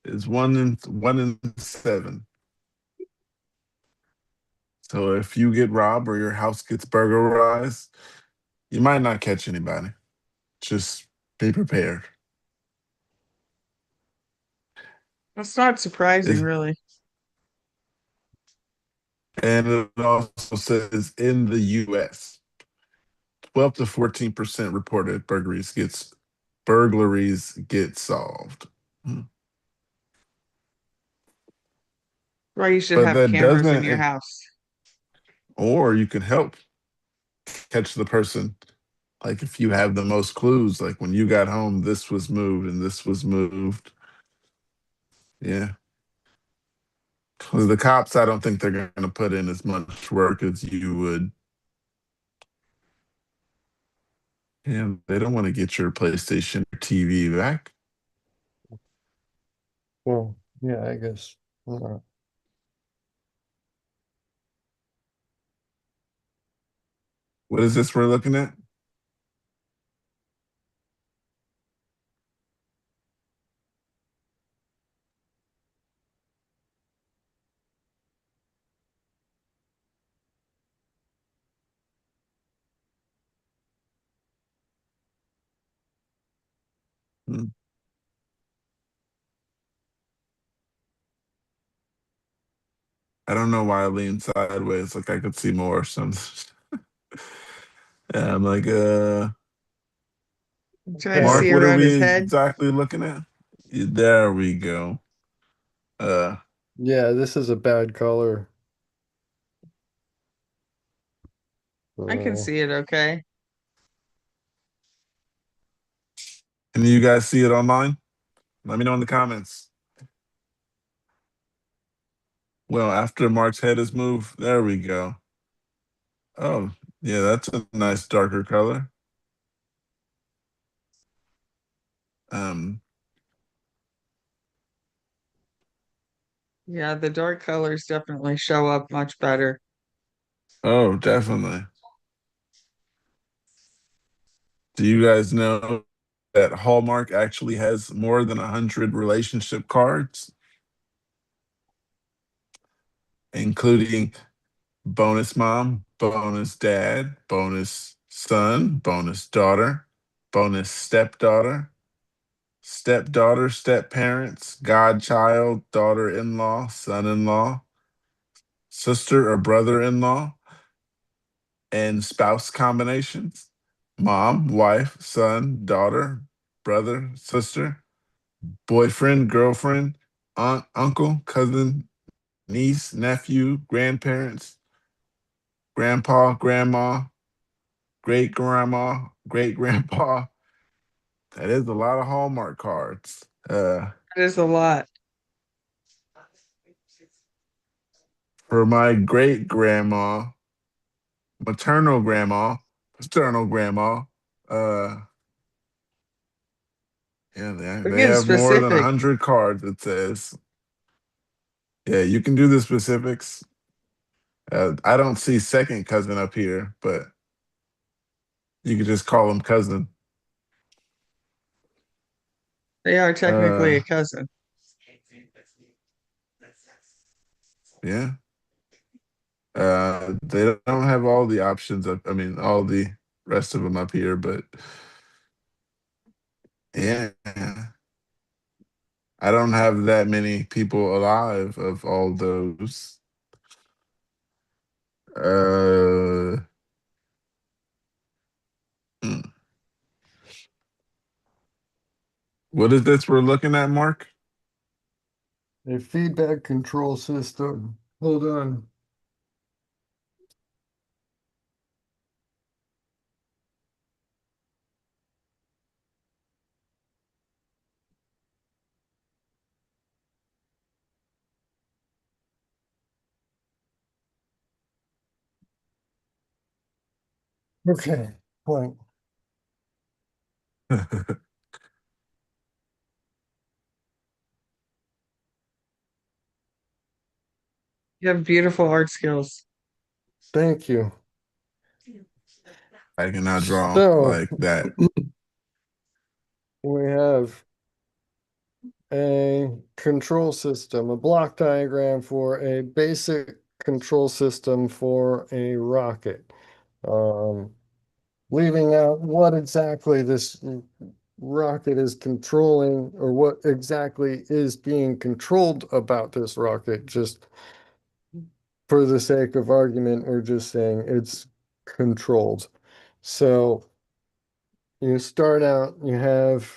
is 1 in 7. So if you get robbed or your house gets burglarized, you might not catch anybody. Just be prepared. That's not surprising, It's, really. and it also says in the U.S., 12 to 14% reported burglaries get solved. Hmm. Why you should But have that cameras in your doesn't, house. or you can help catch the person. Like if you have the most clues, like when you got home, this was moved and this was moved. Yeah. Because the cops, I don't think they're going to put in as much work as you would. Yeah, they don't want to get your PlayStation or TV back. well, yeah, I guess. What is this we're looking at? Hmm. I don't know why I leaned sideways. Like I could see more or something. Yeah, I'm like, Trying to Hey, Mark, see what are around his we head. exactly looking at? Yeah, there we go. Uh, yeah, this is a bad color. I can So, see it okay. can you guys see it online? Let me know in the comments. Well, after Mark's head is moved, there we go. Oh, yeah, that's a nice darker color. Um, Yeah, the dark colors definitely show up much better. oh, definitely. Do you guys know that Hallmark actually has more than 100 relationship cards, including bonus mom, bonus dad, bonus son, bonus daughter, bonus stepdaughter, step parents, godchild, daughter in law, son in law, sister or brother in law, and spouse combinations, mom, wife, son, daughter, brother, sister, boyfriend, girlfriend, aunt, uncle, cousin, niece, nephew, grandparents, grandpa, grandma, great grandma, great grandpa. That is a lot of Hallmark cards. That is a lot. For my great grandma, maternal grandma, paternal grandma, uh, yeah, We're they getting have more than specific. 100 cards. It says, yeah, you can do the specifics. I don't see second cousin up here, but you could just call him cousin. They are technically Uh, a cousin. yeah. They don't have all the options up. I mean, all the rest of them up here, but yeah, I don't have that many people alive of all those. Uh, hmm. What is this we're looking at, Mark? a feedback control system. Hold on. Okay, point. You have beautiful art skills. Thank you. I cannot draw So like that. we have a control system, a block diagram for a basic control system for a rocket. Um, Leaving out what exactly this rocket is controlling or what exactly is being controlled about this rocket. Just for the sake of argument, we're just saying it's controlled. So you start out, you have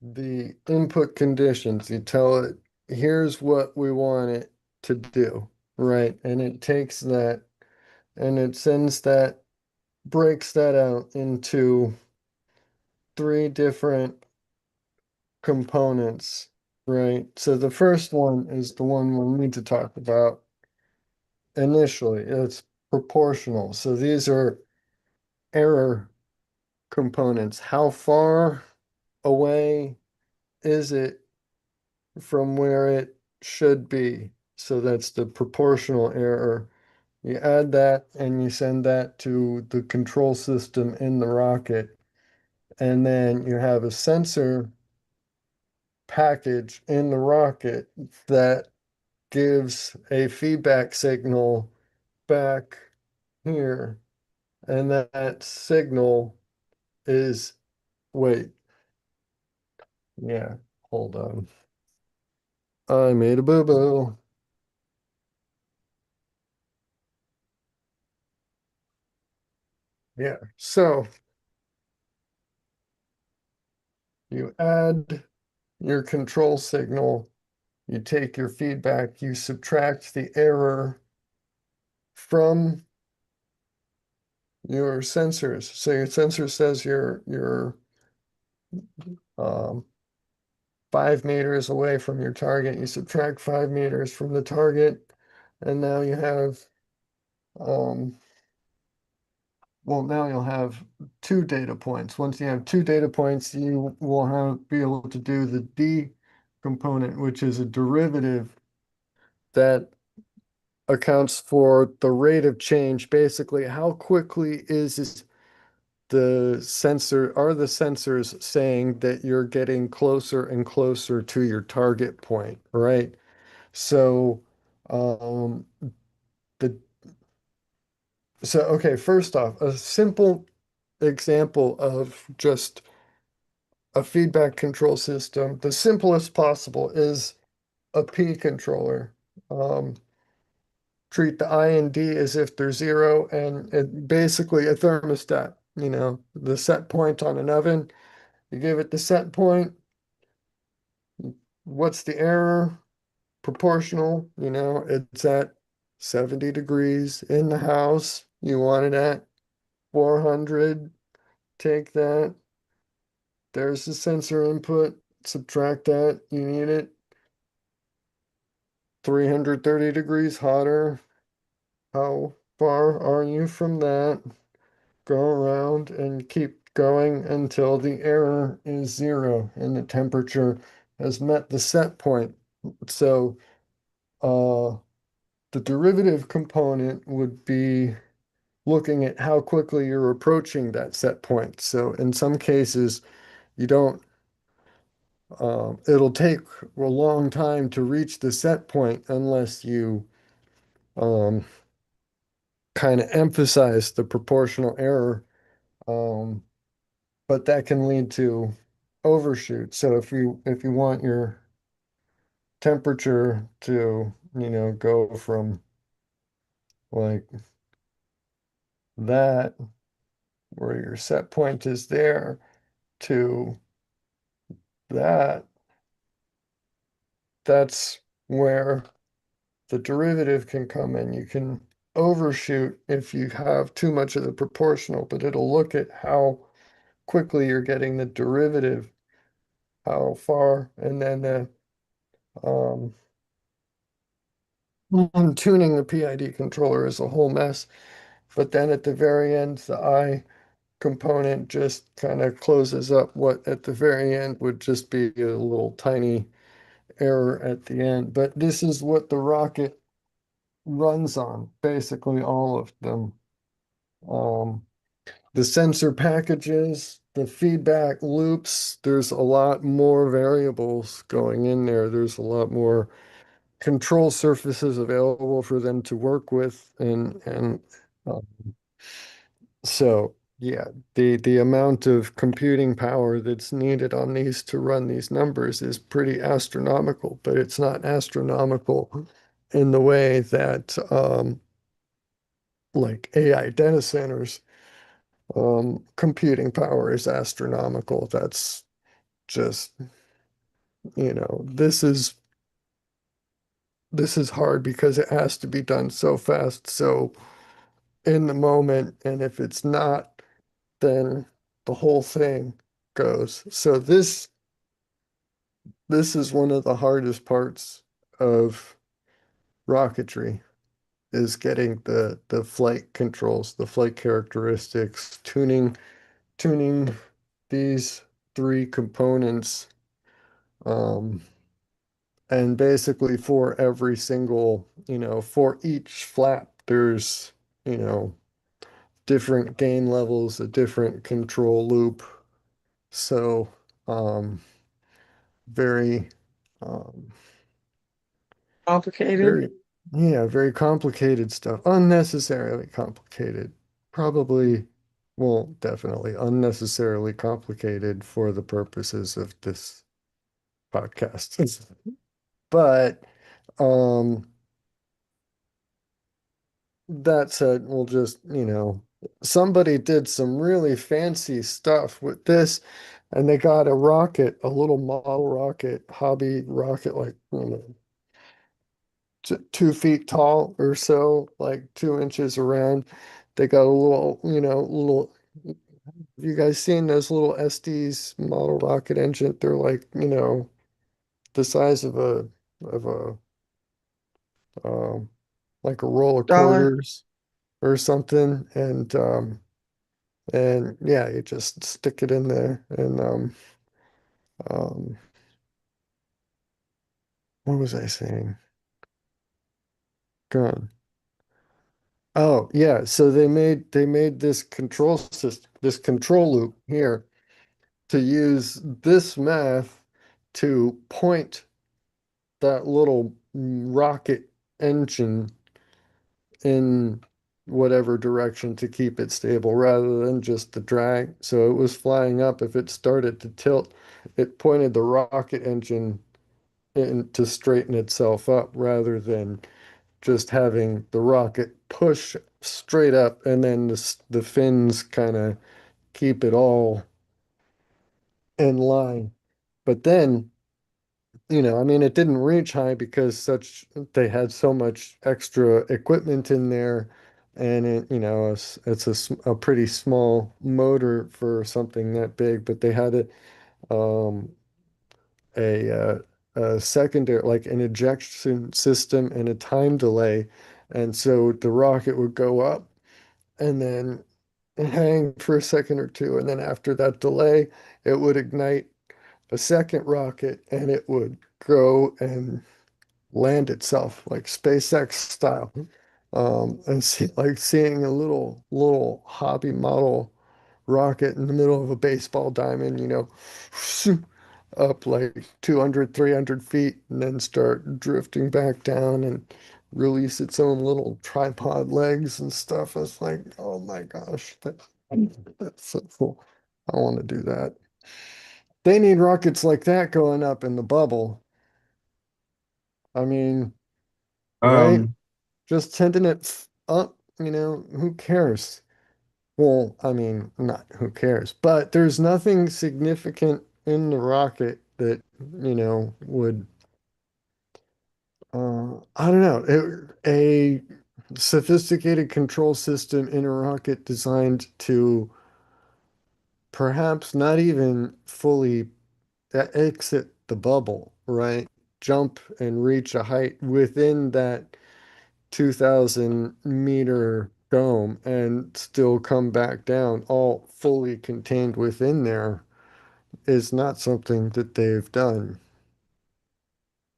the input conditions. You tell it, here's what we want it to do, right? And it takes that and it sends that, breaks that out into three different components, right? So the first one is the one we'll need to talk about initially. It's proportional. So these are error components. How far away is it from where it should be? So that's the proportional error. You add that and you send that to the control system in the rocket. And then you have a sensor package in the rocket that gives a feedback signal back here. And that signal is, wait, yeah, hold on. I made a boo-boo. Yeah, so you add your control signal, you take your feedback, you subtract the error from your sensors. So your sensor says you're 5 meters away from your target. You subtract 5 meters from the target, and now you have um, well, now you'll have two data points. Once you have two data points, you will be able to do the D component, which is a derivative that accounts for the rate of change. Basically, how quickly is the sensors saying that you're getting closer and closer to your target point, right? So, um, the okay, first off, a simple example of just a feedback control system, the simplest possible is a P controller. Um, Treat the I and D as if they're zero, and basically a thermostat, the set point on an oven. You give it the set point. What's the error? Proportional, it's at 70 degrees in the house. You want it at 400. Take that. There's the sensor input. Subtract that. You need it 330 degrees hotter. How far are you from that? Go around and keep going until the error is zero and the temperature has met the set point. So the derivative component would be looking at how quickly you're approaching that set point. So in some cases, you don't, it'll take a long time to reach the set point unless you um, kind of emphasize the proportional error. Um, but that can lead to overshoot. So if you want your temperature to, go from like that, where your set point is there, to that, that's where the derivative can come in. You can overshoot if you have too much of the proportional, but it'll look at how quickly you're getting the derivative, how far, and then um, tuning the PID controller is a whole mess. but then at the very end, the I component just kind of closes up what at the very end would just be a little tiny error at the end. But this is what the rocket runs on, basically all of them. Um, the sensor packages, the feedback loops, there's a lot more variables going in there. There's a lot more control surfaces available for them to work with and uh, so yeah, the amount of computing power that's needed on these to run these numbers is pretty astronomical, but it's not astronomical in the way that like AI data centers computing power is astronomical. That's just, this is hard because it has to be done so fast, so in the moment, and if it's not, then the whole thing goes. So this is one of the hardest parts of rocketry is getting the flight controls, the flight characteristics, tuning these three components. Um, and basically for every single, for each flap, there's, you know, different gain levels, a different control loop. So, um, very, um, Complicated. very, yeah, very complicated stuff. Unnecessarily complicated. Probably, well, definitely unnecessarily complicated for the purposes of this podcast. But, um, that said, we'll just, somebody did some really fancy stuff with this, and they got a rocket, a little model rocket, hobby rocket, like, 2 feet tall or so, like 2 inches around. They got a little, you guys seen those little SD's model rocket engine? They're like, the size of a, um, like a roll of Dollar. quarters or something. And yeah, you just stick it in there and um what was I saying? Gone. Oh yeah, so they made this control system, this control loop here to use this math to point that little rocket engine in whatever direction to keep it stable rather than just the drag. So it was flying up. If it started to tilt, it pointed the rocket engine in to straighten itself up rather than just having the rocket push straight up and then the fins kind of keep it all in line. But then, I mean, it didn't reach high because they had so much extra equipment in there, and it's a pretty small motor for something that big, but they had um, a secondary, like an ejection system and a time delay. And so the rocket would go up and then hang for a second or two. And then after that delay, it would ignite a second rocket and it would go and land itself like SpaceX style. And seeing a little hobby model rocket in the middle of a baseball diamond, up like 200, 300 feet and then start drifting back down and release its own little tripod legs and stuff. It's like, oh my gosh, that's so cool. I want to do that. They need rockets like that going up in the bubble. I mean, right? Um, Just sending it up, who cares? Well, I mean, not who cares, but there's nothing significant in the rocket that, would, I don't know, a sophisticated control system in a rocket designed to perhaps not even fully exit the bubble, right? Jump and reach a height within that 2,000 meter dome and still come back down, all fully contained within there, is not something that they've done.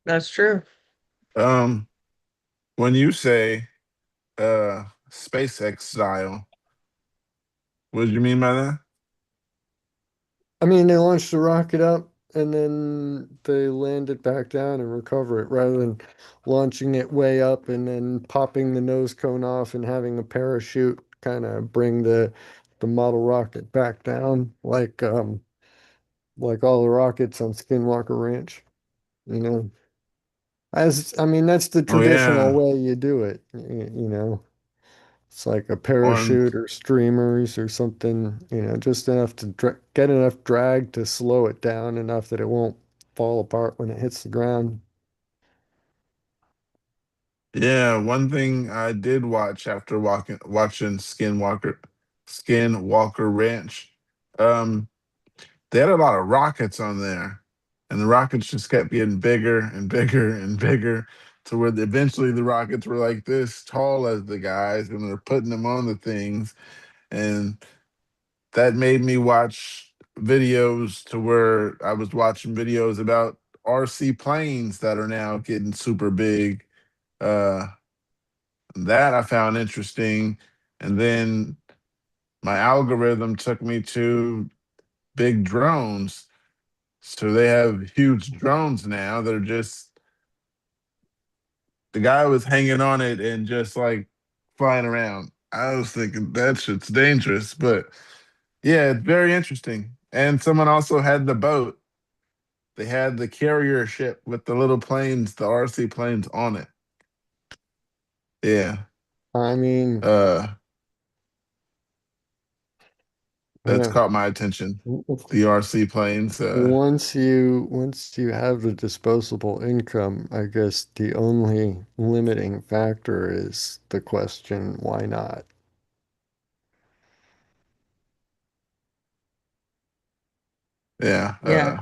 That's true. Um, when you say SpaceX style, what do you mean by that? I mean, they launched the rocket up and then they land it back down and recover it rather than launching it way up and then popping the nose cone off and having a parachute kind of bring the model rocket back down like all the rockets on Skinwalker Ranch, you know. As I mean, that's the Oh traditional yeah, way you do it, you know. It's like a on parachute or streamers or something, just enough to get enough drag to slow it down enough that it won't fall apart when it hits the ground. yeah. One thing I did watch after watching Skinwalker Ranch, um, they had a lot of rockets on there, and the rockets just kept getting bigger and bigger and bigger, to where eventually the rockets were like this tall as the guys, and they're putting them on the things, and that made me watch videos to where I was watching videos about RC planes that are now getting super big. Uh, that I found interesting, and then my algorithm took me to big drones. So they have huge drones now that are just, the guy was hanging on it and just like flying around. I was thinking that shit's dangerous, but yeah, it's very interesting. And someone also had the boat. They had the carrier ship with the little planes, the RC planes on it. Yeah. I mean, Uh that's yeah. caught my attention. The RC planes. Once you have the disposable income, I guess the only limiting factor is the question, why not? Yeah. Yeah.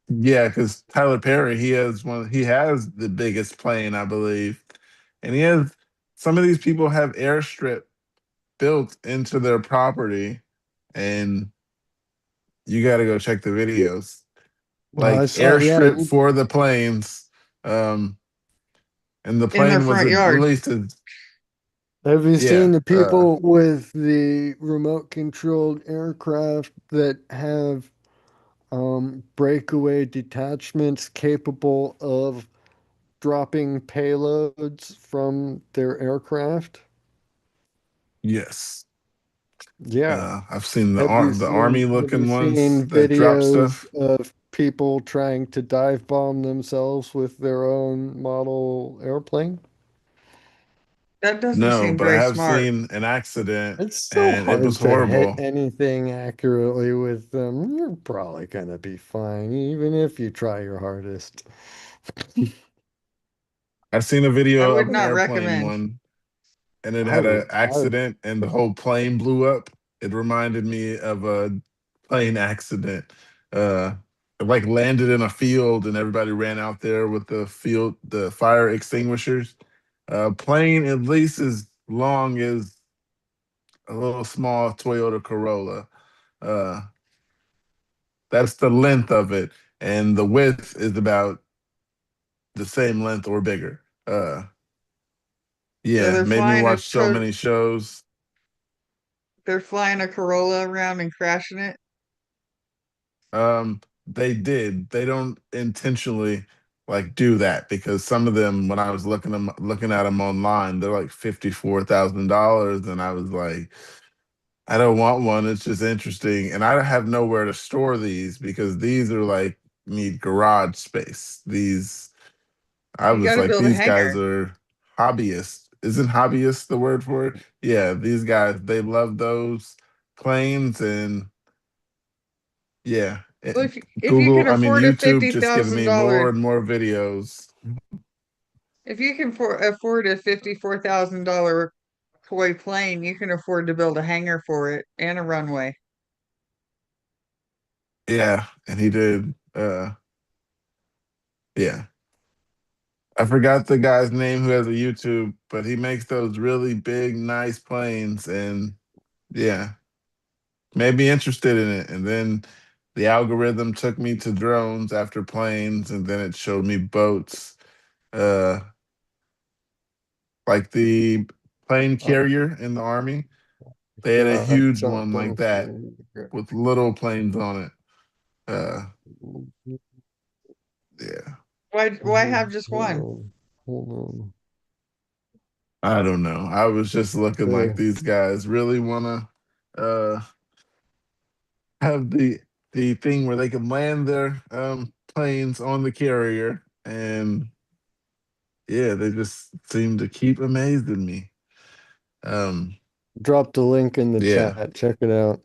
Yeah, because Tyler Perry, he has the biggest plane, I believe. And he has, some of these people have airstrip built into their property, and you got to go check the videos. I Like saw, yeah, airstrip for the planes. Um, and the In their plane was front at yard. least a, have you seen yeah, the people with the remote controlled aircraft that have breakaway detachments capable of dropping payloads from their aircraft? yes. Yeah. I've seen the army Have you looking ones seen that drop videos stuff. of people trying to dive bomb themselves with their own model airplane? That doesn't No, seem but I very have smart. seen an accident, It's so and it was hard to hit horrible. anything accurately with them. You're probably gonna be fine, even if you try your hardest. I've seen a I video would of an not airplane recommend. one, and it I, had an I, accident and the whole plane blew up. It reminded me of a plane accident. Uh, it like landed in a field and everybody ran out there with the fire extinguishers. Plane at least as long as a little small Toyota Corolla. Uh, that's the length of it, and the width is about the same length or bigger. So Yeah, made me watch so many shows. they're flying a Corolla around and crashing it. They did. They don't intentionally like do that, because some of them, when I was looking at them online, they're like $54,000, and I was like, I don't want one. It's just interesting, and I have nowhere to store these because these are like need garage space. These, I You was got to like, build a these hangar. guys are hobbyists. Isn't hobbyist the word for it? Yeah, these guys, they love those planes, and yeah. Well, And if you can Google, I mean, afford a YouTube fifty just giving thousand me more dollar and more videos. if you can afford a $54,000 toy plane, you can afford to build a hangar for it and a runway. Yeah, and he did. Yeah, I forgot the guy's name who has a YouTube, but he makes those really big, nice planes, and yeah, made me interested in it. And then the algorithm took me to drones after planes, and then it showed me boats, uh, like the plane Oh, carrier in the army. They had a God, huge one like something. that with little planes on it. Uh, yeah, Why have just Hold one? on. Hold on. I don't know. I was just looking like There. these guys really want to have the thing where they can land their planes on the carrier, and yeah, they just seem to keep amazing me. Um, Drop the link in the yeah, chat. Check it out.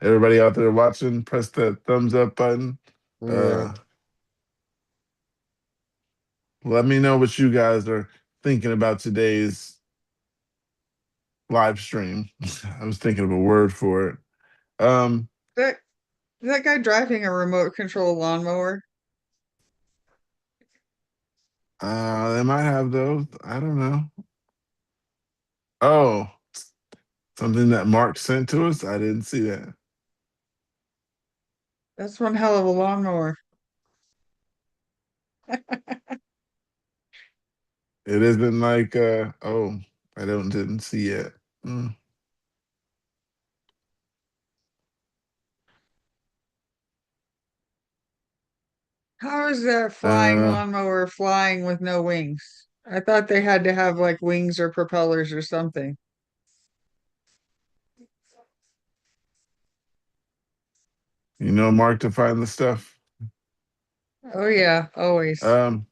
everybody out there watching, press that thumbs up button. Yeah. Uh, let me know what you guys are thinking about today's live stream. I was thinking of a word for it. Um, That that guy driving a remote control lawnmower. they might have those. I don't know. Oh, something that Mark sent to us. I didn't see that. That's one hell of a lawnmower. It isn't like oh, I don't didn't see it. Mm. How is that flying Uh lawnmower flying with no wings? I thought they had to have like wings or propellers or something. you know Mark to find the stuff. Oh yeah, always. Um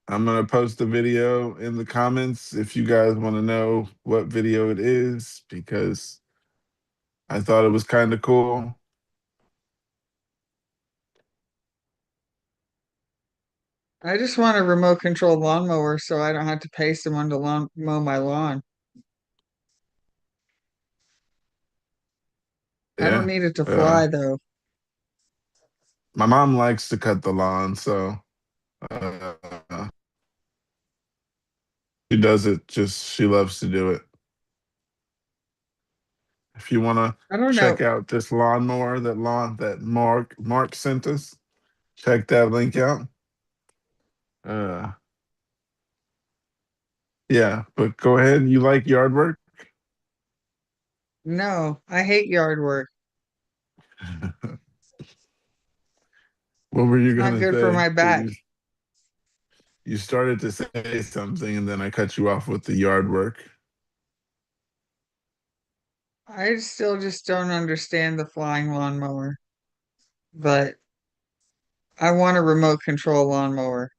I'm gonna post the video in the comments if you guys want to know what video it is because I thought it was kind of cool. I just want a remote control lawnmower so I don't have to pay someone to mow my lawn. I don't Yeah. need it to Uh fly though. my mom likes to cut the lawn, so uh she does it just she loves to do it. If you want to I don't check know. out this lawnmower that Mark sent us, check that link out. Uh, yeah, but go ahead. You like yard work? No, I hate yard work. What were It's you not gonna good for say? my Because back. you started to say something and then I cut you off with the yard work. I still just don't understand the flying lawnmower, but I want a remote control lawnmower.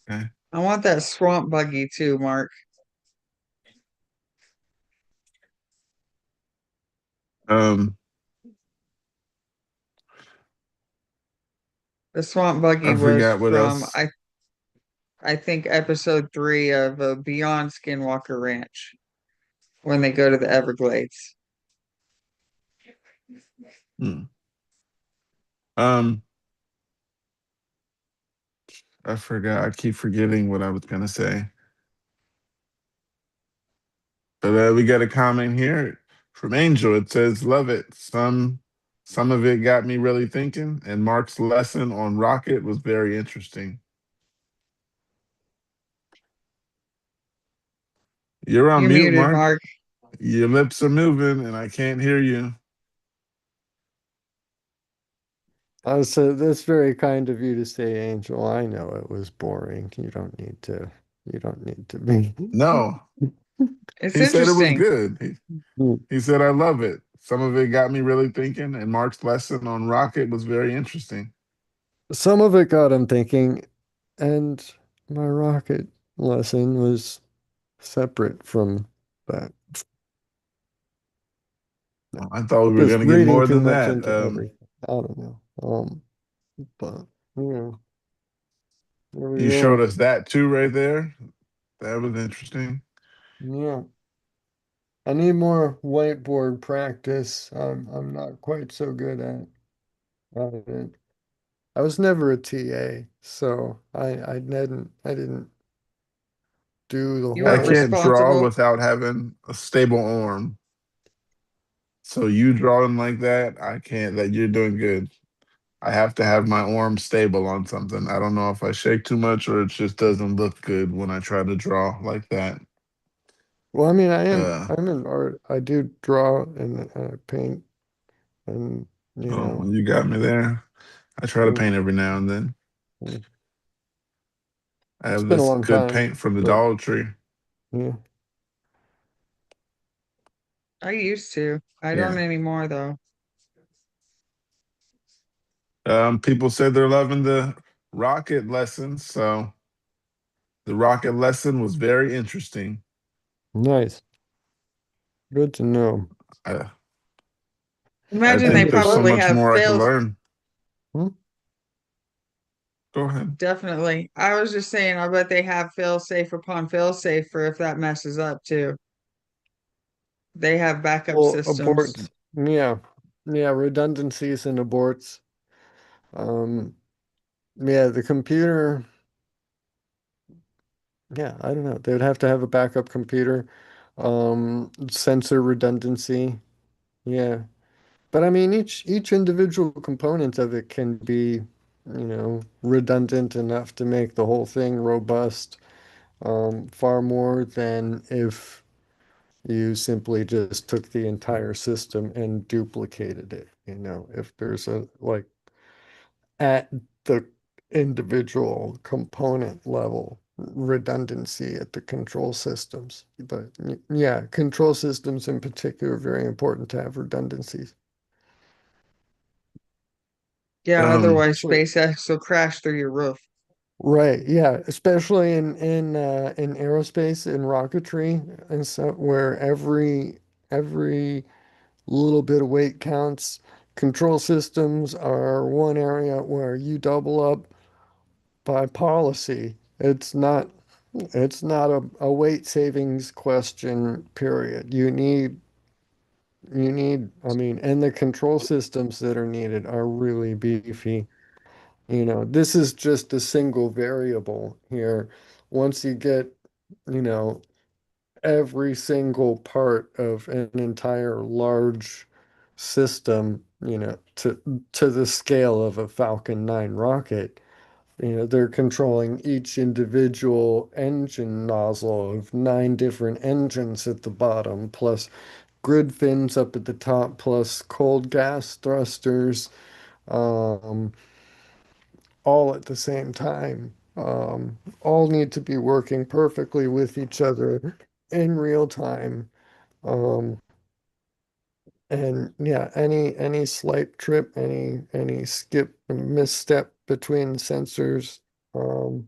Okay. I want that swamp buggy too, Mark. Um, The swamp buggy I was forgot what from else. I think episode 3 of Beyond Skinwalker Ranch when they go to the Everglades. Hmm. Um, I forgot. I keep forgetting what I was gonna say. But we got a comment here from Angel. It says, "Love it. Some of it got me really thinking, and Mark's lesson on rocket was very interesting." You're on You mute, muted, Mark. Mark. Your lips are moving, and I can't hear you. I said that's very kind of you to say, Angel. I know it was boring. You don't need to be. No, It's he said it was interesting. good. He said, "I love it. Some of it got me really thinking, and Mark's lesson on rocket was very interesting." Some of it got him thinking, and my rocket lesson was separate from that. Well, I thought we were Just going to get reading more too than much that. into everything. I don't know. But yeah, there we You showed go. us that too, right there. That was interesting. Yeah. I need more whiteboard practice. I'm not quite so good at it. I was never a TA, so I didn't do the You I weren't whole. can't draw responsible. without having a stable arm. So you drawing like that, I can't. That you're doing good. I have to have my arm stable on something. I don't know if I shake too much or it just doesn't look good when I try to draw like that. Well, I mean, Uh, I'm in art. I do draw and paint and you oh, know, you got me there. I try to mm, paint every now and then. mm. I It's have been a this long good time, paint from the but Dollar Tree. yeah, I used to. I don't Yeah. anymore though. People said they're loving the rocket lesson, so the rocket lesson was very interesting. nice. Good to know. I I Imagine Is they think it there's so fun? probably much have more I can fails. learn. Hmm? Go ahead. Definitely. I was just saying, I bet they have fail safe upon fail safe for if that messes up too. They have backup Well, systems. aborts. Yeah, yeah, redundancies and aborts. Um, yeah, the computer. Yeah, I don't know. They would have to have a backup computer. Sensor redundancy. Yeah. But I mean, each individual component of it can be, redundant enough to make the whole thing robust, far more than if you simply just took the entire system and duplicated it. If there's a like at the individual component level redundancy at the control systems. But yeah, control systems in particular are very important to have redundancies. Yeah, Um, otherwise Especially, SpaceX will crash through your roof. right, yeah, especially in aerospace and rocketry and so where every little bit of weight counts. Control systems are one area where you double up by policy. It's not a weight savings question, period. I mean, and the control systems that are needed are really beefy. This is just a single variable here. Once you get, you know, every single part of an entire large system, to the scale of a Falcon 9 rocket, they're controlling each individual engine nozzle of 9 different engines at the bottom, plus grid fins up at the top, plus cold gas thrusters, um, all at the same time. All need to be working perfectly with each other in real time. Um, and yeah, any slight trip, any skip, misstep between sensors, um,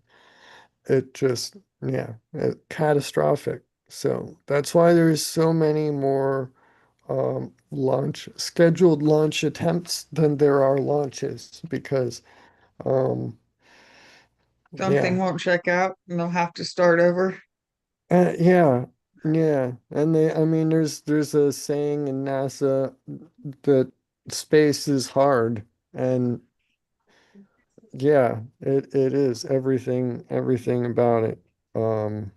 it just, yeah, catastrophic. So that's why there's so many more scheduled launch attempts than there are launches because, um, Something yeah, won't check out and they'll have to start over. yeah, yeah. And I mean, there's a saying in NASA that space is hard, and yeah, it is everything about it. Um,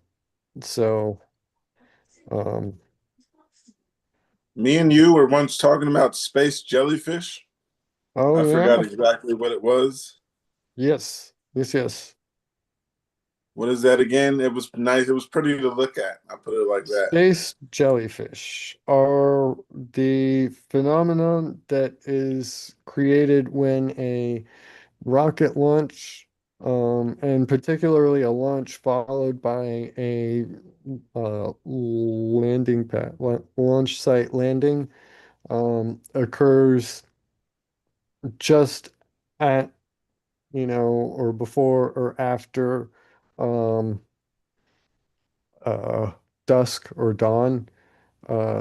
so, um, Me and you were once talking about space jellyfish. oh I yeah, forgot exactly what it was. yes, yes, yes. What is that again? It was nice. It was pretty to look at. I put it like that. Space jellyfish are the phenomenon that is created when a rocket launch, and particularly a launch followed by a landing pad, launch site landing, occurs just at, or before or after um, uh, dusk or dawn,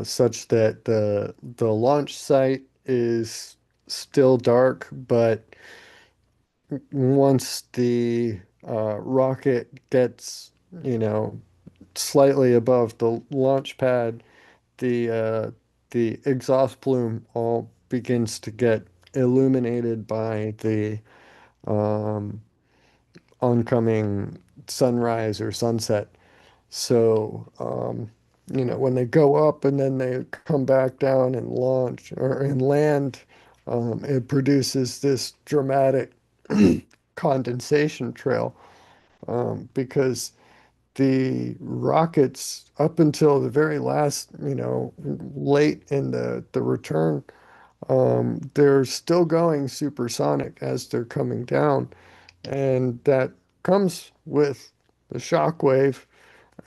such that the launch site is still dark, but once the rocket gets, slightly above the launch pad, the exhaust plume all begins to get illuminated by the um, oncoming sunrise or sunset. So, when they go up and then they come back down and launch or and land, it produces this dramatic condensation trail, because the rockets, up until the very last, late in the return, they're still going supersonic as they're coming down, and that comes with the shock wave,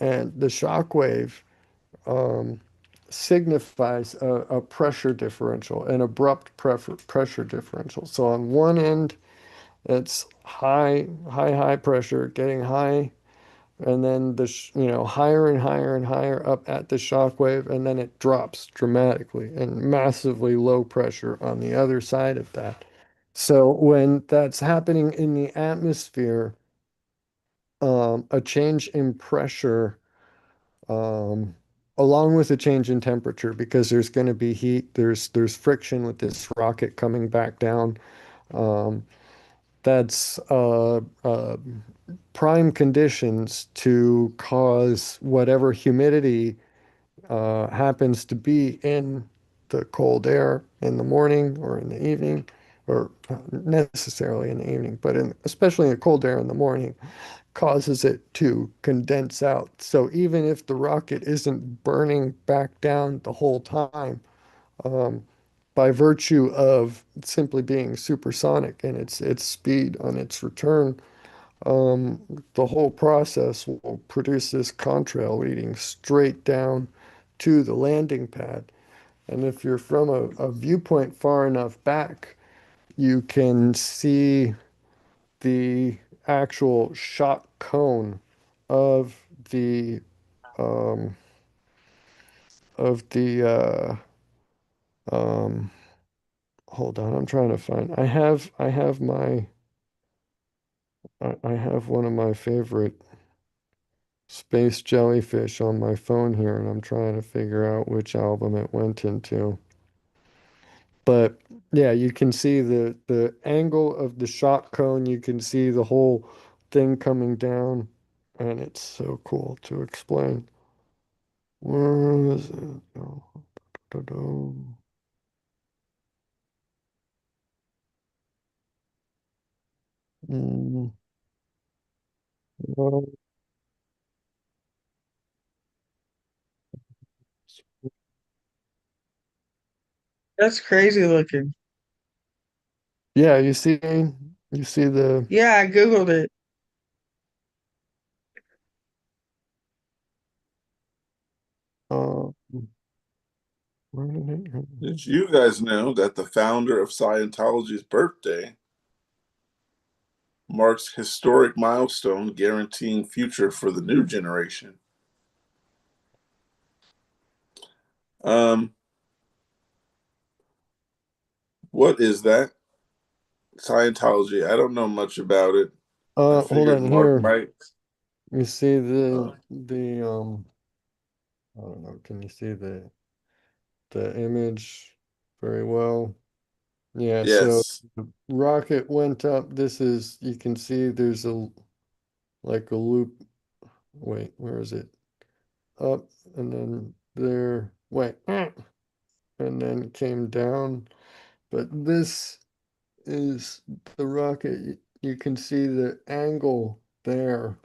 and the shock wave um, signifies a pressure differential, an abrupt pressure differential. So on one end, it's high pressure, getting high, and then higher and higher and higher up at the shock wave, and then it drops dramatically and massively low pressure on the other side of that. So when that's happening in the atmosphere, a change in pressure, um, along with a change in temperature, because there's going to be heat, there's friction with this rocket coming back down. Um, that's prime conditions to cause whatever humidity happens to be in the cold air in the morning or in the evening, or not necessarily in the evening, but especially in the cold air in the morning, causes it to condense out. So even if the rocket isn't burning back down the whole time, um, by virtue of simply being supersonic and its speed on its return, um, the whole process will produce this contrail leading straight down to the landing pad. And if you're from a viewpoint far enough back, you can see the actual shock cone of the um, of the um, hold on, I'm trying to find. I have one of my favorite space jellyfish on my phone here, and I'm trying to figure out which album it went into. But yeah, you can see the angle of the shock cone. You can see the whole thing coming down, and it's so cool to explain. Where is it? Oh, da-da. Mm, well, That's crazy looking. yeah, you see the Yeah, I Googled it. uh, where did it go? Did you guys know that the founder of Scientology's birthday marks historic milestone guaranteeing future for the new generation? Um, what is that? Scientology. I don't know much about it. I Hold figured on Mark here. might. You see Uh, the I don't know, can you see the image very well? Yeah, so yes. the rocket went up. This is, you can see there's like a loop. Wait, where is it? Up and then there, wait, and then came down. But this is the rocket. You can see the angle there.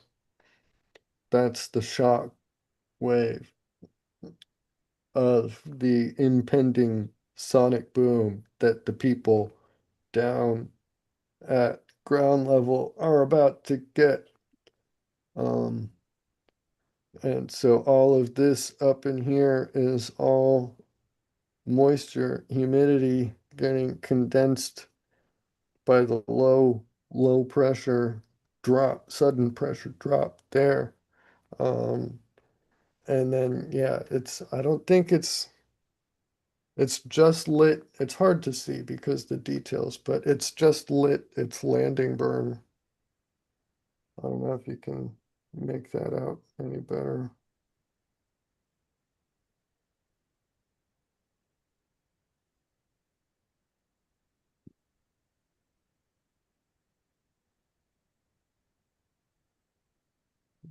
That's the shock wave of the impending sonic boom that the people down at ground level are about to get. Um, and so all of this up in here is all moisture, humidity getting condensed by the low pressure drop, sudden pressure drop there. Um, and then, yeah, I don't think it's just lit. It's hard to see because the details, but it's just lit. It's landing burn. I don't know if you can make that out any better.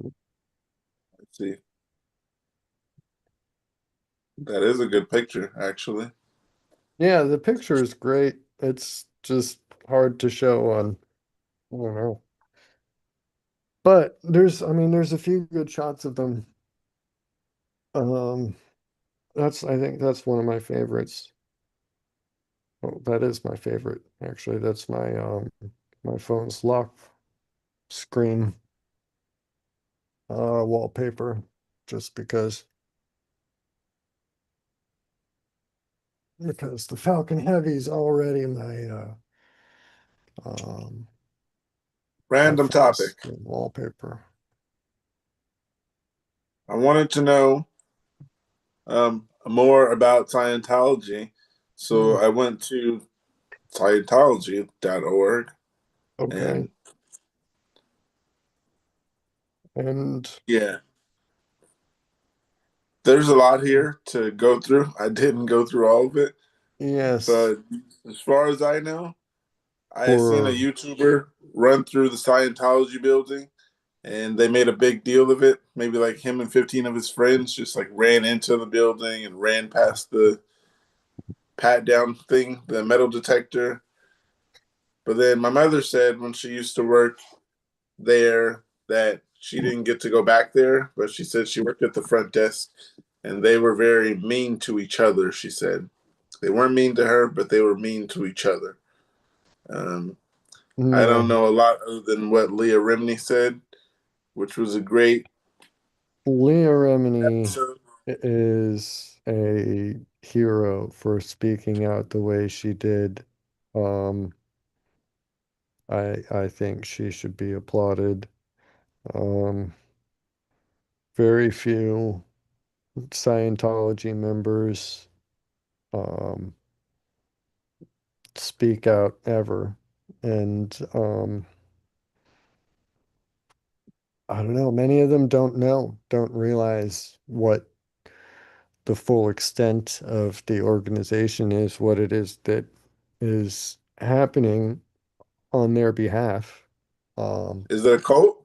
Let's see. That is a good picture, actually. Yeah, the picture is great. It's just hard to show on, I don't know. But I mean, there's a few good shots of them. Um, I think that's one of my favorites. Oh, that is my favorite, actually. That's my phone's lock screen wallpaper, just because the Falcon Heavy is already um my Random phone's topic. wallpaper. I wanted to know more about Scientology. Hmm, So I went to Scientology.org, okay. and And yeah, there's a lot here to go through. I didn't go through all of it, yes, but as far as I know, I had seen a for YouTuber run through the Scientology building, and they made a big deal of it. Maybe like him and 15 of his friends just like ran into the building and ran past the pat down thing, the metal detector. But then my mother said when she used to work there that she didn't get to go back there, but she said she worked at the front desk and they were very mean to each other. She said they weren't mean to her, but they were mean to each other. Um, I don't no, know a lot other than what Leah Remini said, which was a great Leah Remini episode. is a hero for speaking out the way she did. Um, I think she should be applauded. Um, very few Scientology members um, speak out ever. And I don't know, many of them don't realize what the full extent of the organization is, what it is that is happening on their behalf. Um, Is it a cult?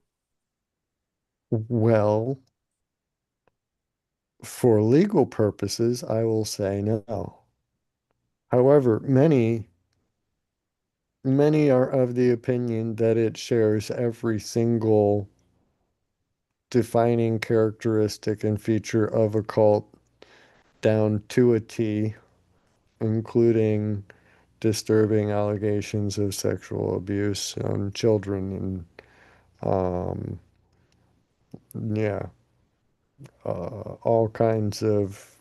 well, for legal purposes, I will say no. However, many are of the opinion that it shares every single defining characteristic and feature of a cult down to a T, including disturbing allegations of sexual abuse on children and yeah, all kinds of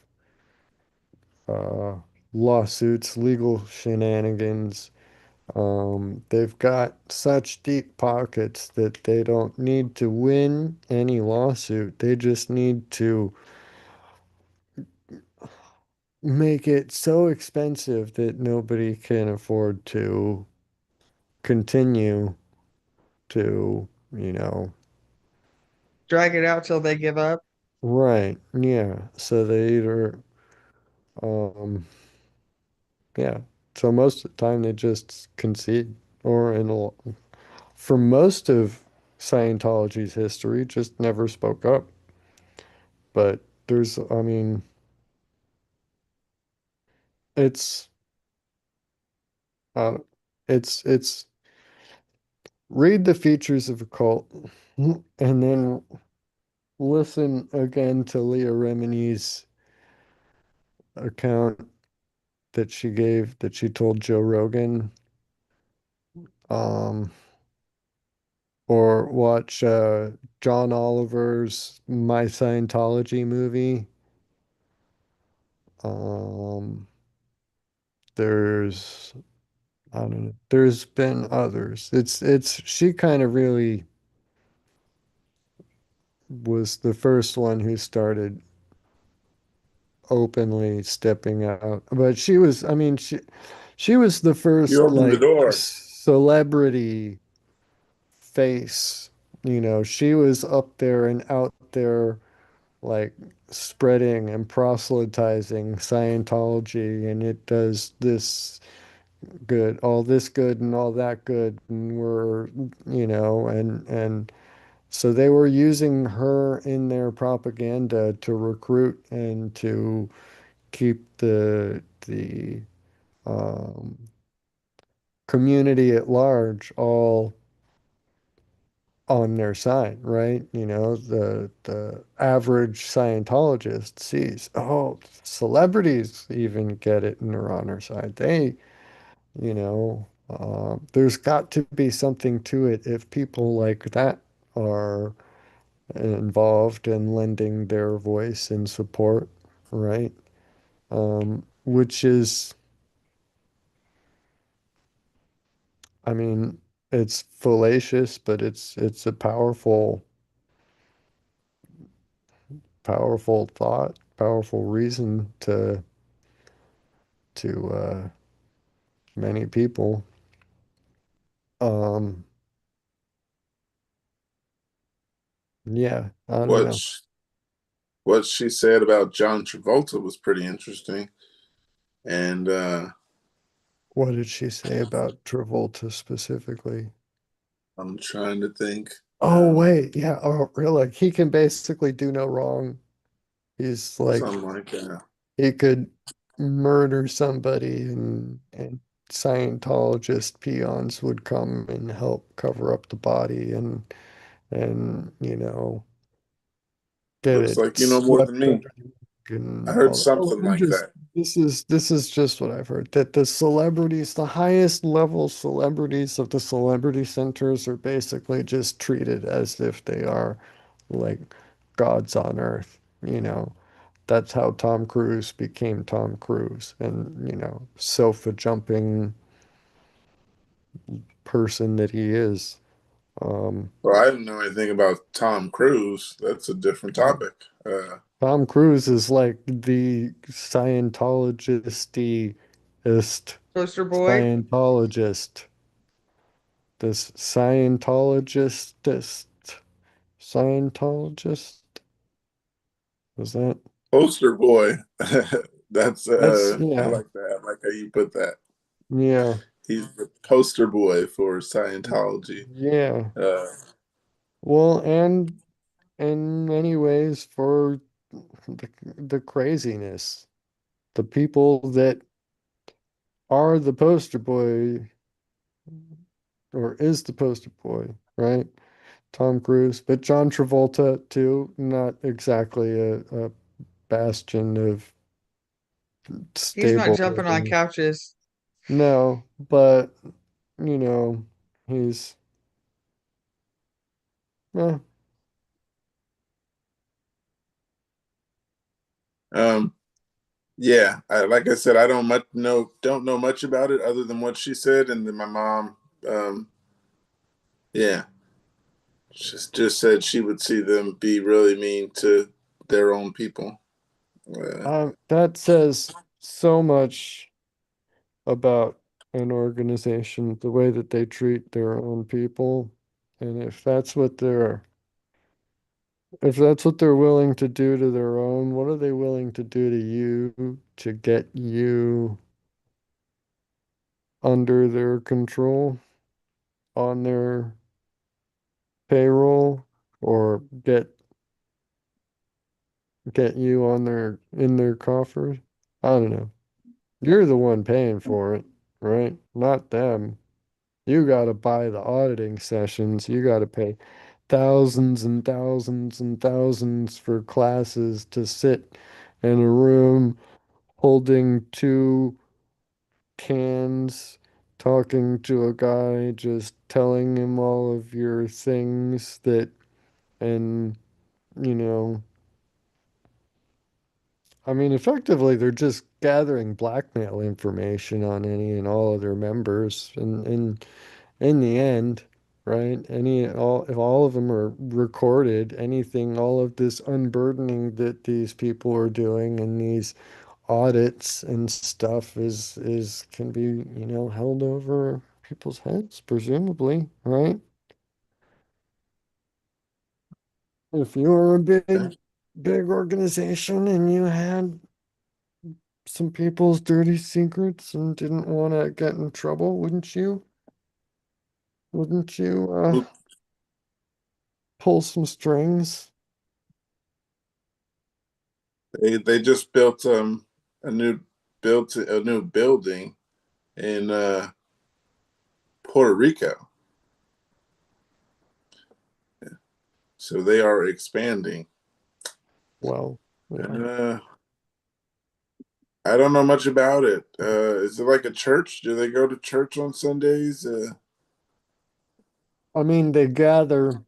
uh, lawsuits, legal shenanigans. They've got such deep pockets that they don't need to win any lawsuit. They just need to make it so expensive that nobody can afford to continue to, you know, Drag it out till they give up. right. Yeah. So they either, um, yeah. So most of the time they just concede, or for most of Scientology's history, just never spoke up. But I mean, it's, uh, it's read the features of a cult and then listen again to Leah Remini's account that she told Joe Rogan, um, or watch John Oliver's My Scientology movie. Um, there's I don't know. There's been others. She kind of really was the first one who started openly stepping out. But I mean, she was the You first opened the like door. celebrity face. You know, she was up there and out there like spreading and proselytizing Scientology, and it does this good and all that good, and we're, you know, and So they were using her in their propaganda to recruit and to keep the um, community at large all on their side, right? You know, the average Scientologist sees, oh, celebrities even get it and are on our side. They, there's got to be something to it if people like that are involved in lending their voice and support, right? Which is, I mean, it's fallacious, but it's a powerful thought, powerful reason to many people. Um, yeah, I don't What know. sh- what she said about John Travolta was pretty interesting, and What did she say about Travolta specifically? I'm trying to think. Oh, wait, yeah. Oh, really? He can basically do no wrong. He's like Something like that. he could murder somebody and Scientologist peons would come and help cover up the body and get Looks it like you know more than swept me. under the rug I and heard all that. Oh, something I'm like just that. this is just what I've heard that the celebrities, the highest level celebrities of the celebrity centers are basically just treated as if they are like gods on earth, you know. That's how Tom Cruise became Tom Cruise and, sofa jumping person that he is. Um, Well, I didn't know anything about Tom Cruise. That's a different topic. Tom Cruise is like the Scientologist Poster boy. Scientologist. This Scientologist. Was that? Poster boy. That's That's I yeah, like that. I like how you put that. yeah, He's the poster boy for Scientology. yeah. Uh, Well, and in many ways for the craziness, the people that are the poster boy or is the poster boy, right? Tom Cruise, but John Travolta too, not exactly a bastion of He's not stable jumping on living. couches. No, but you know, he's eh, um, yeah, like I said, I don't know much about it other than what she said, and then my mom, um, yeah, just said she would see them be really mean to their own people. Uh, that says so much about an organization, the way that they treat their own people. And if that's what they're willing to do to their own, what are they willing to do to you to get you under their control, on their payroll, or get you on their in their coffers? I don't know. You're the one paying for it, right? Not them. You got to buy the auditing sessions. You got to pay thousands and thousands and thousands for classes to sit in a room holding two cans, talking to a guy, just telling him all of your things and, you know, I mean, effectively, they're just gathering blackmail information on any and all of their members. And in the end, right? If all of them are recorded, anything, all of this unburdening that these people are doing and these audits and stuff is can be, held over people's heads, presumably, right? If you were a big organization and you had some people's dirty secrets and didn't want to get in trouble, wouldn't you? Wouldn't you who pull some strings. They just built a new built a new building in Puerto Rico, so they are expanding. Well, yeah. Uh, I don't know much about it. Is it like a church? Do they go to church on Sundays? I mean, they gather,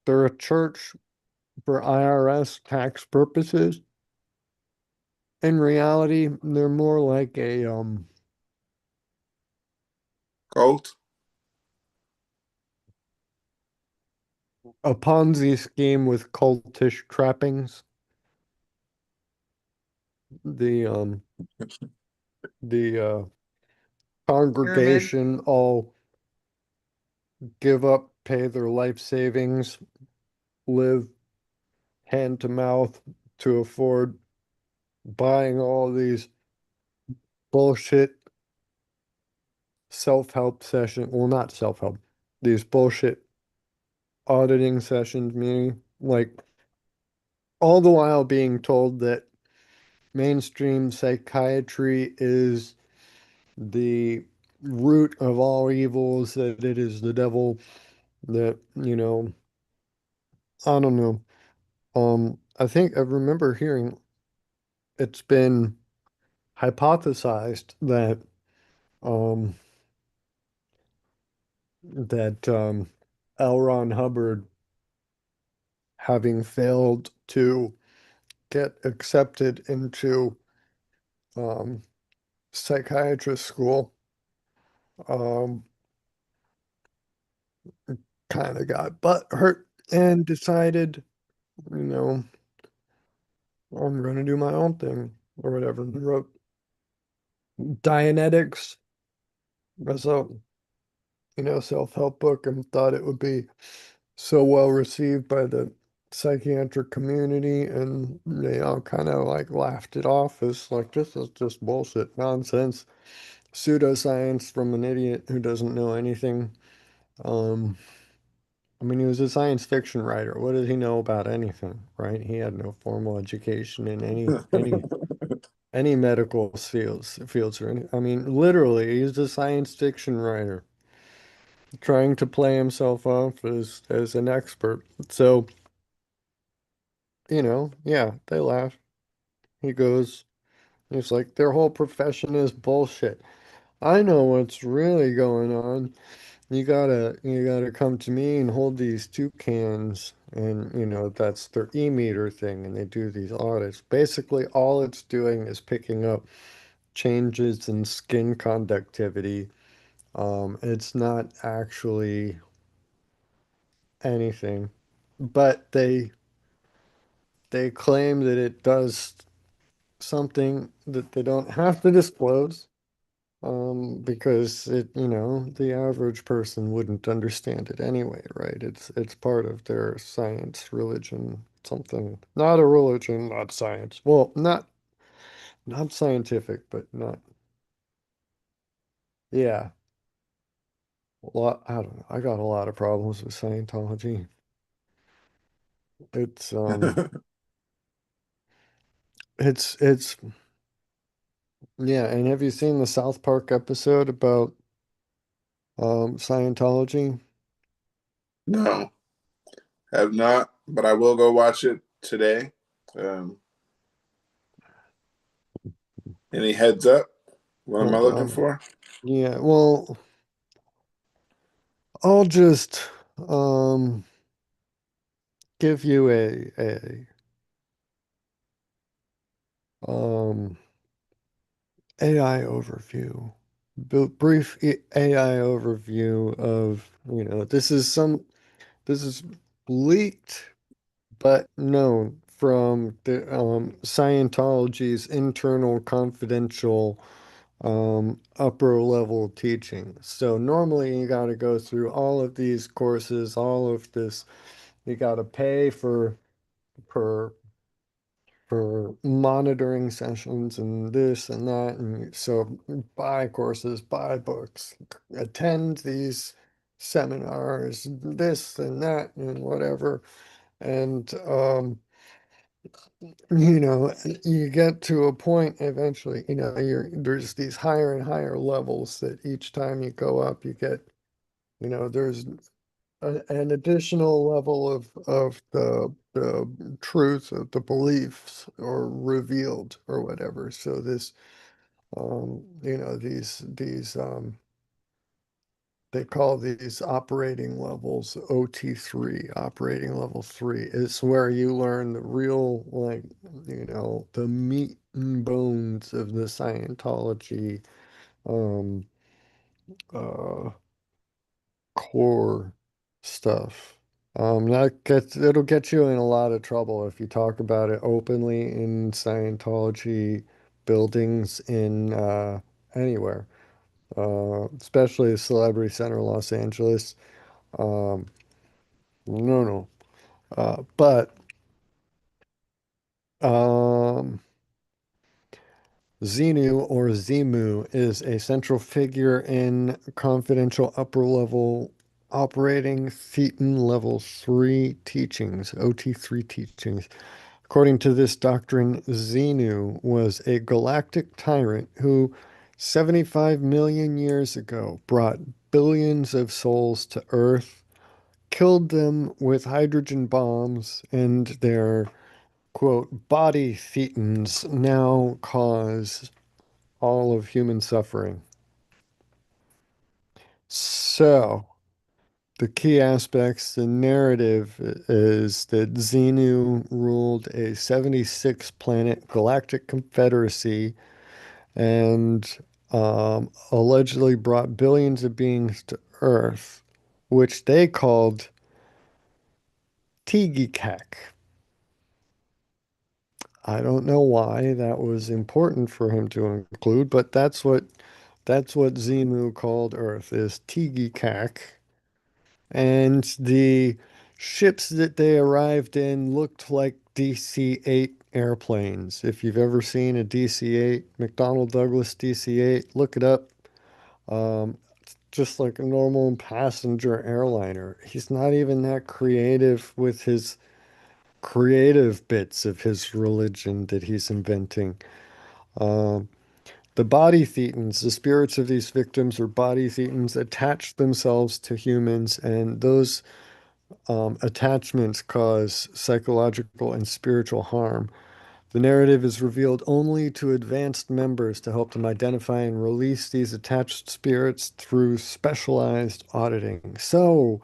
they're a church for IRS tax purposes. In reality, they're more like Cult? a Ponzi scheme with cultish trappings. The the Pyramid. congregation all give up, pay their life savings, live hand to mouth to afford buying all these bullshit self-help session, well, not self-help, these bullshit auditing sessions, meaning like all the while being told that mainstream psychiatry is the root of all evils, that it is the devil, that, I don't know. I think I remember hearing it's been hypothesized that um that L. Ron Hubbard, having failed to get accepted into um psychiatrist school, um kind of got butt hurt and decided, you know, I'm gonna do my own thing or whatever. He wrote Dianetics as a, self-help book and thought it would be so well received by the psychiatric community, and they all kind of like laughed it off as like this is just bullshit, nonsense, pseudoscience from an idiot who doesn't know anything. Um, I mean, he was a science fiction writer. What does he know about anything, right? He had no formal education in any medical fields or any. I mean, literally, he's a science fiction writer trying to play himself off as an expert. So, yeah, they laugh. He goes, he's like, their whole profession is bullshit. I know what's really going on. You gotta come to me and hold these two cans, and that's their e-meter thing, and they do these audits. Basically, all it's doing is picking up changes in skin conductivity. It's not actually anything, but they claim that it does something that they don't have to disclose, because the average person wouldn't understand it anyway, right? It's part of their science, religion, something. Not a religion, not science. Well, not scientific, but not, yeah. A lot, I don't know. I got a lot of problems with Scientology. It's it's yeah, and have you seen the South Park episode about Scientology? No, have not, but I will go watch it today. Um, any heads up? What am I Hold looking on. for? Yeah, well, I'll just give you a um AI overview. Brief AI overview of, this is leaked but known from the Scientology's internal confidential upper level teaching. So normally you got to go through all of these courses, all of this, you got to pay per for monitoring sessions and this and that, and so buy courses, buy books, attend these seminars, this and that and whatever. And you get to a point eventually, there's these higher and higher levels that each time you go up, you get, there's an additional level of the truth of the beliefs or revealed or whatever. So this, these they call these operating levels OT3. Operating level 3 is where you learn the real, like, the meat and bones of the Scientology um, uh, core stuff. It'll get you in a lot of trouble if you talk about it openly in Scientology buildings in anywhere, especially Celebrity Center, Los Angeles. Um, no, no. But um, Xenu or Zimu is a central figure in confidential upper level operating Thetan level 3 teachings, OT3 teachings. According to this doctrine, Xenu was a galactic tyrant who 75 million years ago brought billions of souls to Earth, killed them with hydrogen bombs, and their quote, body thetans now cause all of human suffering. So, the key aspects, the narrative is that Xenu ruled a 76 planet galactic confederacy and allegedly brought billions of beings to Earth, which they called Tigikak. I don't know why that was important for him to include, but that's what Zemu called Earth is Tigikak. And the ships that they arrived in looked like DC-8 airplanes. If you've ever seen a DC-8, McDonnell Douglas DC-8, look it up. Just like a normal passenger airliner. He's not even that creative with his creative bits of his religion that he's inventing. Um, the body thetans, the spirits of these victims or body thetans, attach themselves to humans, and those attachments cause psychological and spiritual harm. The narrative is revealed only to advanced members to help them identify and release these attached spirits through specialized auditing. So,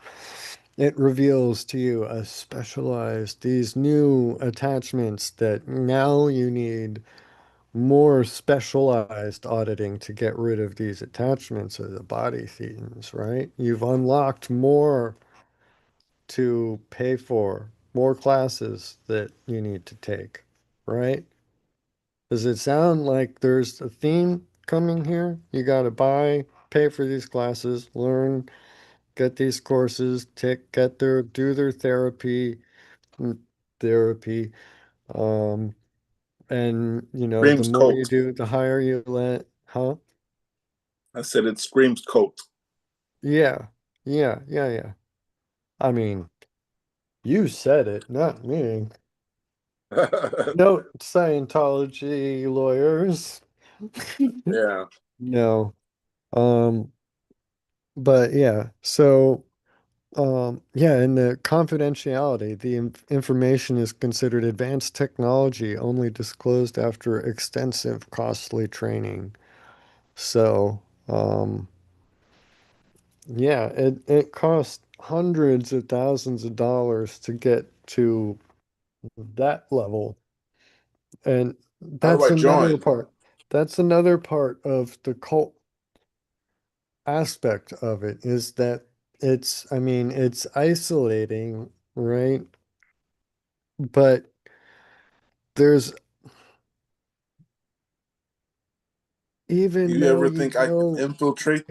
it reveals to you a specialized, these new attachments that now you need more specialized auditing to get rid of these attachments of the body thetans, right? You've unlocked more to pay for, more classes that you need to take, right? Does it sound like there's a theme coming here? You got to buy, pay for these classes, learn, get these courses, do their mm, therapy. Um, and the Screams more you cult. do, the higher you let, huh? I said it screams cult. Yeah, yeah, yeah, yeah. I mean, you said it, not me. Note, Scientology lawyers. Yeah. No. Um, but yeah, so yeah, and the confidentiality, the information is considered advanced technology only disclosed after extensive costly training. So, yeah, it costs hundreds of thousands of dollars to get to that level. And How do that's I another join? part. That's another part of the cult aspect of it is that I mean, it's isolating, right? But there's, Do even you though ever you think I could know, infiltrate?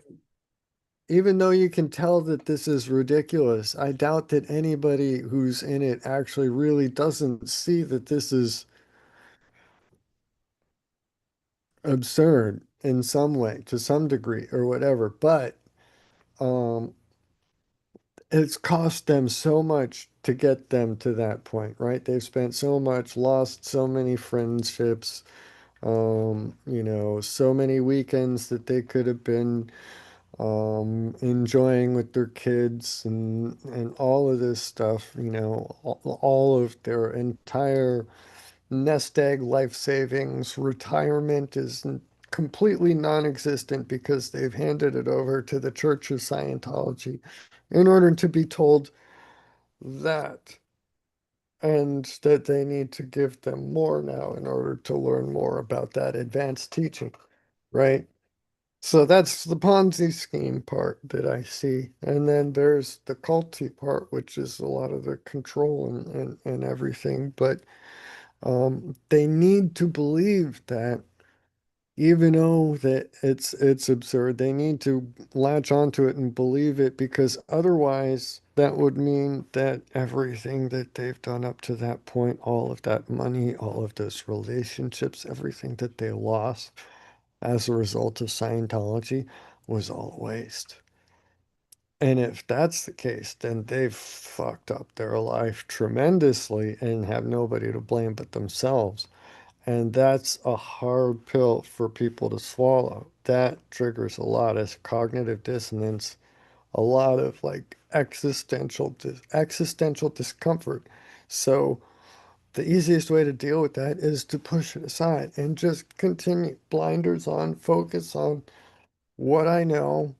even though you can tell that this is ridiculous, I doubt that anybody who's in it actually really doesn't see that this is absurd in some way, to some degree, or whatever. But um, it's cost them so much to get them to that point, right? They've spent so much, lost so many friendships, so many weekends that they could have been enjoying with their kids and all of this stuff, all of their entire nest egg life savings, retirement is completely non-existent because they've handed it over to the Church of Scientology in order to be told that and that they need to give them more now in order to learn more about that advanced teaching, right? So that's the Ponzi scheme part that I see. And then there's the culty part, which is a lot of the control and everything. But they need to believe that even though that it's absurd, they need to latch onto it and believe it because otherwise that would mean that everything that they've done up to that point, all of that money, all of those relationships, everything that they lost as a result of Scientology was all a waste. And if that's the case, then they've fucked up their life tremendously and have nobody to blame but themselves. And that's a hard pill for people to swallow. That triggers a lot of cognitive dissonance, a lot of like existential discomfort. So the easiest way to deal with that is to push it aside and just continue blinders on, focus on what I know.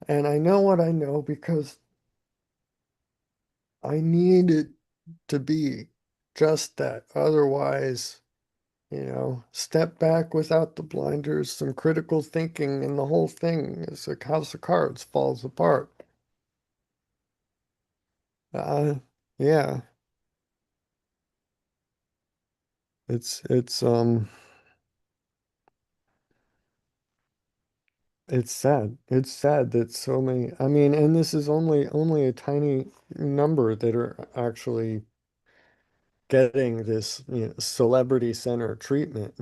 And I know what I know because I need it to be just that. Otherwise, step back without the blinders, some critical thinking, and the whole thing is like house of cards falls apart. Uh, yeah, it's it's sad. It's sad that so many, I mean, and this is only a tiny number that are actually getting this, celebrity center treatment.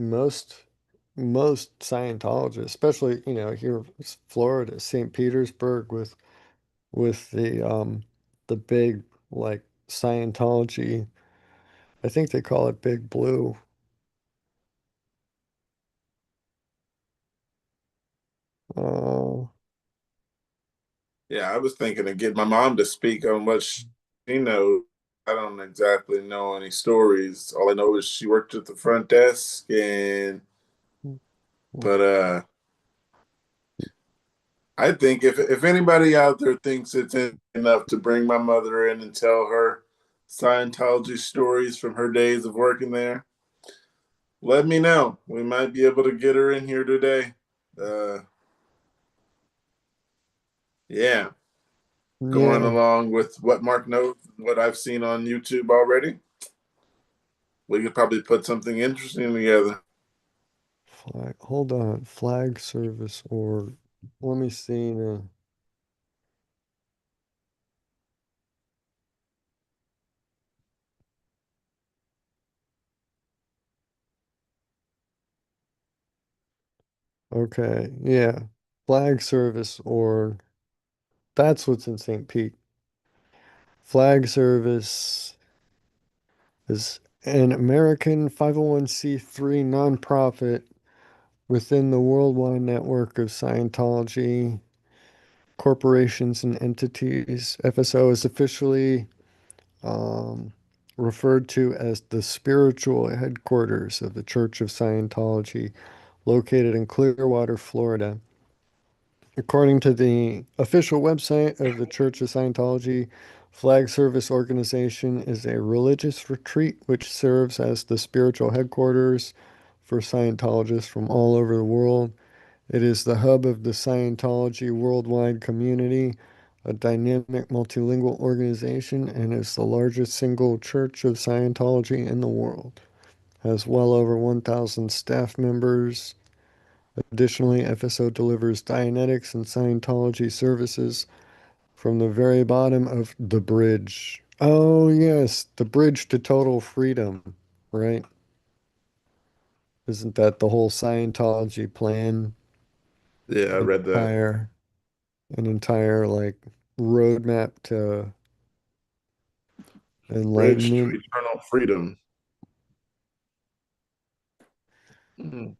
Most Scientologists, especially, here in Florida, St. Petersburg with the big like Scientology. I think they call it Big Blue. Uh, Yeah, I was thinking of getting my mom to speak on what she knows. I don't exactly know any stories. All I know is she worked at the front desk and but I think if anybody out there thinks it's enough to bring my mother in and tell her Scientology stories from her days of working there, let me know. We might be able to get her in here today. Uh, yeah, going yeah. along with what Mark knows, what I've seen on YouTube already, we could probably put something interesting together. Flag. Hold on. Flag service or let me see now. Okay. Yeah. Flag service or that's what's in St. Pete. Flag service is an American 501c3 nonprofit within the worldwide network of Scientology corporations and entities. FSO is officially um, referred to as the spiritual headquarters of the Church of Scientology, located in Clearwater, Florida. According to the official website of the Church of Scientology, Flag Service Organization is a religious retreat which serves as the spiritual headquarters for Scientologists from all over the world. It is the hub of the Scientology worldwide community, a dynamic multilingual organization, and is the largest single church of Scientology in the world. Has well over 1,000 staff members. Additionally, FSO delivers Dianetics and Scientology services from the very bottom of the bridge. Oh, yes, the bridge to total freedom, right? Isn't that the whole Scientology plan? Yeah, I An read that. entire, an entire like roadmap to Bridge to enlightenment. eternal freedom. Mm.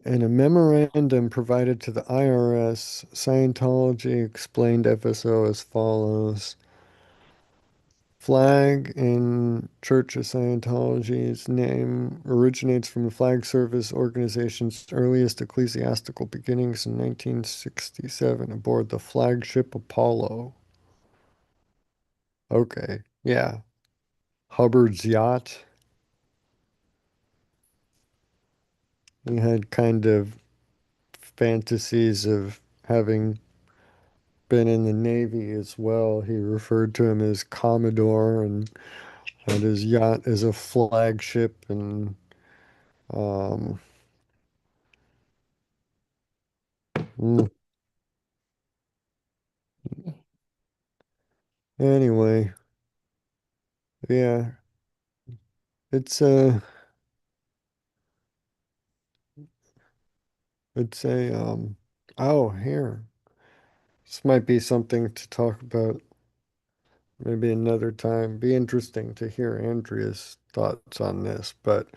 In a memorandum provided to the IRS, Scientology explained FSO as follows. Flag in Church of Scientology's name originates from the Flag Service organization's earliest ecclesiastical beginnings in 1967 aboard the flagship Apollo. Okay, yeah. Hubbard's yacht. He had kind of fantasies of having been in the Navy as well. He referred to him as Commodore and had his yacht as a flagship and um mm, anyway, yeah, it's oh here. This might be something to talk about maybe another time. Be interesting to hear Andrea's thoughts on this, but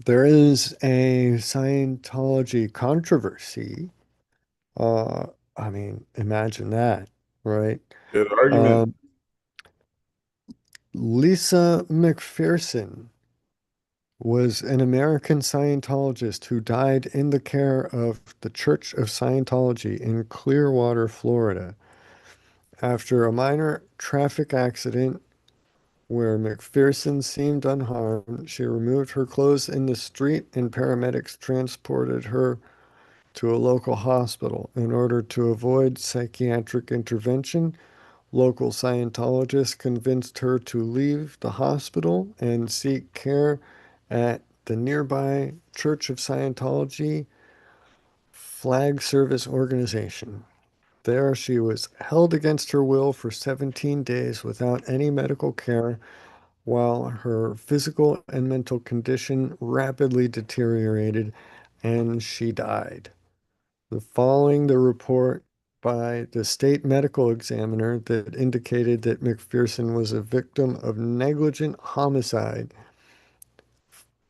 there is a Scientology controversy. Uh, I mean, imagine that, right? Good argument. Um, Lisa McPherson was an American Scientologist who died in the care of the Church of Scientology in Clearwater, Florida, after a minor traffic accident where McPherson seemed unharmed. She removed her clothes in the street, and paramedics transported her to a local hospital. In order to avoid psychiatric intervention, local Scientologists convinced her to leave the hospital and seek care at the nearby Church of Scientology Flag Service organization. There, she was held against her will for 17 days without any medical care while her physical and mental condition rapidly deteriorated and she died. Following the report by the state medical examiner that indicated that McPherson was a victim of negligent homicide,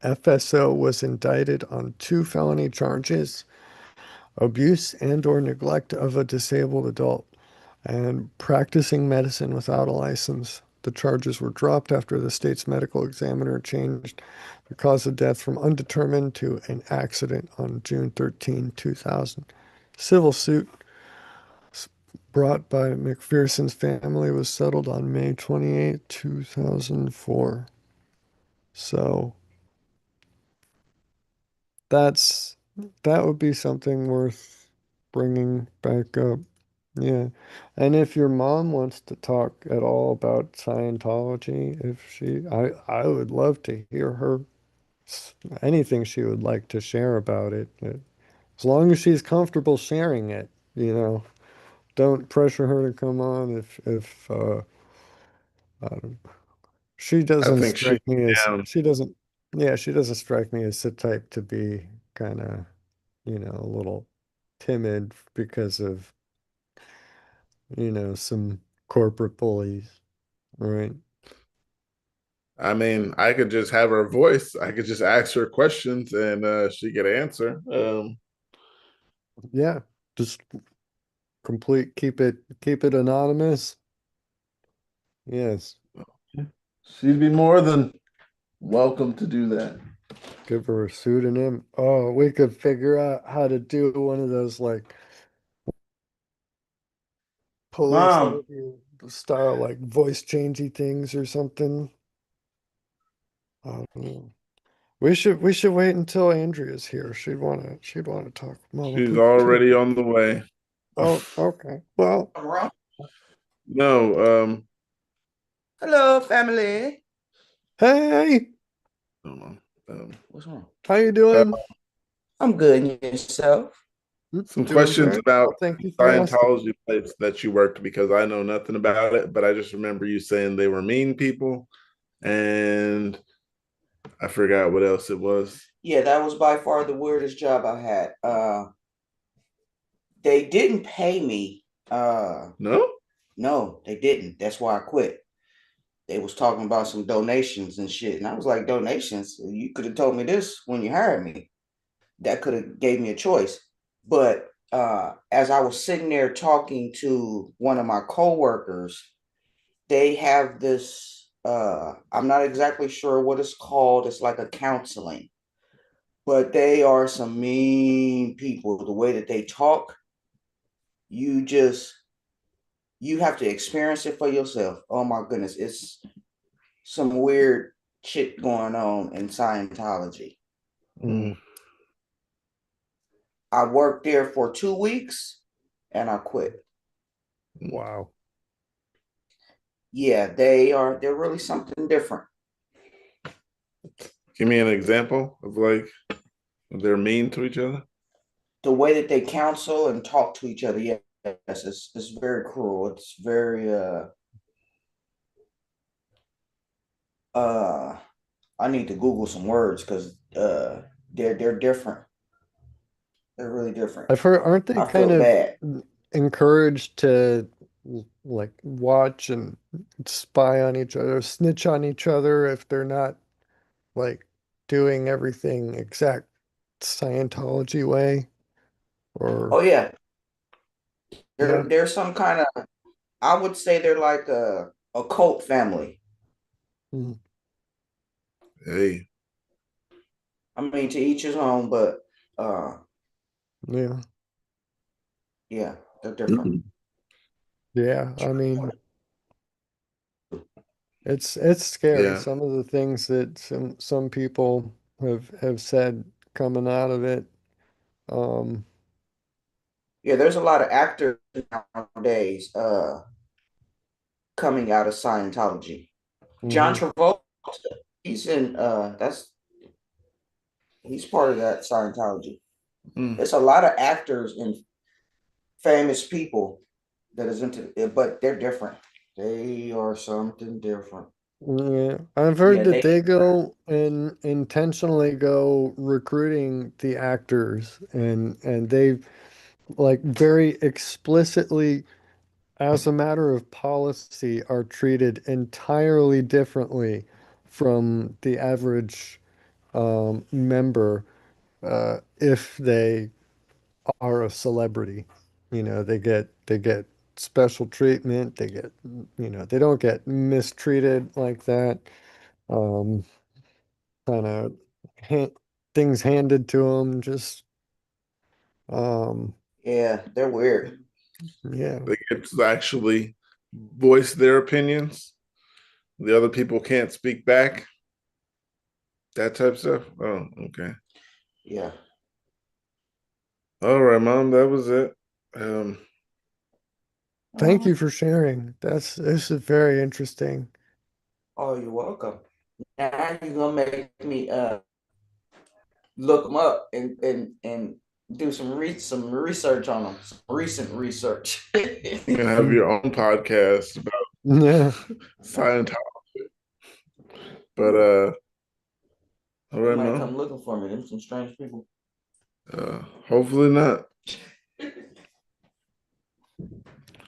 FSO was indicted on 2 felony charges, abuse and or neglect of a disabled adult, and practicing medicine without a license. The charges were dropped after the state's medical examiner changed the cause of death from undetermined to an accident on June 13, 2000. Civil suit brought by McPherson's family was settled on May 28, 2004. So that's that would be something worth bringing back up. Yeah. And if your mom wants to talk at all about Scientology, if I would love to hear her anything she would like to share about it. As long as she's comfortable sharing it, you know. Don't pressure her to come on if I don't she I doesn't think she's strike me as down. she doesn't yeah, she doesn't strike me as the type to be kind of, a little timid because of, some corporate bullies, right? I mean, I could just have her voice. I could just ask her questions and she could answer. Yeah, just keep it anonymous. Yes, She'd be more than welcome to do that. give her a pseudonym. Oh, we could figure out how to do one of those like police Mom, interview style like voice changey things or something. I don't know. We should wait until Andrea's here. She'd wanna talk. Mama she's Pookie too. already on the way. Oh, okay. Well, No, Hello, family. hey, hold on. What's wrong? how you Uh, doing? I'm good. And yourself? some Doing questions great. about Well, thank you for asking. Scientology place that you worked because I know nothing about it, but I just remember you saying they were mean people, and I forgot what else it was. Yeah, that was by far the weirdest job I had. They didn't pay me. No? No, they didn't. That's why I quit. They was talking about some donations and shit. And I was like, donations? You could have told me this when you hired me. That could have gave me a choice. But as I was sitting there talking to one of my coworkers, they have this, I'm not exactly sure what it's called. It's like a counseling, but they are some mean people. The way that they talk, you just, you have to experience it for yourself. Oh my goodness. It's some weird shit going on in Scientology. Mm. I worked there for 2 weeks and I quit. Wow. Yeah, they're really something different. Give me an example of like they're mean to each other. The way that they counsel and talk to each other, yes, it's very cruel. It's very I need to Google some words because they're different. They're really different. I've heard, aren't they I kind feel of bad. encouraged to like watch and spy on each other, snitch on each other if they're not like doing everything exact Scientology way? Or Oh yeah, yeah. they're some kind of, I would say they're like a cult family. Mm. Hey, I mean, to each his own, but uh, Yeah. yeah, they're different. Yeah. I mean, it's scary. yeah, Some of the things that some people have said coming out of it. Um, Yeah, there's a lot of actors nowadays coming out of Scientology. John mhm. Travolta, he's in he's part of that Scientology. mm, It's a lot of actors and famous people that is into it, but they're different. They are something different. Yeah, I've heard Yeah, that they they go and intentionally go recruiting the actors and they like very explicitly as a matter of policy are treated entirely differently from the average member if they are a celebrity. They get special treatment, they get they don't get mistreated like that. Um, kind of ha things handed to them. Just um, yeah, they're weird. yeah. they get to actually voice their opinions. The other people can't speak back. That type of stuff. Oh, okay. Yeah. All right, mom. That was it. Um, Thank Oh, you for sharing. This is very interesting. oh, you're welcome. Now you're gonna make me look them up and do some research on them, some recent research. you can have Mm. your own podcast about Yeah. Scientology. But all They right, might mom. come looking for me. Them some strange people. Hopefully not.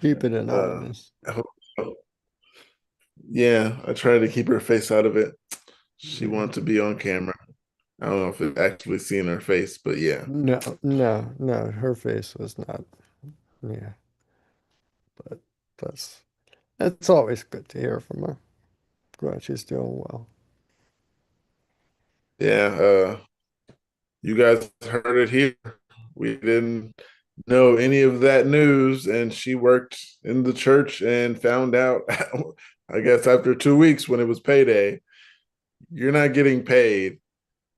Keep it Uh, anonymous. I hope so. Yeah, I try to keep her face out of it. She Yeah. wants to be on camera. I don't know if it's actually seeing her face, but yeah. No, no, no. Her face was not. Yeah, but that's it's always good to hear from her. Glad she's doing well. Yeah, you guys heard it here. We didn't know any of that news, and she worked in the church and found out, I guess, after 2 weeks when it was payday, you're not getting paid.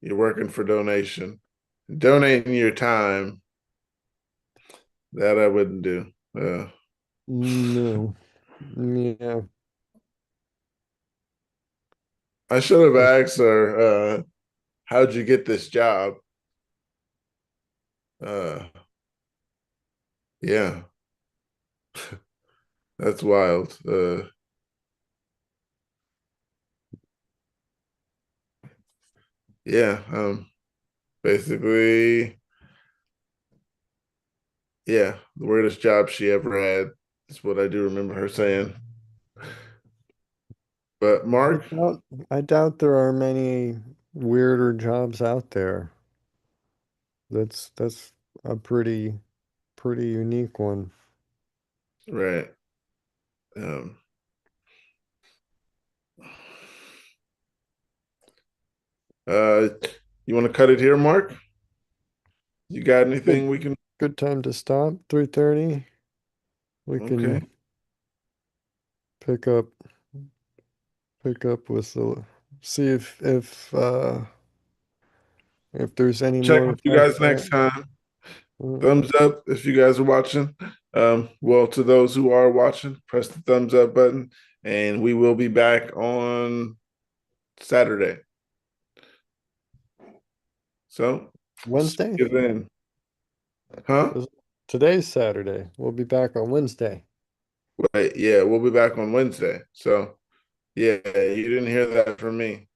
You're working for donation. Donating your time, that I wouldn't do. No. Yeah. I should have That's- asked her, how'd you get this job? Uh, yeah, that's wild. Yeah, basically, yeah, the weirdest job she ever had. That's what I do remember her saying. But Mark, I doubt there are many weirder jobs out there. That's a pretty unique one. right? Um, uh, you want to cut it here, Mark? You got Good anything we can? good time to stop. 3:30. We Okay. can pick up with the see if there's any Check more with you effects guys there. next time. Mm. Thumbs up if you guys are watching. Well, to those who are watching, press the thumbs up button, and we will be back on Saturday. So, see Wednesday? you then. Huh? Today's Saturday. We'll be back on Wednesday. Right. Yeah, we'll be back on Wednesday. So, yeah, you didn't hear that from me.